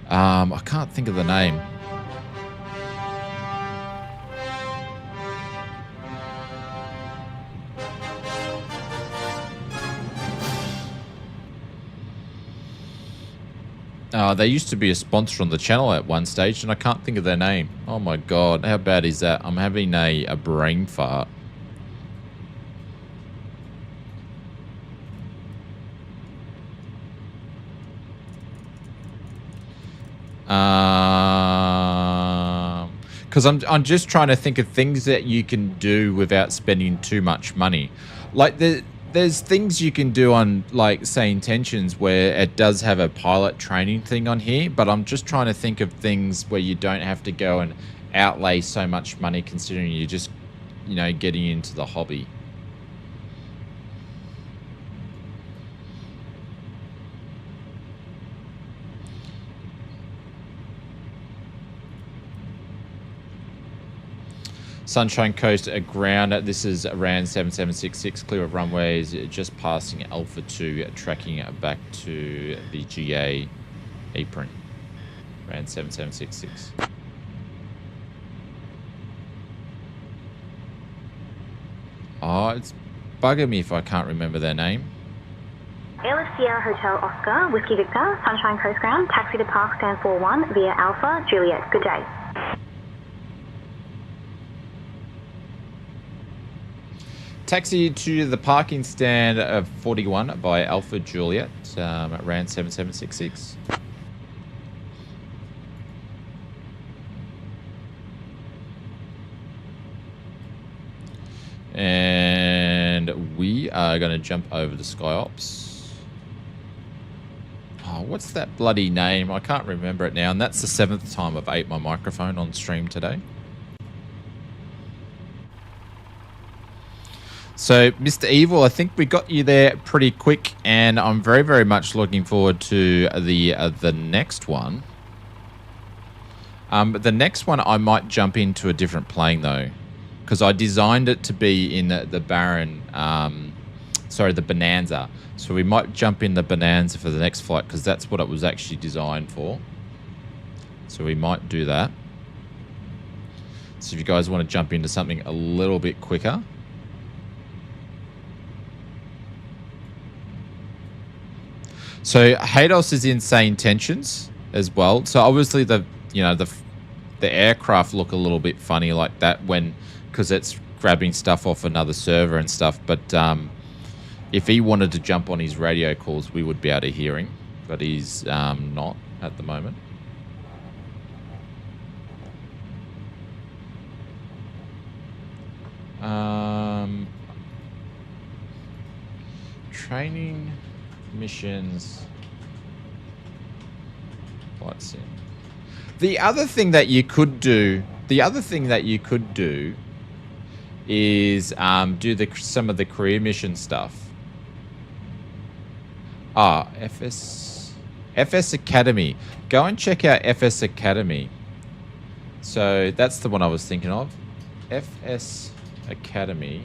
I can't think of the name. They used to be a sponsor on the channel at one stage, and I can't think of their name. Oh my god, how bad is that? I'm having a brain fart. Because I'm just trying to think of things that you can do without spending too much money. Like there's things you can do on, like, Say Intentions, where it does have a pilot training thing on here, but I'm just trying to think of things where you don't have to go and outlay so much money, considering you're just, you know, getting into the hobby. Sunshine Coast at ground. This is RAN 7766, clear of runways, just passing Alpha 2, tracking back to the GA apron. RAN 7766. Oh, it's bugging me if I can't remember their name. Airlift Sierra Hotel Oscar, Whiskey Victor, Sunshine Coast ground, taxi to Park Stand 41 via Alpha, Juliet. Good day. Taxi to the parking stand of 41 by Alpha Juliet at RAN 7766. And we are going to jump over to SkyOps. Oh, what's that bloody name? I can't remember it now. And that's the 7th time I've ate my microphone on stream today. So, Mr. Evil, I think we got you there pretty quick, and I'm very, very much looking forward to the next one. But the next one, I might jump into a different plane, though, because I designed it to be in the Bonanza. So we might jump in the Bonanza for the next flight, because that's what it was actually designed for. So we might do that. So if you guys want to jump into something a little bit quicker... So Hayden is in Say Intentions as well. So obviously the aircraft look a little bit funny like that because it's grabbing stuff off another server and stuff. But if he wanted to jump on his radio calls, we would be able to hear him. But he's not at the moment. Training missions. Flight sim. The other thing that you could do the other thing that you could do is do some of the career mission stuff. FS Academy. Go and check out FS Academy. So that's the one I was thinking of. FS Academy.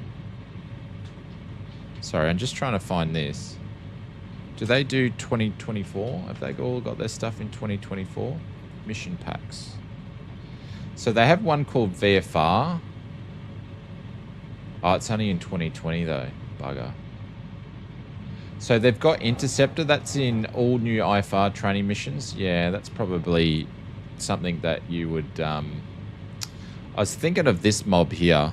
Sorry, I'm just trying to find this. Do they do 2024? Have they all got their stuff in 2024? Mission packs. So they have one called VFR. Oh, it's only in 2020 though. Bugger. So they've got Interceptor. That's in all new IFR training missions. Yeah, that's probably something that you would... I was thinking of this mob here.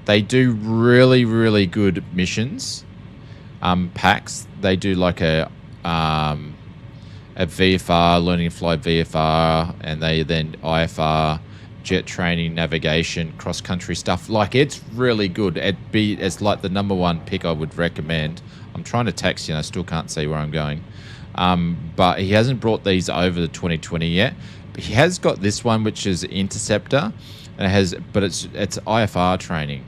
They do really, really good missions. Packs. They do like a VFR, learning to fly VFR, and they then IFR, jet training, navigation, cross-country stuff. Like, it's really good. It's like the #1 pick I would recommend. I'm trying to text you and I still can't see where I'm going. But he hasn't brought these over the 2020 yet. But he has got this one, which is Interceptor, and but it's IFR training.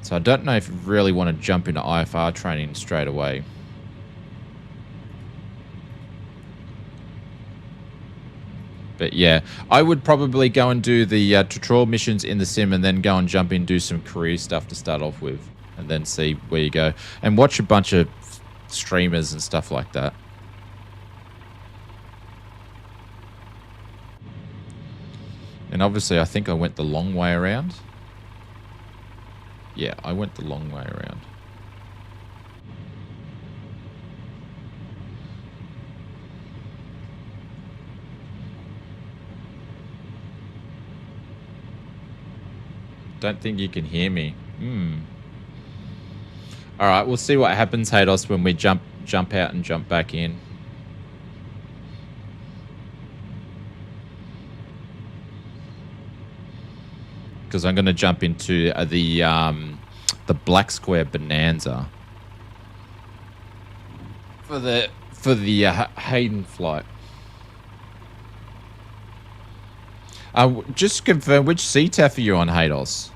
So I don't know if you really want to jump into IFR training straight away. But yeah, I would probably go and do the tutorial missions in the sim and then go and jump in, do some career stuff to start off with, and then see where you go. And watch a bunch of streamers and stuff like that. And obviously, I think I went the long way around. Yeah, I went the long way around. Don't think you can hear me. All right, we'll see what happens, Haydos, when we jump out and jump back in. Because I'm going to jump into the Black Square Bonanza for the Hayden flight. Just confirm, which CTAF are you on, Haydos?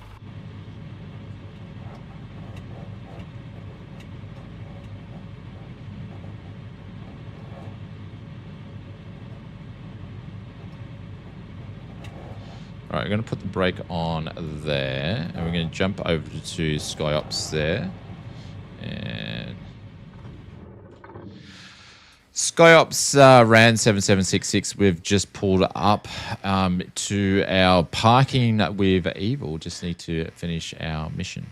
All right, we're going to put the brake on there, and we're going to jump over to SkyOps there. And SkyOps RAN 7766, we've just pulled up to our parking with Evil. Just need to finish our mission.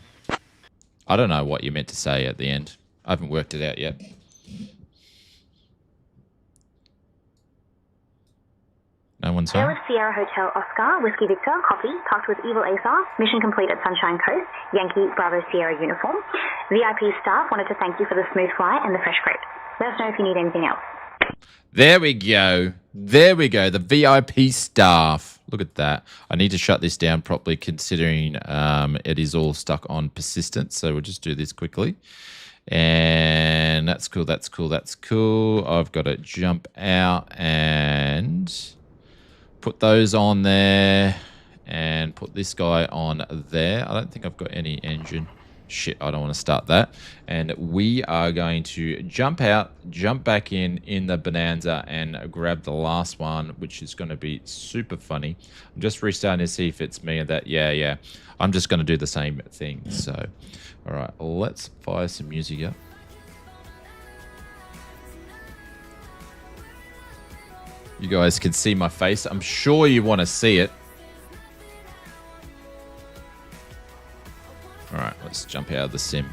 I don't know what you meant to say at the end. I haven't worked it out yet. No one's home. Air Sierra Hotel Oscar, Whiskey Victor, copy, parked with Evil Asar, mission complete at Sunshine Coast, Yankee Bravo Sierra uniform. VIP staff wanted to thank you for the smooth flight and the fresh crate. Let us know if you need anything else. There we go. There we go. The VIP staff. Look at that. I need to shut this down properly considering it is all stuck on persistent. So we'll just do this quickly. And that's cool. That's cool. That's cool. I've got to jump out and put those on there and put this guy on there. I don't think I've got any engine. Shit, I don't want to start that. And we are going to jump out, jump back in the Bonanza and grab the last one, which is going to be super funny. I'm just restarting to see if it's me or that. Yeah. I'm just going to do the same thing. So, all right, let's fire some music up. You guys can see my face. I'm sure you want to see it. All right, let's jump out of the sim.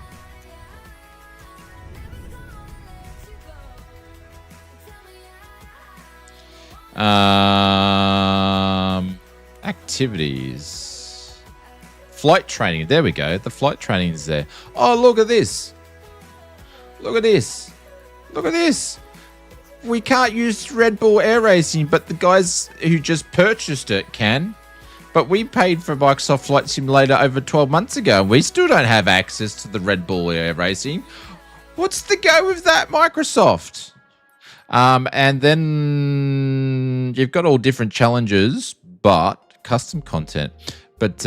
Activities. Flight training. There we go. The flight training is there. Oh, look at this. Look at this. Look at this. We can't use Red Bull Air Racing, but the guys who just purchased it can. But we paid for Microsoft Flight Simulator over 12 months ago, and we still don't have access to the Red Bull Air Racing. What's the go with that, Microsoft? And then you've got all different challenges, but custom content. But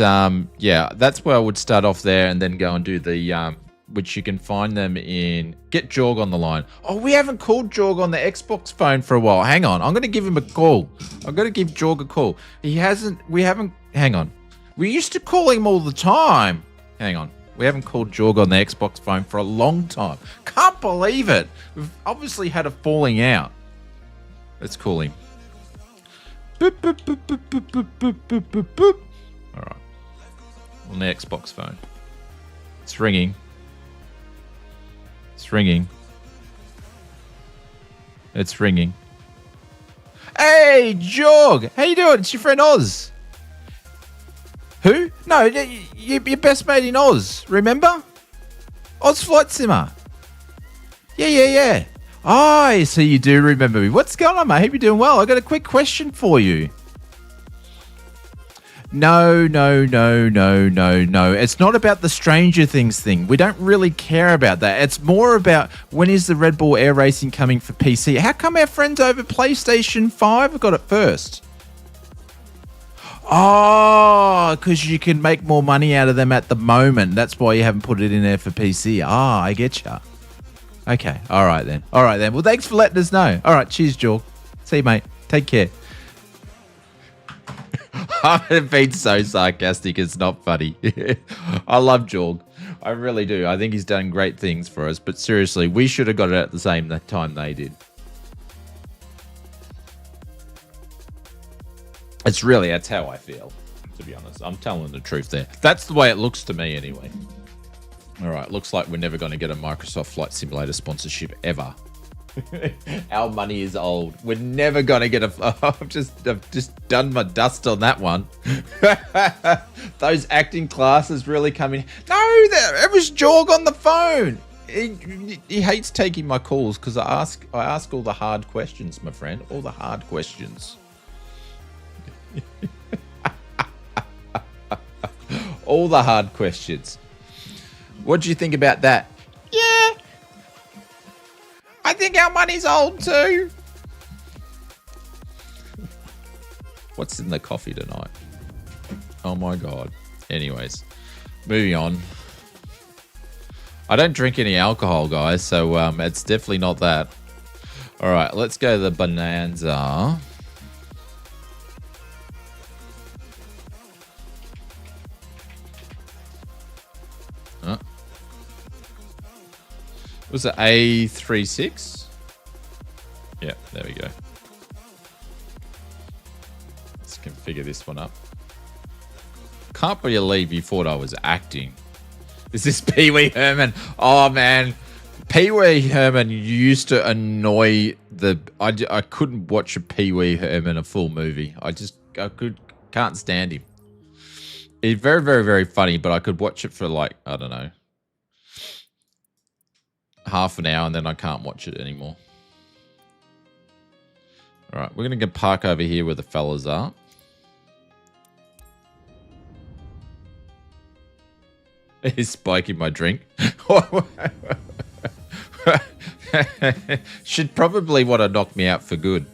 yeah, that's where I would start off there and then go and do the, which you can find them in, get Jorg on the line. Oh, we haven't called Jorg on the Xbox phone for a while. Hang on. I'm going to give him a call. I'm going to give Jorg a call. Hang on. We used to call him all the time. Hang on. We haven't called Jorg on the Xbox phone for a long time. Can't believe it. We've obviously had a falling out. Let's call him. Boop, boop, boop, boop, boop, boop, boop, boop, boop, boop. All right. On the Xbox phone. It's ringing. It's ringing. It's ringing. Hey, Jorg. How you doing? It's your friend Oz. Who? No, your best mate in Oz, remember? Oz Flight Simmer. Yeah. Oh, so you do remember me. What's going on, mate? Hope you're doing well. I got a quick question for you. No. It's not about the Stranger Things thing. We don't really care about that. It's more about when is the Red Bull Air Racing coming for PC? How come our friends over PlayStation 5 have got it first? Oh, because you can make more money out of them at the moment. That's why you haven't put it in there for PC. Ah, I get ya. Okay. All right, then. Well, thanks for letting us know. All right. Cheers, Jorg. See you, mate. Take care. I've been so sarcastic. It's not funny. I love Jorg. I really do. I think he's done great things for us. But seriously, we should have got it at the same time they did. That's how I feel, to be honest. I'm telling the truth there. That's the way it looks to me anyway. All right, looks like we're never going to get a Microsoft Flight Simulator sponsorship ever. Our money is old. We're never going to get I've just done my dust on that one. Those acting classes really come in. No, it was Jorg on the phone. He hates taking my calls because I ask all the hard questions, my friend. All the hard questions. All the hard questions. What do you think about that? Yeah. I think our money's old too. What's in the coffee tonight? Oh my God. Anyways, moving on. I don't drink any alcohol, guys, so it's definitely not that. All right, let's go to the Bonanza. Was it A36? Yeah, there we go. Let's configure this one up. Can't believe you thought I was acting. Is this Pee Wee Herman? Oh, man. Pee Wee Herman used to annoy the... I couldn't watch a Pee Wee Herman, a full movie. Can't stand him. He's very, very, very funny, but I could watch it for like, I don't know, half an hour and then I can't watch it anymore. All right, we're going to go park over here where the fellas are. He's spiking my drink. Should probably want to knock me out for good.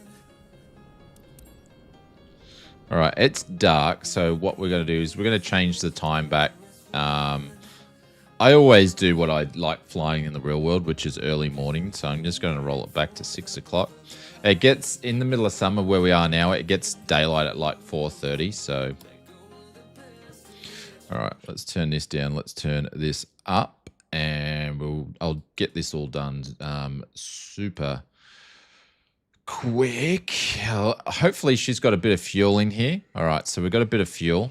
All right, it's dark, so what we're going to do is we're going to change the time back. I always do what I like flying in the real world, which is early morning, so I'm just going to roll it back to 6 o'clock. It gets, in the middle of summer where we are now, it gets daylight at like 4:30, so... All right, let's turn this down. Let's turn this up, and I'll get this all done super quick. Hopefully she's got a bit of fuel in here. All right, so we've got a bit of fuel,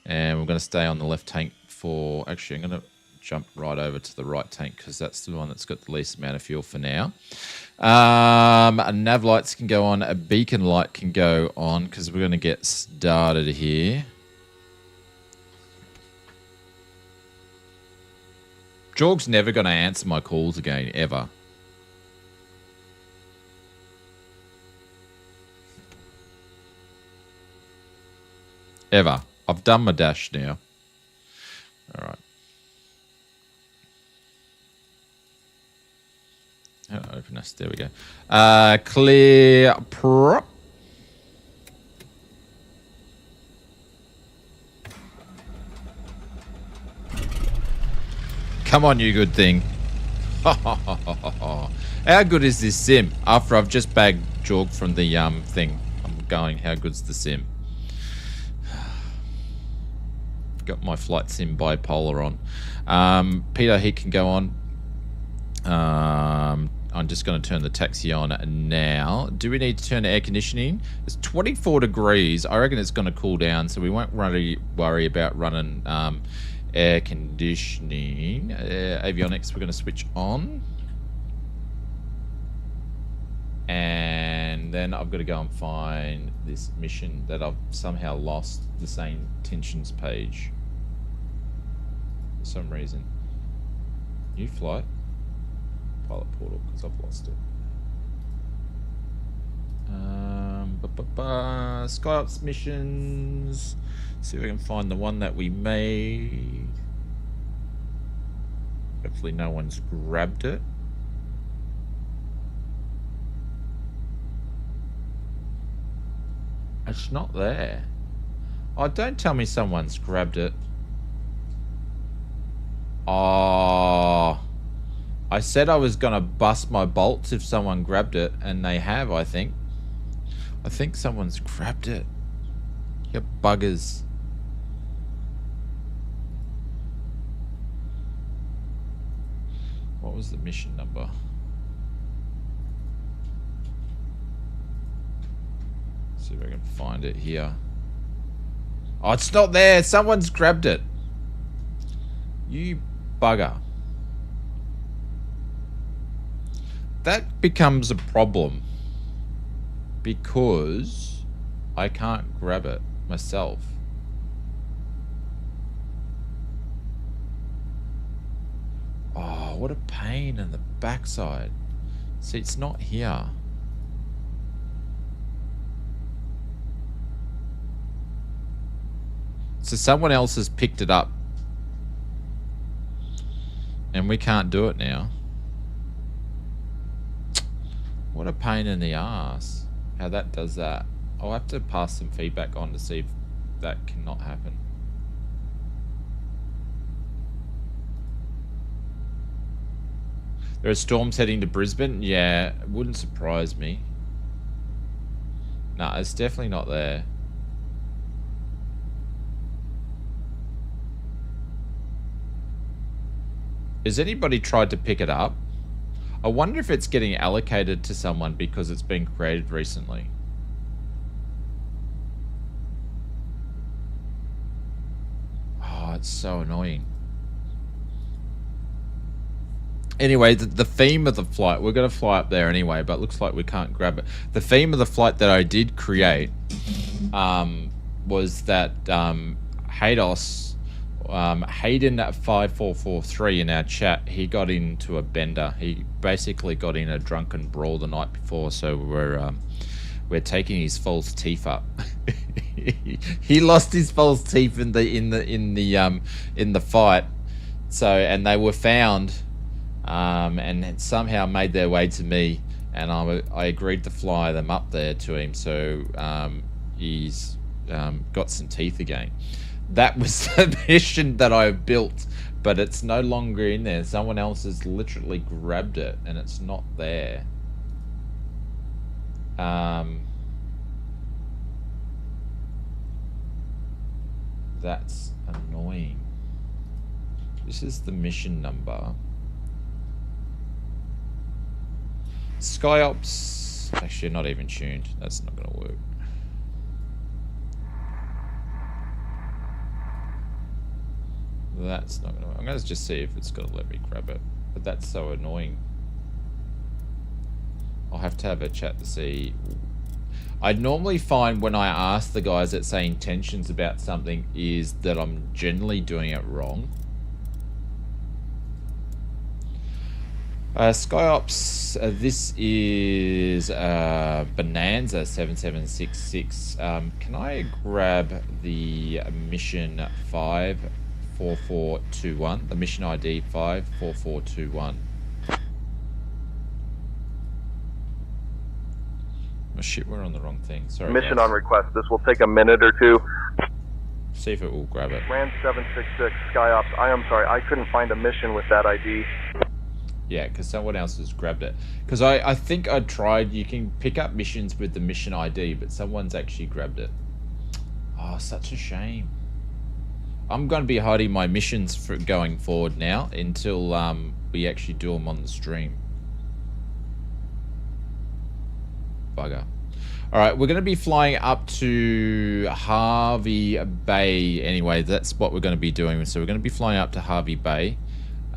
and we're going to stay on the left tank for... Actually, I'm going to jump right over to the right tank because that's the one that's got the least amount of fuel for now. Nav lights can go on. A beacon light can go on because we're going to get started here. Jorg's never going to answer my calls again, ever. Ever. I've done my dash now. All right. Open openness. There we go. Clear prop. Come on, you good thing. How good is this sim? After I've just bagged Jorg from the thing, I'm going, how good's the sim? Got my flight sim bipolar on. Peter, he can go on. I'm just going to turn the taxi on now. Do we need to turn the air conditioning? It's 24 degrees. I reckon it's going to cool down, so we won't really worry about running air conditioning. Avionics, we're going to switch on. And then I've got to go and find this mission that I've somehow lost, the Say Intentions page. For some reason. New flight. Pilot portal, because I've lost it. SkyOps missions. See if we can find the one that we made. Hopefully no one's grabbed it. It's not there. Oh, don't tell me someone's grabbed it. Oh, I said I was gonna bust my bolts if someone grabbed it, and they have, I think. I think someone's grabbed it. You buggers. What was the mission number? See if I can find it here. Oh, it's not there. Someone's grabbed it. You bugger. That becomes a problem because I can't grab it myself. Oh, what a pain in the backside. See, it's not here. So someone else has picked it up. And we can't do it now. What a pain in the ass. How that does that. I'll have to pass some feedback on to see if that cannot happen. There are storms heading to Brisbane? Yeah, it wouldn't surprise me. No, it's definitely not there. Has anybody tried to pick it up? I wonder if it's getting allocated to someone because it's been created recently. Oh, it's so annoying. Anyway, the theme of the flight, we're going to fly up there anyway, but it looks like we can't grab it. The theme of the flight that I did create was that Hayden at 5443 in our chat, he got into a bender. He basically got in a drunken brawl the night before, so we're taking his false teeth up. He lost his false teeth in the fight. So, and they were found and somehow made their way to me, and I agreed to fly them up there to him, so he's got some teeth again. That was the mission that I built, but it's no longer in there. Someone else has literally grabbed it, and it's not there. That's annoying. This is the mission number. SkyOps. Actually, not even tuned. That's not going to work. That's not going to work. I'm going to just see if it's going to let me grab it. But that's so annoying. I'll have to have a chat to see. I normally find when I ask the guys at Say Intentions about something is that I'm generally doing it wrong. SkyOps, this is Bonanza 7766. Can I grab the mission 54421? The mission ID 54421. Oh shit, we're on the wrong thing. Sorry. Mission guys. on request. This will take a minute or two. See if it will grab it. Ran 766 SkyOps. I am sorry, I couldn't find a mission with that ID. Yeah, because someone else has grabbed it. Because I think I tried, you can pick up missions with the mission ID, but someone's actually grabbed it. Oh, such a shame. I'm going to be hiding my missions for going forward now until we actually do them on the stream. Bugger. Alright, we're going to be flying up to Hervey Bay anyway. That's what we're going to be doing. So we're going to be flying up to Hervey Bay.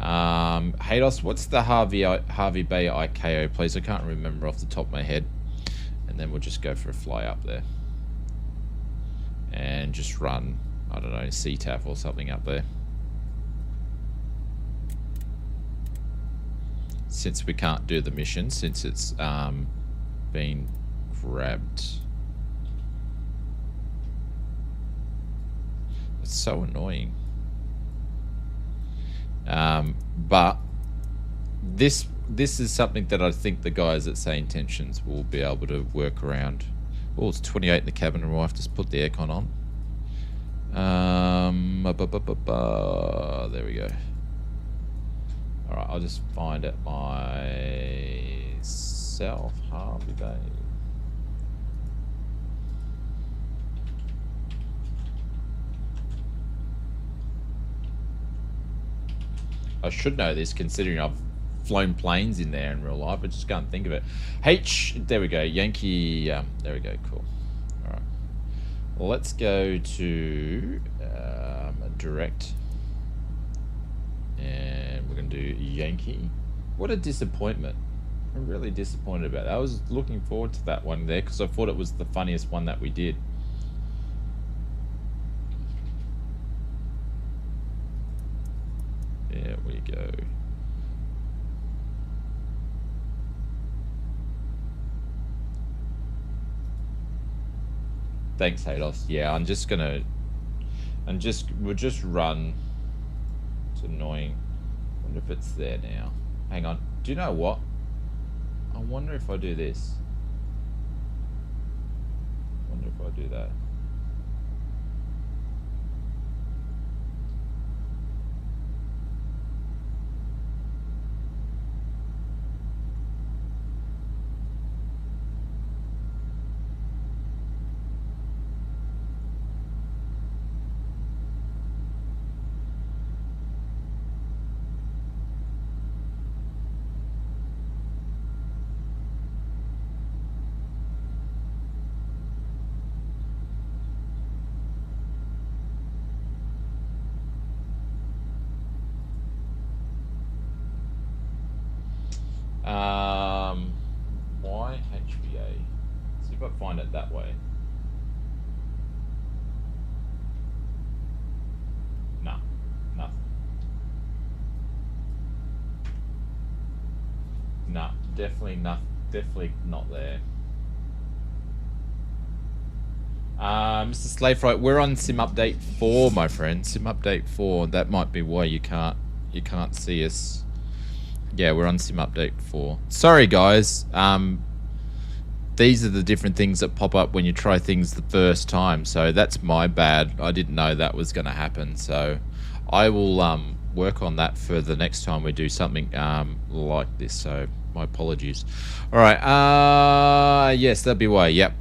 Haydos, what's the Hervey Bay IKO, please? I can't remember off the top of my head. And then we'll just go for a fly up there. And just run, I don't know, CTAF or something up there. Since we can't do the mission, since it's been grabbed. It's so annoying. But this is something that I think the guys at Say Intentions will be able to work around. Oh, it's 28 in the cabin and we'll have to put the aircon on. There we go. Alright, I'll just find it myself. Hervey Bay. I should know this considering I've flown planes in there in real life. I just can't think of it. There we go. Yankee. There we go. Cool. All right. Well, let's go to direct. And we're going to do Yankee. What a disappointment. I'm really disappointed about that. I was looking forward to that one there because I thought it was the funniest one that we did. There we go. Thanks, Haydos. Yeah, we'll just run. It's annoying. I wonder if it's there now. Hang on. Do you know what? I wonder if I do this. I wonder if I do that. Why HBA? See if I find it that way. No, nothing. No, definitely not. Definitely not there. Mr. Slavefright, we're on Sim Update 4, my friend. Sim Update 4. That might be why you can't see us. Yeah, we're on Sim Update 4. Sorry, guys. These are the different things that pop up when you try things the first time. So that's my bad. I didn't know that was going to happen. So I will work on that for the next time we do something like this. So my apologies. All right. Yes, that'd be why. Yep.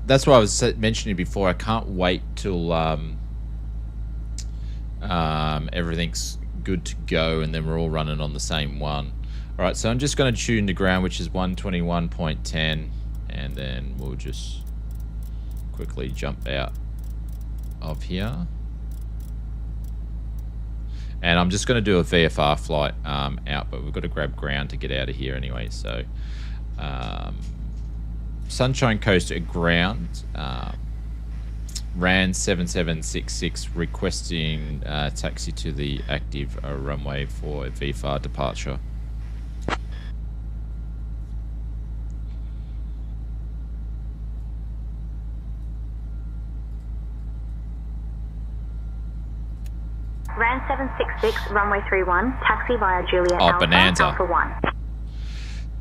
That's what I was mentioning before. I can't wait till everything's good to go and then we're all running on the same one. All right, so I'm just going to tune the ground, which is 121.10, and then we'll just quickly jump out of here. And I'm just going to do a VFR flight out, but we've got to grab ground to get out of here anyway. So Sunshine Coast at ground, RAN 7766 requesting taxi to the active runway for a VFR departure. RAN 766, runway 31, taxi via Juliet Alpha, Bonanza. Alpha 1.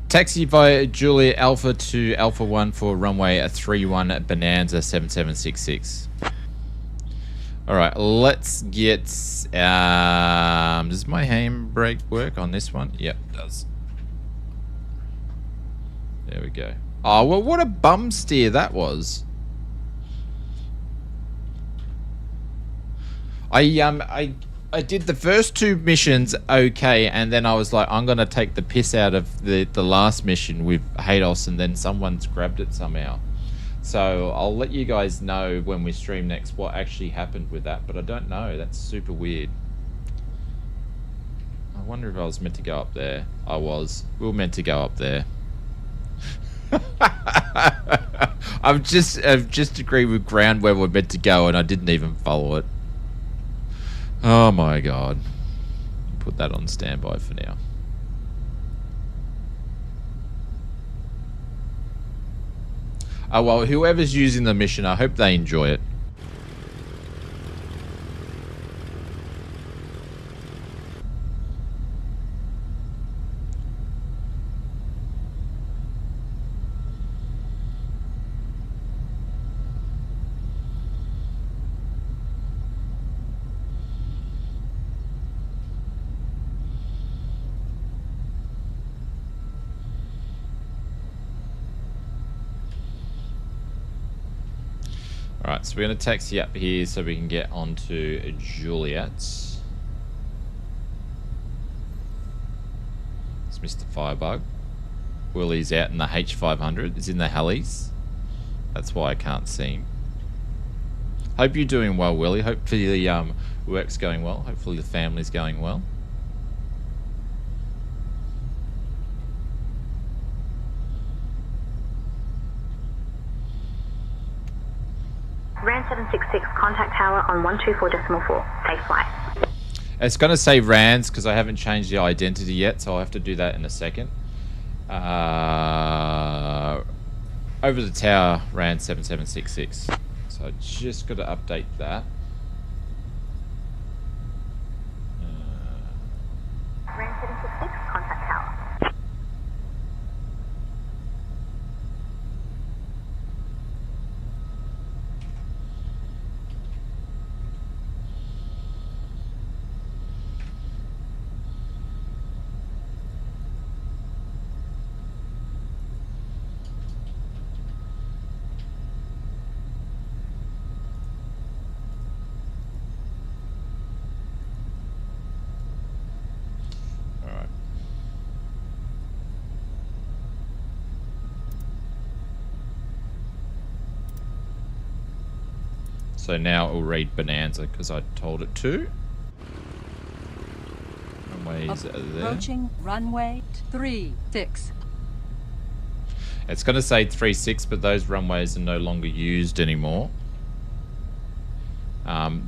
Taxi via Juliet Alpha to Alpha 1 for runway 31 at Bonanza 7766. Alright, let's get... does my handbrake work on this one? Yep, it does. There we go. Oh, well, what a bum steer that was. I did the first 2 missions okay, and then I was like, I'm going to take the piss out of the last mission with Hayden, and then someone's grabbed it somehow. So I'll let you guys know when we stream next what actually happened with that, but I don't know. That's super weird. I wonder if I was meant to go up there. I was. We were meant to go up there. I've just agreed with ground where we're meant to go, and I didn't even follow it. Oh my god. Put that on standby for now. Oh well, whoever's using the mission, I hope they enjoy it. Alright, so we're going to taxi up here so we can get onto Juliet. It's Mr. Firebug. Willie's out in the H500. He's in the helis. That's why I can't see him. Hope you're doing well, Willie. Hopefully the work's going well. Hopefully the family's going well. Ran 766, contact tower on 124.4. Safe flight. It's going to say RANs because I haven't changed the identity yet, so I'll have to do that in a second. Over the tower, ran 7766. So I just got to update that. Ran 766, contact tower. So now it will read Bonanza because I told it to. Runways are there. Approaching runway 36. It's going to say 36, but those runways are no longer used anymore.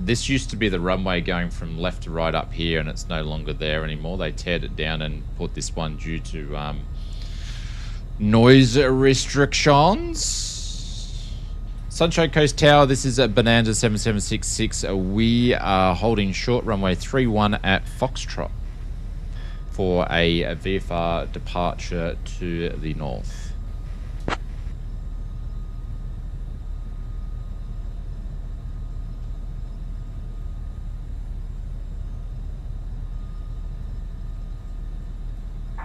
This used to be the runway going from left to right up here, and it's no longer there anymore. They teared it down and put this one due to noise restrictions. Sunshine Coast Tower, this is at Bonanza 7766. We are holding short runway 31 at Foxtrot for a VFR departure to the north.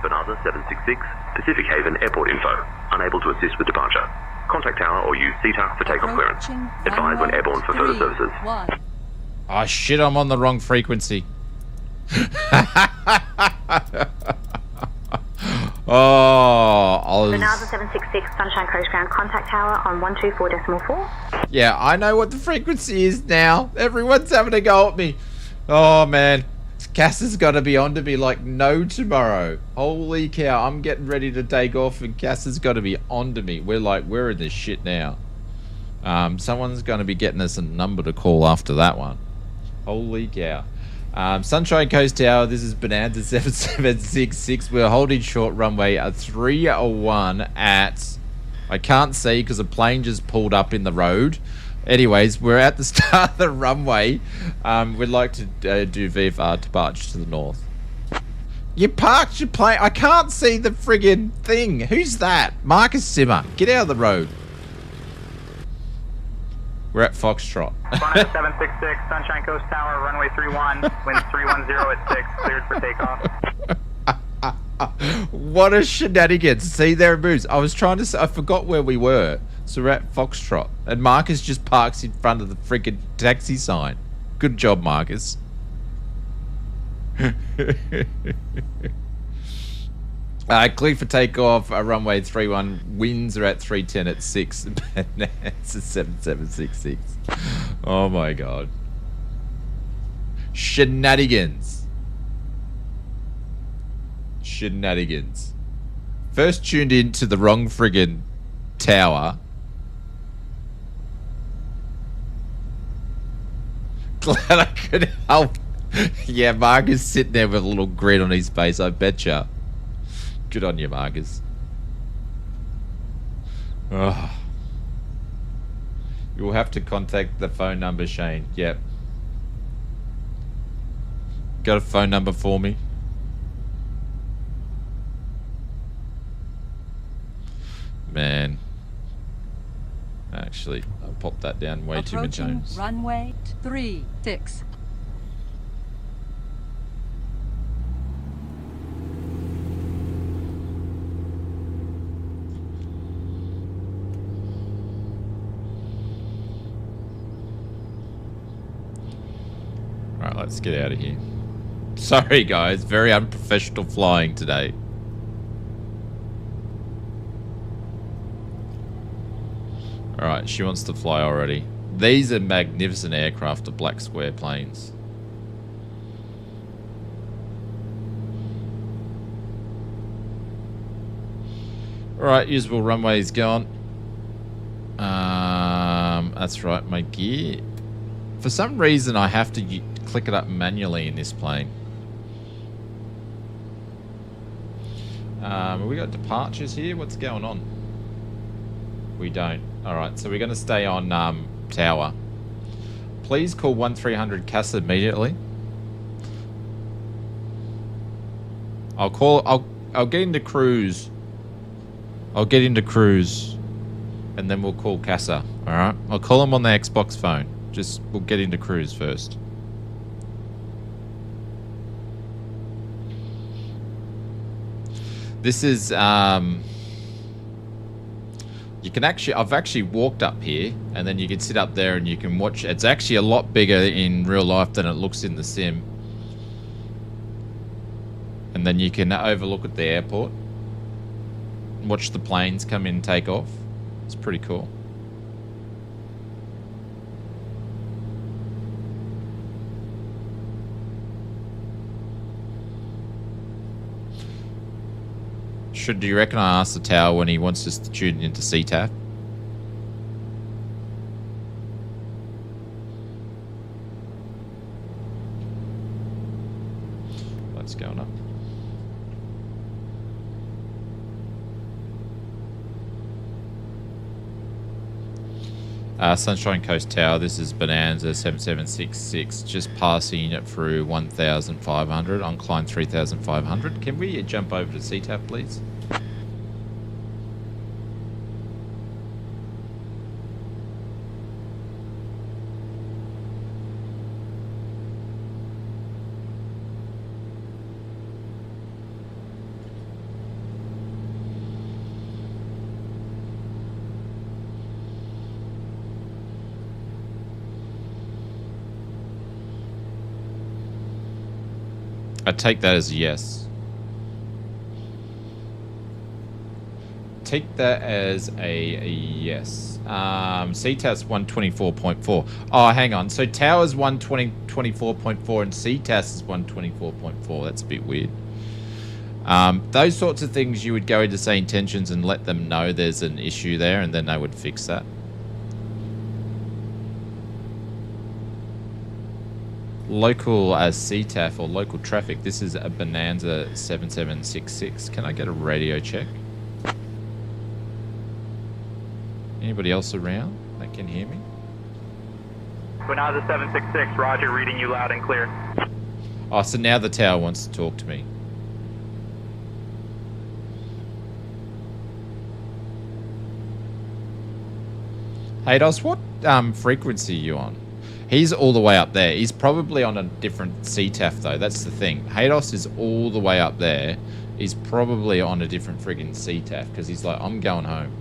Bonanza 766, Pacific Haven Airport info. Unable to assist with departure. Contact tower or use CETA for takeoff clearance. Advise when airborne for further services. Oh shit, I'm on the wrong frequency. Bonanza 766, Sunshine Coast Ground, contact tower on 124.4. Yeah, I know what the frequency is now. Everyone's having a go at me. Oh man. Cass has got to be on to me like no tomorrow. Holy cow, I'm getting ready to take off and Cass has got to be on to me. We're in this shit now. Someone's going to be getting us a number to call after that one. Holy cow. Sunshine Coast Tower, this is Bonanza 7766. We're holding short runway 301 at... I can't see because a plane just pulled up in the road. Anyways, we're at the start of the runway. We'd like to do VFR departure to the north. You parked your plane. I can't see the friggin' thing. Who's that? Marcus Simmer. Get out of the road. We're at Foxtrot. Bonnet 766, Sunshine Coast Tower, runway 31, wind 310 at 6, cleared for takeoff. What a shenanigans. See, there it moves. I was trying to say, I forgot where we were. So we're at Foxtrot. And Marcus just parks in front of the friggin' taxi sign. Good job, Marcus. Clear for takeoff, runway 31. Winds are at 310 at 6. It's a 7766. Oh my god. Shenanigans. Shenanigans. First tuned into the wrong friggin' tower. Glad I could help. Yeah, Marcus sitting there with a little grin on his face, I betcha. Good on you, Marcus. Oh. You'll have to contact the phone number, Shane. Yep. Got a phone number for me? Man. Actually, I popped that down way too much. Runway 36. Alright, let's get out of here. Sorry guys, very unprofessional flying today. Alright, she wants to fly already. These are magnificent aircraft, the black square planes. Alright, usable runway is gone. That's right, my gear. For some reason I have to click it up manually in this plane. We got departures here. What's going on? We don't. Alright, so we're going to stay on tower. Please call 1300 CASA immediately. I'll get into cruise. I'll get into cruise. And then we'll call CASA. Alright? I'll call them on the Xbox phone. We'll get into cruise first. This is, you can actually, I've actually walked up here, and then you can sit up there and you can watch. It's actually a lot bigger in real life than it looks in the sim. And then you can overlook at the airport, watch the planes come in and take off. It's pretty cool. Do you reckon I ask the tower when he wants us to tune into CTAF? What's going up? Sunshine Coast Tower, this is Bonanza 7766, just passing it through 1,500, on climb 3,500. Can we jump over to CTAF, please? I take that as a yes. Take that as a yes. CTAS 124.4. Oh, hang on. So Tower's 124.4 and CTAS is 124.4. That's a bit weird. Those sorts of things you would go into Say Intentions and let them know there's an issue there, and then they would fix that. Local as CTAF or local traffic. This is a Bonanza 7766. Can I get a radio check? Anybody else around that can hear me? Bonanza 766, roger, reading you loud and clear. Oh, so now the tower wants to talk to me. Haydos, what frequency are you on? He's all the way up there. He's probably on a different CTAF though. That's the thing. Haydos is all the way up there. He's probably on a different friggin' CTAF because he's like, I'm going home.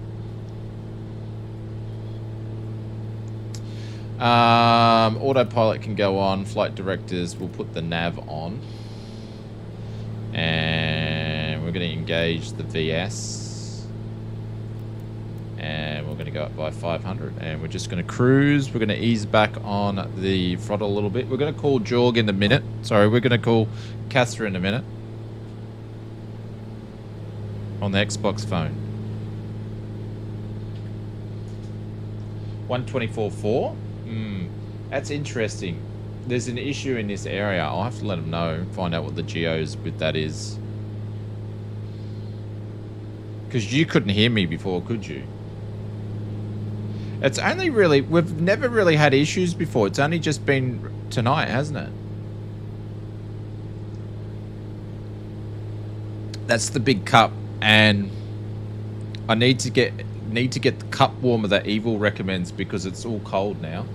Autopilot can go on. Flight directors will put the nav on. And we're going to engage the VS. And we're going to go up by 500. And we're just going to cruise. We're going to ease back on the throttle a little bit. We're going to call Jorg in a minute. Sorry, we're going to call Casper in a minute. On the Xbox phone. 124.4? That's interesting. There's an issue in this area. I'll have to let them know. Find out what the geos with that is. Because you couldn't hear me before, could you? It's only really... We've never really had issues before. It's only just been tonight, hasn't it? That's the big cup. And I need to get the cup warmer that Evil recommends because it's all cold now.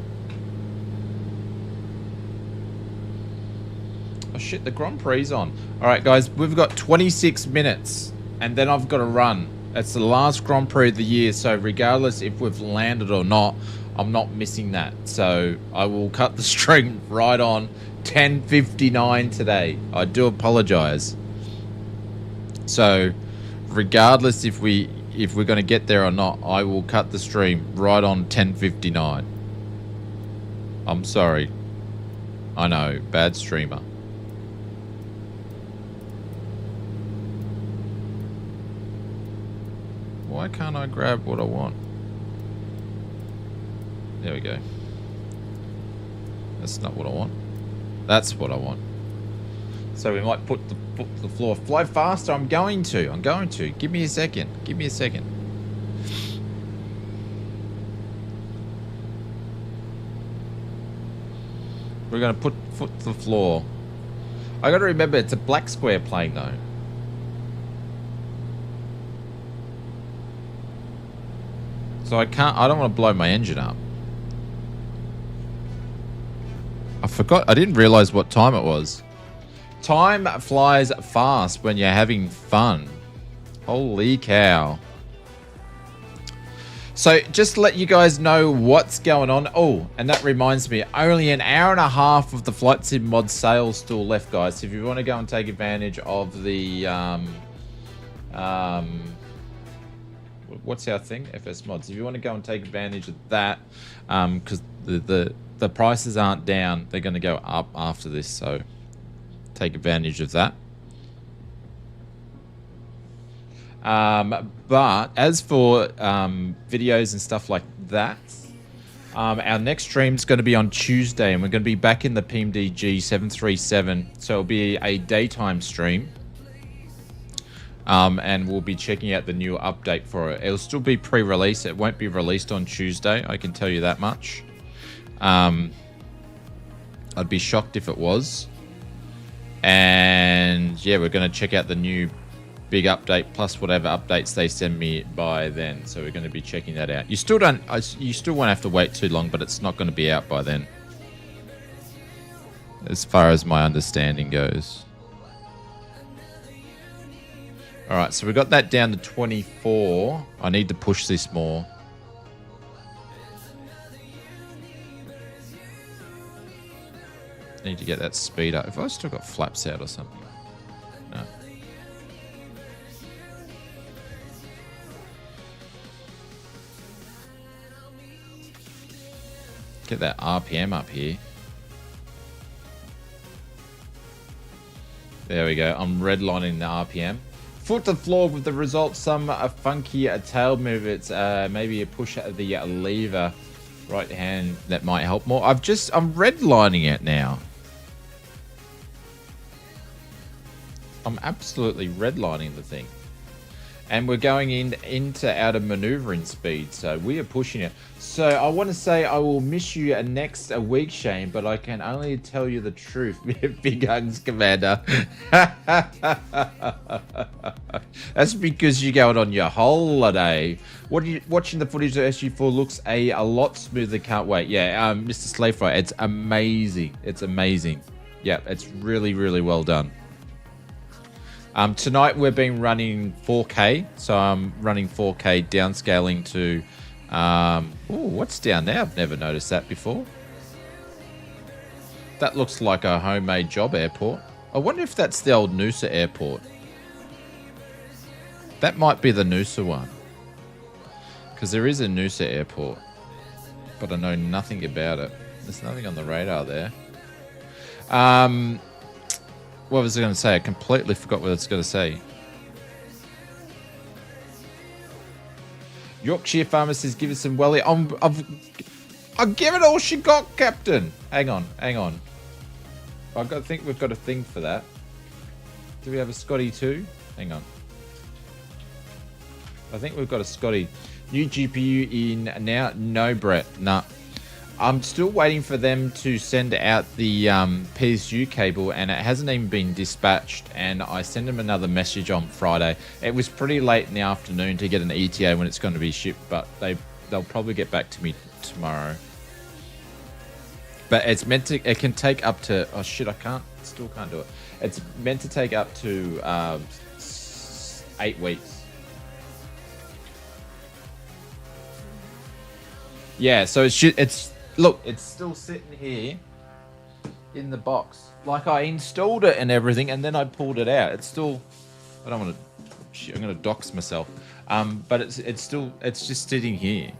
Oh shit, the Grand Prix on. Alright guys, we've got 26 minutes and then I've got to run. It's the last Grand Prix of the year, so regardless if we've landed or not, I'm not missing that. So I will cut the stream right on 10:59 today. I do apologize. So regardless if we're going to get there or not, I will cut the stream right on 10:59. I'm sorry. I know, bad streamer. Why can't I grab what I want? There we go. That's not what I want. That's what I want. So we might put the floor. Fly faster. I'm going to. Give me a second. Give me a second. We're going to put foot to the floor. I got to remember it's a black square plane though. So I don't want to blow my engine up. I forgot. I didn't realize what time it was. Time flies fast when you're having fun. Holy cow. So just to let you guys know what's going on. Oh, and that reminds me, only an hour and a half of the Flight Sim mod sale still left, guys. So if you want to go and take advantage of the what's our thing? FS mods. If you want to go and take advantage of that, because the prices aren't down, they're going to go up after this. So take advantage of that. But as for videos and stuff like that, our next stream is going to be on Tuesday, and we're going to be back in the PMDG 737. So it'll be a daytime stream. And we'll be checking out the new update for it. It'll still be pre-release. It won't be released on Tuesday. I can tell you that much. I'd be shocked if it was. And yeah, we're going to check out the new big update plus whatever updates they send me by then. So we're going to be checking that out. You still won't have to wait too long, but it's not going to be out by then, as far as my understanding goes. All right, so we got that down to 24. I need to push this more. Need to get that speed up. If I still got flaps out or something. No. Get that RPM up here. There we go. I'm redlining the RPM. Foot to the floor with the result. Some funky tail movements. Maybe a push at the lever. Right hand. That might help more. I'm redlining it now. I'm absolutely redlining the thing. and we're going into out of maneuvering speed, so we are pushing it. So I want to say I will miss you next week, Shane, but I can only tell you the truth. Big hugs, Commander. That's because you're going on your holiday. Watching the footage of SG4 looks a lot smoother. Can't wait. Yeah, Mr. Slayfry, it's amazing. It's amazing. Yeah, it's really, really well done. Tonight we've been running 4K, so I'm running 4K downscaling to what's down there? I've never noticed that before. That looks like a homemade job airport. I wonder if that's the old Noosa airport. That might be the Noosa one, because there is a Noosa airport, but I know nothing about it. There's nothing on the radar there. What was I going to say? I completely forgot what I was going to say. Yorkshire Farmer says, give us some welly. I'll give it all she got, Captain. Hang on. I think we've got a thing for that. Do we have a Scotty too? Hang on. I think we've got a Scotty. New GPU in now? No, Brett. Nah. I'm still waiting for them to send out the PSU cable, and it hasn't even been dispatched, and I sent them another message on Friday. It was pretty late in the afternoon to get an ETA when it's going to be shipped, but they'll probably get back to me tomorrow. But it's meant to, it can take up to, oh shit, still can't do it. It's meant to take up to 8 weeks. Yeah, so it's look, it's still sitting here in the box. Like, I installed it and everything, and then I pulled it out. It's still, I don't want to, shit, I'm going to dox myself. But it's just sitting here.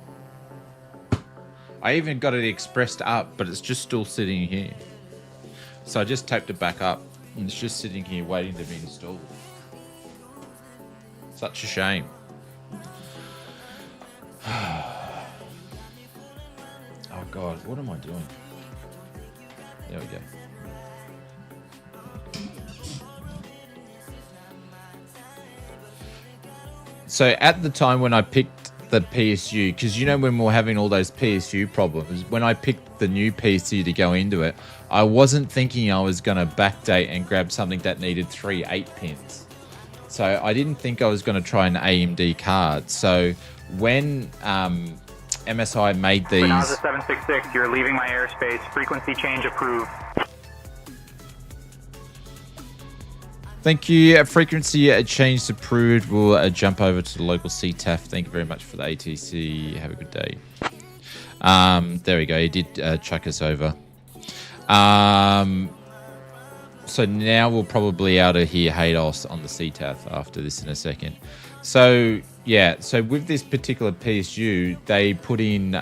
I even got it expressed up, but it's just still sitting here. So I just taped it back up, and it's just sitting here waiting to be installed. Such a shame. Oh God, what am I doing? There we go. So at the time when I picked the PSU, because you know when we were having all those PSU problems, when I picked the new PSU to go into it, I wasn't thinking I was going to backdate and grab something that needed 3 8-pins. So I didn't think I was going to try an AMD card. So when MSI made these... NASA 766, you're leaving my airspace. Frequency change approved. Thank you. Frequency change approved. We'll jump over to the local CTAF. Thank you very much for the ATC. Have a good day. There we go. He did chuck us over. So now we'll probably be able to hear HADOS on the CTAF after this in a second. So yeah, so with this particular PSU, they put in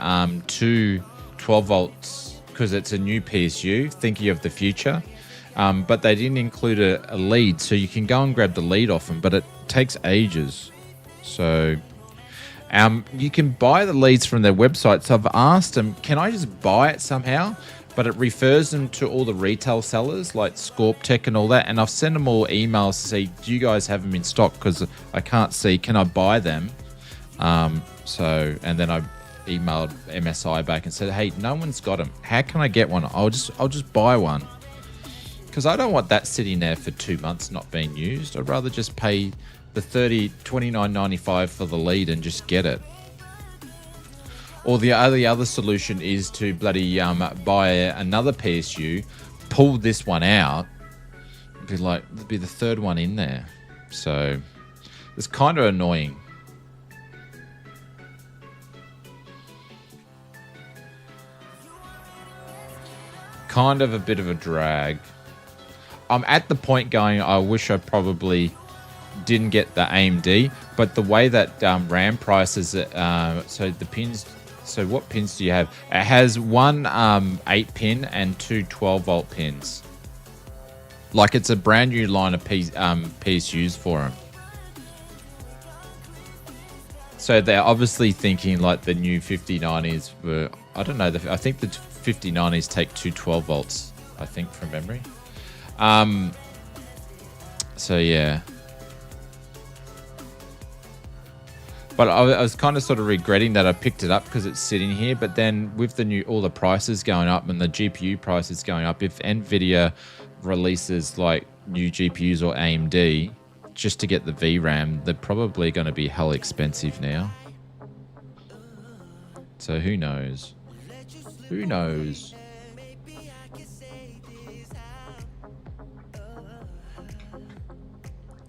2 12 volts because it's a new PSU, thinking of the future. But they didn't include a lead, so you can go and grab the lead off them, but it takes ages. So you can buy the leads from their website. So I've asked them, can I just buy it somehow? But it refers them to all the retail sellers like Scorp Tech and all that. And I've sent them all emails to say, do you guys have them in stock? Because I can't see. Can I buy them? And then I emailed MSI back and said, hey, no one's got them. How can I get one? I'll just buy one. Because I don't want that sitting there for 2 months not being used. I'd rather just pay the $29.95 for the lead and just get it. Or the other solution is to bloody buy another PSU, pull this one out, be the third one in there. So it's kind of annoying. Kind of a bit of a drag. I'm at the point going, I wish I probably didn't get the AMD, but the way that RAM prices it, so the pins. So what pins do you have? It has one 8-pin and 2 12-volt pins. Like it's a brand new line of PSUs for them. So they're obviously thinking like the new 5090s were, I don't know, I think the 5090s take 2 12 volts, I think, from memory. So yeah. But I was kind of sort of regretting that I picked it up because it's sitting here. But then with all the prices going up and the GPU prices going up, if NVIDIA releases like new GPUs or AMD just to get the VRAM, they're probably going to be hell expensive now. So who knows? Who knows?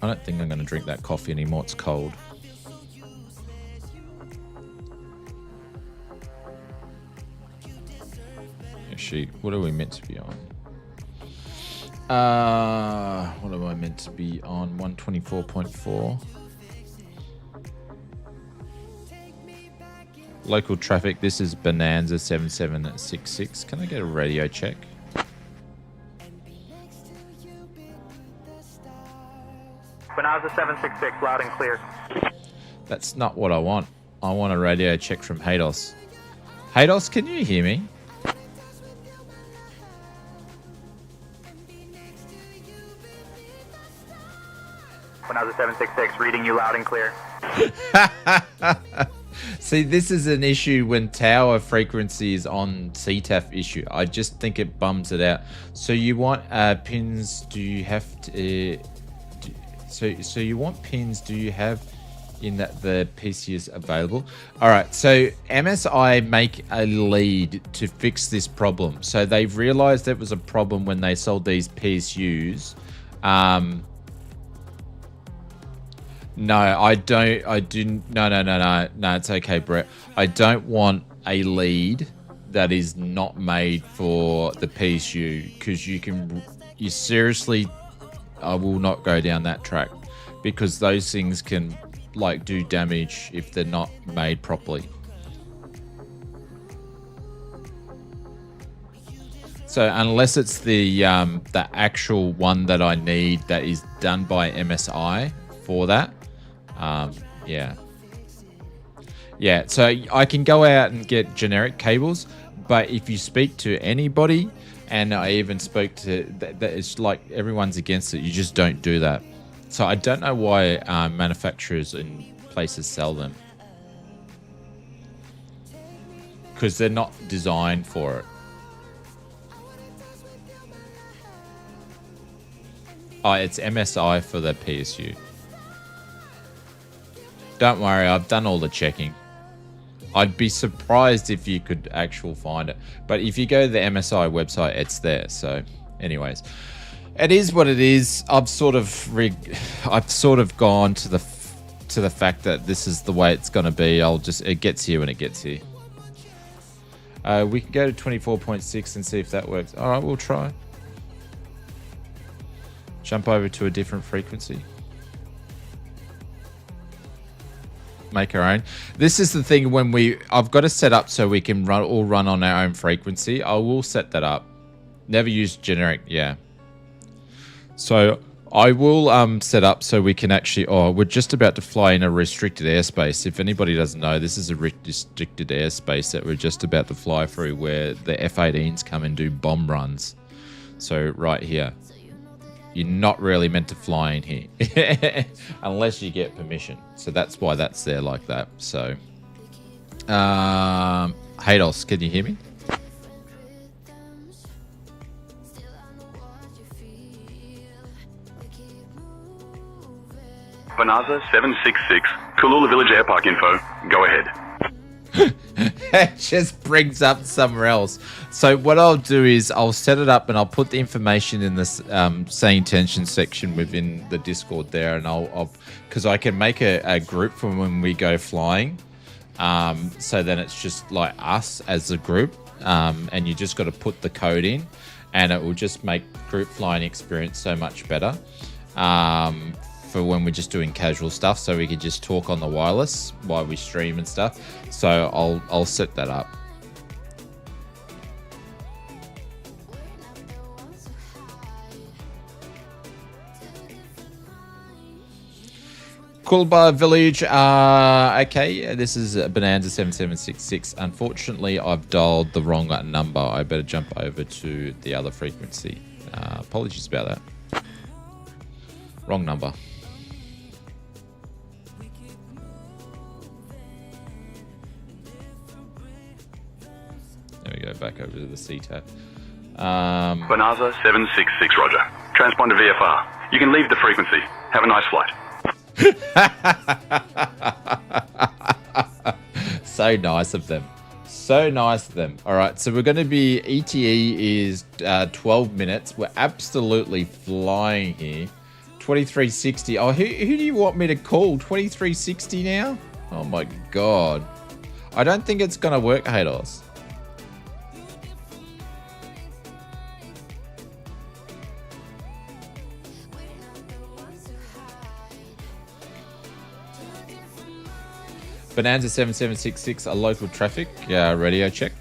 I don't think I'm going to drink that coffee anymore. It's cold. Shoot, what are we meant to be on? What am I meant to be on? 124.4. Local traffic. This is Bonanza 7766. Can I get a radio check? Bonanza 766, loud and clear. That's not what I want. I want a radio check from Haydos. Haydos, can you hear me? Bonanza 766, reading you loud and clear. See, this is an issue when tower frequency is on CTAF issue. I just think it bums it out. So you want pins? Do you have to? So you want pins? Do you have in that the PC is available? All right. So MSI make a lead to fix this problem. So they've realized that was a problem when they sold these PSUs. No, I don't. I didn't. No. It's okay, Brett. I don't want a lead that is not made for the PSU because you seriously, I will not go down that track because those things can like do damage if they're not made properly. So unless it's the actual one that I need that is done by MSI for that. Yeah, so I can go out and get generic cables, but if you speak to anybody, and I even spoke to that, it's like everyone's against it. You just don't do that. So I don't know why manufacturers and places sell them, because they're not designed for it. Oh, it's MSI for the PSU. Don't worry, I've done all the checking. I'd be surprised if you could actually find it. But if you go to the MSI website, it's there. So anyways, it is what it is. I've sort of gone to the fact that this is the way it's going to be. It gets here when it gets here. We can go to 24.6 and see if that works. All right, we'll try. Jump over to a different frequency. Make our own. This is the thing when I've got to set up so we can all run on our own frequency. I will set that up. Never use generic. Yeah. So I will set up so we can actually. Oh, we're just about to fly in a restricted airspace. If anybody doesn't know, this is a restricted airspace that we're just about to fly through, where the F-18s come and do bomb runs. So right here. You're not really meant to fly in here unless you get permission. So that's why that's there like that. So, Haydos, can you hear me? Bonanza 766, Kulula Village Air Park info. Go ahead. It just brings up somewhere else. So what I'll do is I'll set it up and I'll put the information in this Say Intentions section within the Discord there, and I'll because I can make a group for when we go flying. So then it's just like us as a group, and you just got to put the code in, and it will just make group flying experience so much better. For when we're just doing casual stuff, so we could just talk on the wireless while we stream and stuff. So I'll set that up. Coolbar Village. Okay, this is Bonanza 7766. Unfortunately, I've dialed the wrong number. I better jump over to the other frequency. Apologies about that. Wrong number. going to go back over to the CTAP. Banasa 766, roger. Transponder VFR. You can leave the frequency. Have a nice flight. So nice of them. So nice of them. All right, so we're going to be, ETE is 12 minutes. We're absolutely flying here. 2360. Oh, who do you want me to call? 2360 now? Oh my God. I don't think it's going to work, Haydos. Bonanza 7766, a local traffic radio check.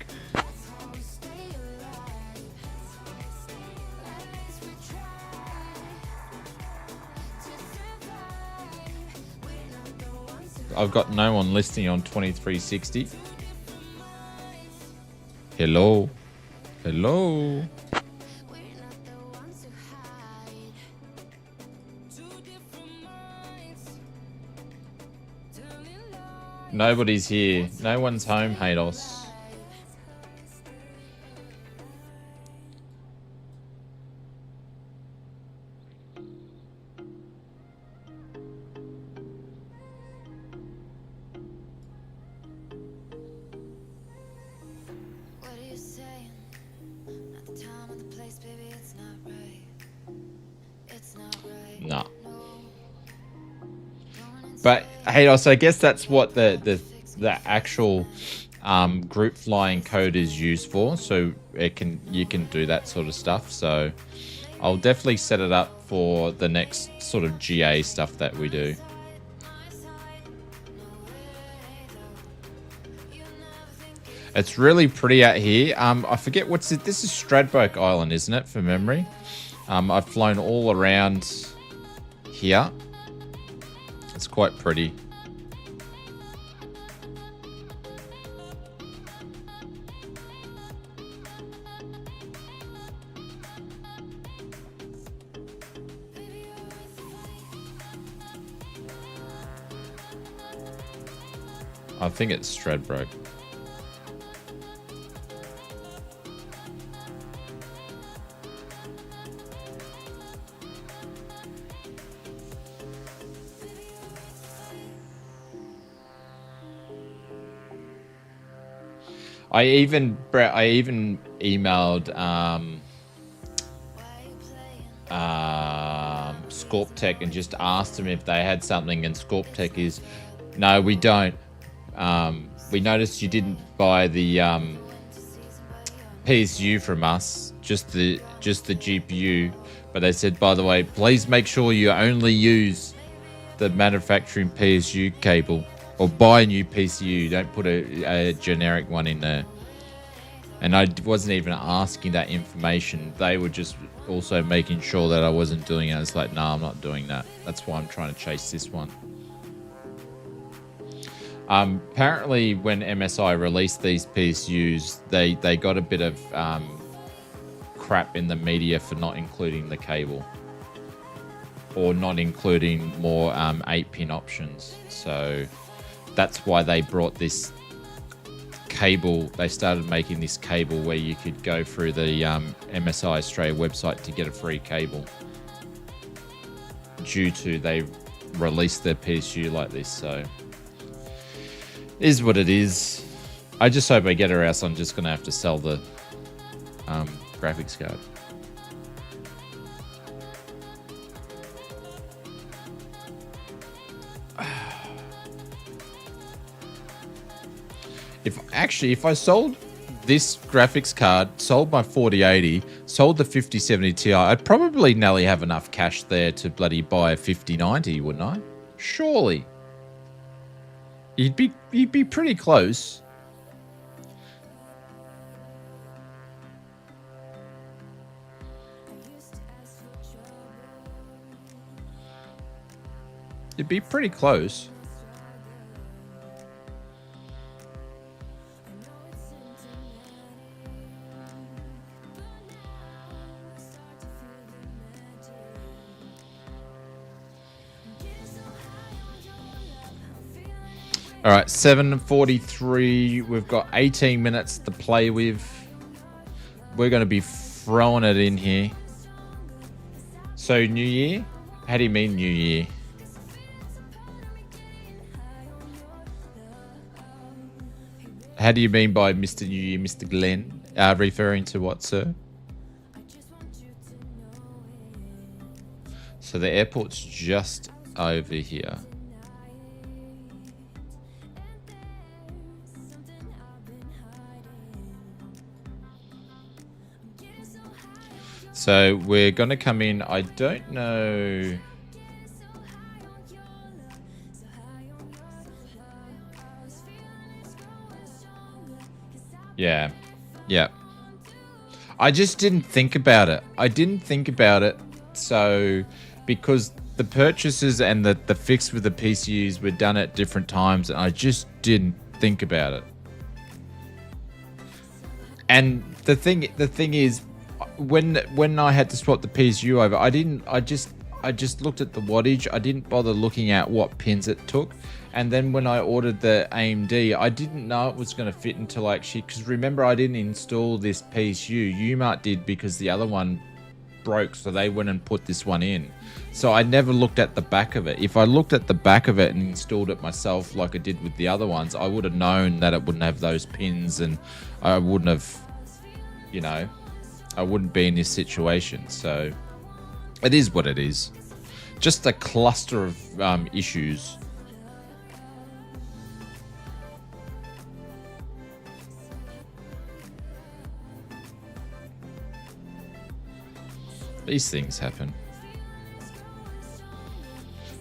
I've got no one listening on 2360. Hello. Hello. Nobody's here. No one's home, Haydos. No. But Haydos, I guess that's what the actual group flying code is used for. So you can do that sort of stuff. So I'll definitely set it up for the next sort of GA stuff that we do. It's really pretty out here. I forget what's it. This is Stradbroke Island, isn't it, for memory? I've flown all around here. It's quite pretty. I think it's Stradbroke. I even emailed Scorptech and just asked them if they had something, and Scorptech is, no, we don't. We noticed you didn't buy the PSU from us, just the GPU, but they said, by the way, please make sure you only use the manufacturing PSU cable. Or buy a new PCU, don't put a generic one in there. And I wasn't even asking that information. They were just also making sure that I wasn't doing it. I was like, no, I'm not doing that. That's why I'm trying to chase this one. Apparently, when MSI released these PSUs, they got a bit of crap in the media for not including the cable. Or not including more 8-pin options. So that's why they brought this cable. They started making this cable where you could go through the MSI Australia website to get a free cable. Due to they released their PSU like this, so is what it is. I just hope I get her, else I'm just going to have to sell the graphics card. If I sold this graphics card, sold my 4080, sold the 5070 Ti, I'd probably nearly have enough cash there to bloody buy a 5090, wouldn't I? Surely. You'd be pretty close. You'd be pretty close. All right, 7:43. We've got 18 minutes to play with. we're going to be throwing it in here. So New Year? How do you mean New Year? How do you mean by Mr. New Year, Mr. Glenn? Referring to what, sir? So the airport's just over here. So we're going to come in. I don't know. Yeah. Yeah. I just didn't think about it. So because the purchases and the fix with the PCUs were done at different times, and I just didn't think about it. And the thing is, when I had to swap the PSU over, I just looked at the wattage. I didn't bother looking at what pins it took. And then when I ordered the AMD, I didn't know it was going to fit until actually, because remember, I didn't install this PSU. UMart did, because the other one broke, so they went and put this one in. So I never looked at the back of it. If I looked at the back of it and installed it myself like I did with the other ones, I would have known that it wouldn't have those pins, and I wouldn't have, you know, I wouldn't be in this situation. So it is what it is. Just a cluster of issues. These things happen.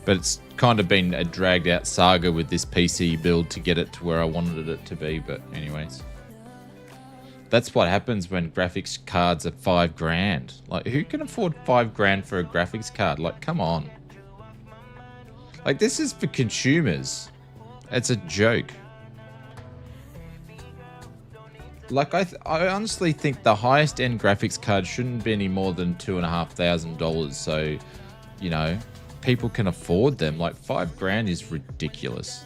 But it's kind of been a dragged out saga with this PC build to get it to where I wanted it to be. But anyways, that's what happens when graphics cards are $5,000. Like, who can afford $5,000 for a graphics card? Like, come on. Like, this is for consumers. It's a joke. Like, I honestly think the highest end graphics card shouldn't be any more than $2,500. So, you know, people can afford them. Like, $5,000 is ridiculous.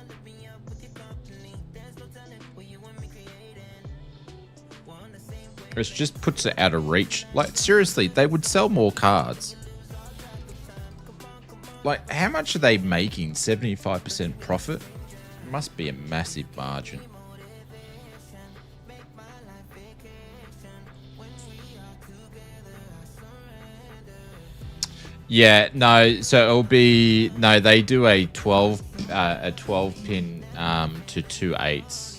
It just puts it out of reach. Like, seriously, they would sell more cards. Like, how much are they making? 75% profit? It must be a massive margin. Yeah, no, so it'll be, no, they do a 12 pin to 2 8s.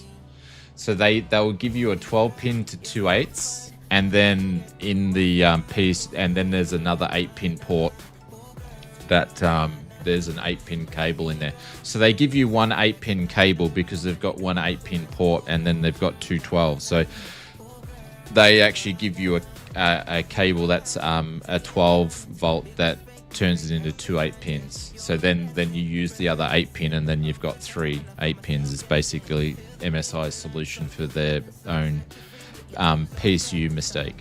So they'll give you a 12 pin to 2 8s, and then in the piece, and then there's another 8 pin port that there's an 8 pin cable in there. So they give you one 8 pin cable because they've got one 8 pin port, and then they've got two 12s. So they actually give you a cable that's a 12 volt that turns it into two 8 pins. So then you use the other 8 pin, and then you've got three 8 pins. It's basically MSI's solution for their own PSU mistake.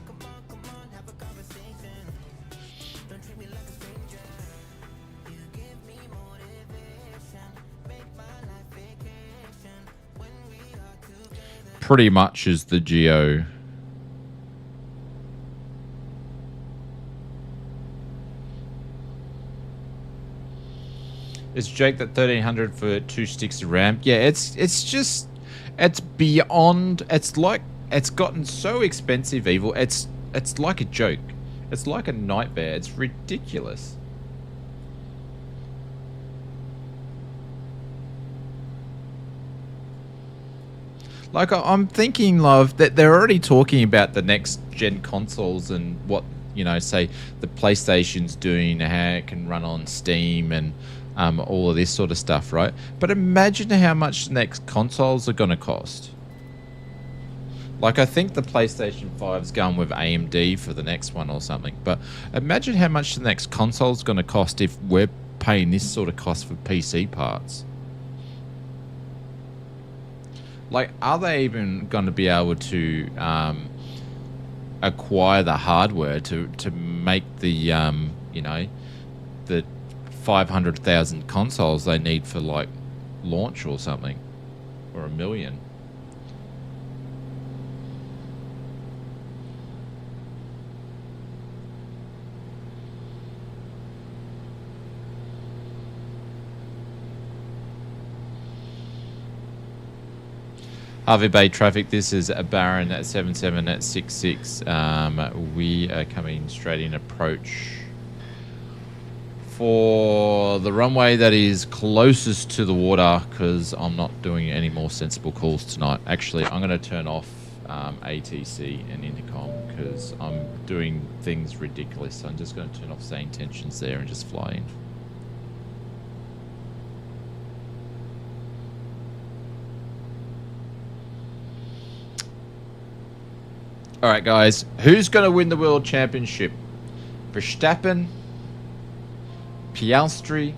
Pretty much is the Geo. It's Jake that 1300 for 2 sticks of RAM. Yeah, it's beyond. It's like, it's gotten so expensive, Evil. It's like a joke. It's like a nightmare. It's ridiculous. Like, I'm thinking, love, that they're already talking about the next gen consoles and what, you know, say the PlayStation's doing, how it can run on Steam and all of this sort of stuff, right? But imagine how much the next consoles are going to cost. Like, I think the PlayStation 5's going with AMD for the next one or something. But imagine how much the next console's going to cost if we're paying this sort of cost for PC parts. Like, are they even going to be able to acquire the hardware to make the, you know, the 500,000 consoles they need for, like, launch or something? Or 1 million? Hervey Bay traffic. This is a Baron at 7766. We are coming straight in approach for the runway that is closest to the water, because I'm not doing any more sensible calls tonight. Actually, I'm going to turn off ATC and intercom because I'm doing things ridiculous. So I'm just going to turn off Say Intentions there and just fly in. All right, guys. Who's going to win the World Championship? Verstappen, Piastri,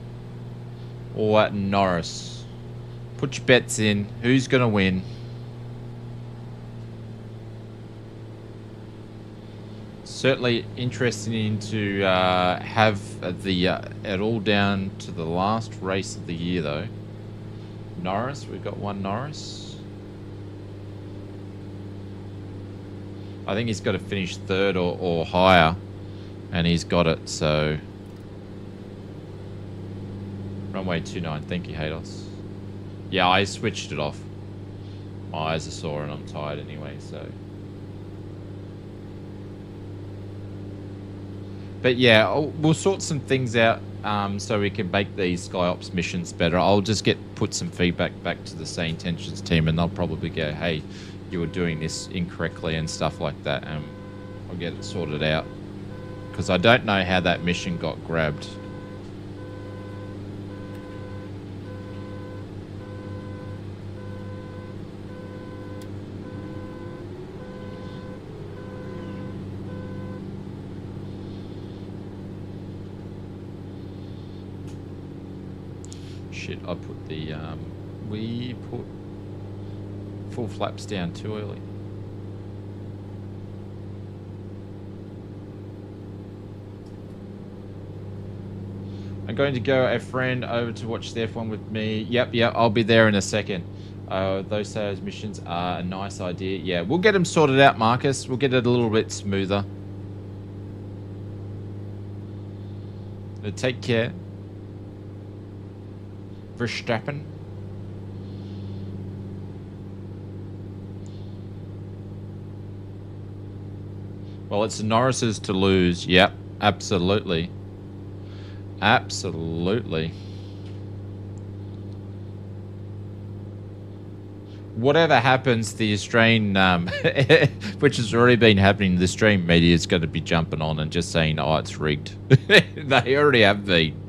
or Norris? Put your bets in. Who's going to win? Certainly interesting to have it all down to the last race of the year, though. Norris, we've got one Norris. I think he's got to finish third or higher, and he's got it, so... Runway 29, thank you, Hayden. Yeah, I switched it off. My eyes are sore and I'm tired anyway, so... But yeah, we'll sort some things out so we can make these SkyOps missions better. I'll just put some feedback back to the Say Intentions team, and they'll probably go, hey, you were doing this incorrectly and stuff like that, and I'll get it sorted out. Because I don't know how that mission got grabbed. Shit, I put the, we put full flaps down too early. I'm going to go a friend over to watch the F1 with me. Yep, I'll be there in a second. Those sales missions are a nice idea. Yeah, we'll get them sorted out, Marcus. We'll get it a little bit smoother. Take care. Verstappen. Well, it's Norris's to lose. Yep, absolutely. Absolutely. Whatever happens, the Australian, which has already been happening, the Australian media is going to be jumping on and just saying, oh, it's rigged. They already have been.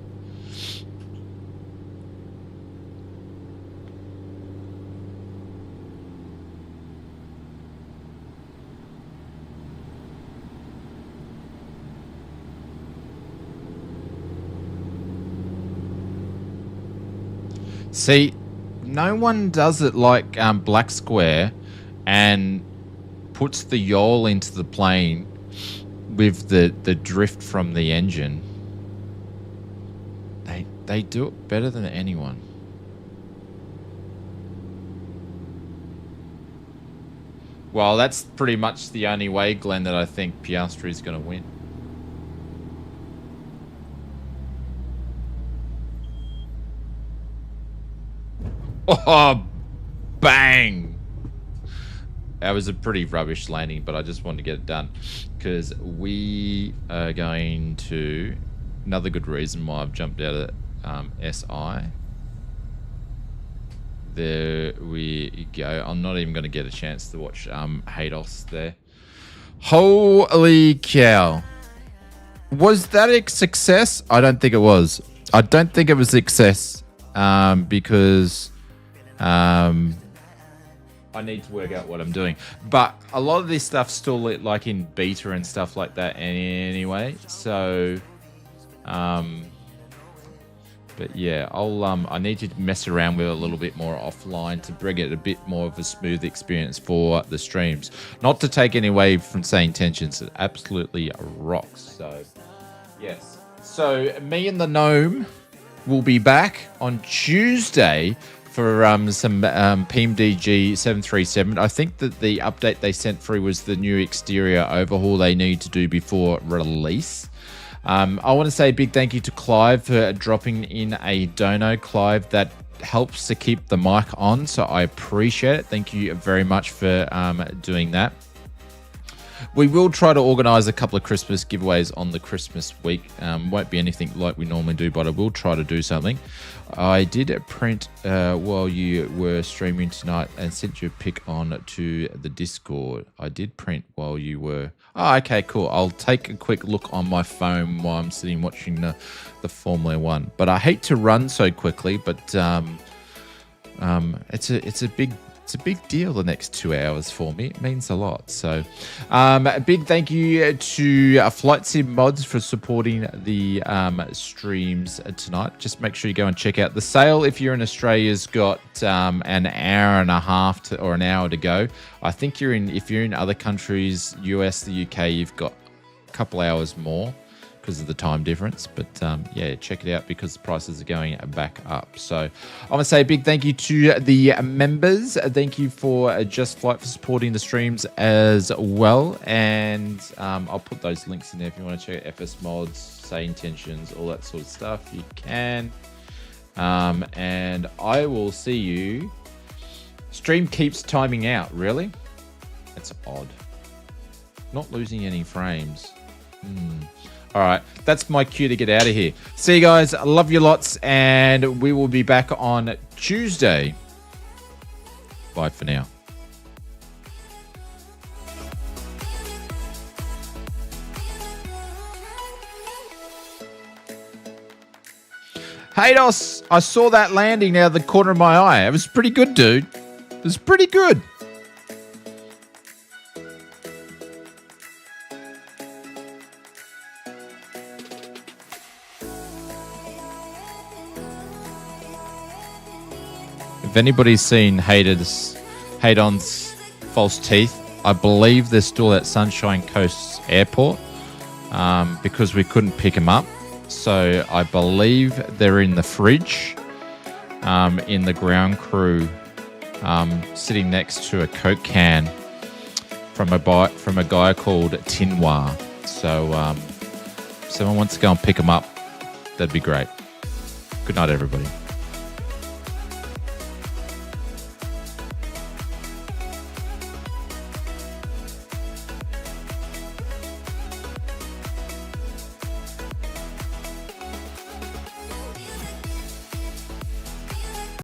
See, no one does it like Black Square and puts the yaw into the plane with the drift from the engine. They do it better than anyone. Well, that's pretty much the only way, Glenn, that I think Piastri is going to win. Oh, bang! That was a pretty rubbish landing, but I just wanted to get it done because we are going to... Another good reason why I've jumped out of SI. There we go. I'm not even going to get a chance to watch Haydos there. Holy cow. Was that a success? I don't think it was. I don't think it was a success because... I need to work out what I'm doing, but a lot of this stuff's still like in beta and stuff like that anyway. So, but yeah, I need to mess around with it a little bit more offline to bring it a bit more of a smooth experience for the streams. Not to take any away from Say Intentions, it absolutely rocks. So, yes. So me and the gnome will be back on Tuesday for some PMDG 737. I think that the update they sent through was the new exterior overhaul they need to do before release. I want to say a big thank you to Clive for dropping in a dono. Clive, that helps to keep the mic on, so I appreciate it. Thank you very much for doing that. We will try to organise a couple of Christmas giveaways on the Christmas week. Won't be anything like we normally do, but I will try to do something. I did print while you were streaming tonight and sent you a pic on to the Discord. I did print while you were... Oh, okay, cool. I'll take a quick look on my phone while I'm sitting watching the Formula One. But I hate to run so quickly, but it's a big deal the next 2 hours for me. It means a lot. So a big thank you to Flight Sim Mods for supporting the streams tonight. Just make sure you go and check out the sale. If you're in Australia's got an hour and a half or an hour to go. I think if you're in other countries, US, the UK, you've got a couple hours more because of the time difference. But yeah, check it out because the prices are going back up. So I want to say a big thank you to the members. Thank you for Just Flight for supporting the streams as well. And I'll put those links in there if you want to check out FS Mods, Say Intentions, all that sort of stuff. You can. And I will see you. Stream keeps timing out. Really? That's odd. Not losing any frames. All right, that's my cue to get out of here. See you guys. I love you lots, and we will be back on Tuesday. Bye for now. Haydos, I saw that landing out of the corner of my eye. It was pretty good, dude. It was pretty good. If anybody's seen Hayden's false teeth, I believe they're still at Sunshine Coast Airport because we couldn't pick them up. So I believe they're in the fridge in the ground crew sitting next to a Coke can from a guy called Tinwa. So if someone wants to go and pick them up, that'd be great. Good night, everybody.